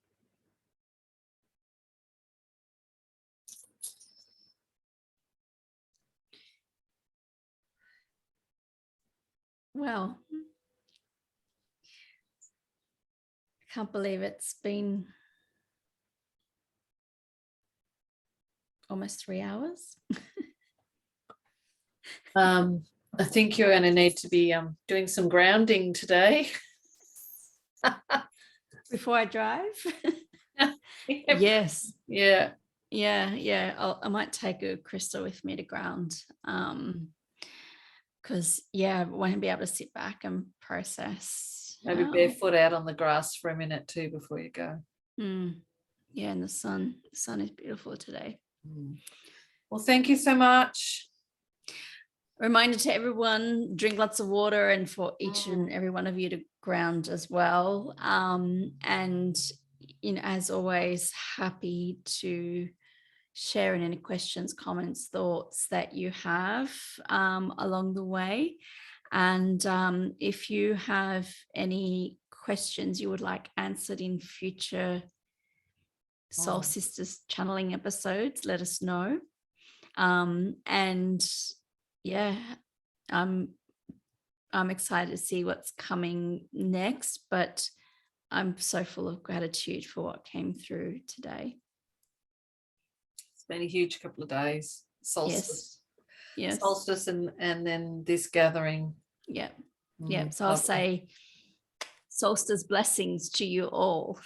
Well, can't believe it's been almost 3 hours. I think you're going to need to be doing some grounding today. Before I drive? Yes. Yeah. I might take a crystal with me to ground. Because I want to be able to sit back and process. Maybe barefoot out on the grass for a minute too before you go. Yeah, and the sun is beautiful today. Well, thank you so much. Reminder to everyone, drink lots of water, and for each and every one of you to ground as well. And as always, happy to share any questions, comments, thoughts that you have along the way. And if you have any questions you would like answered in future Soul Sisters channeling episodes, let us know. I'm excited to see what's coming next, but I'm so full of gratitude for what came through today. It's been a huge couple of days. Solstice. Yes. Solstice and then this gathering. Yeah. So I'll say solstice blessings to you all.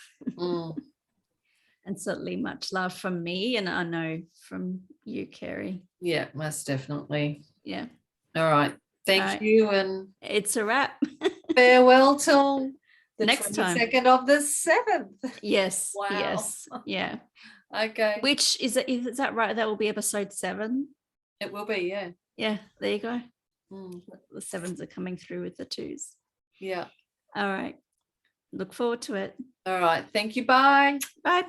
And certainly much love from me, and I know from you, Kerry. Yeah, most definitely. Yeah. All right. Thank you, and it's a wrap. Farewell till the next 22nd of the 7th. Yes. Wow. Yes. Yeah. Okay. Which is that right? That will be episode 7. It will be, yeah. Yeah. There you go. The 7s are coming through with the 2s. Yeah. All right. Look forward to it. All right. Thank you. Bye. Bye.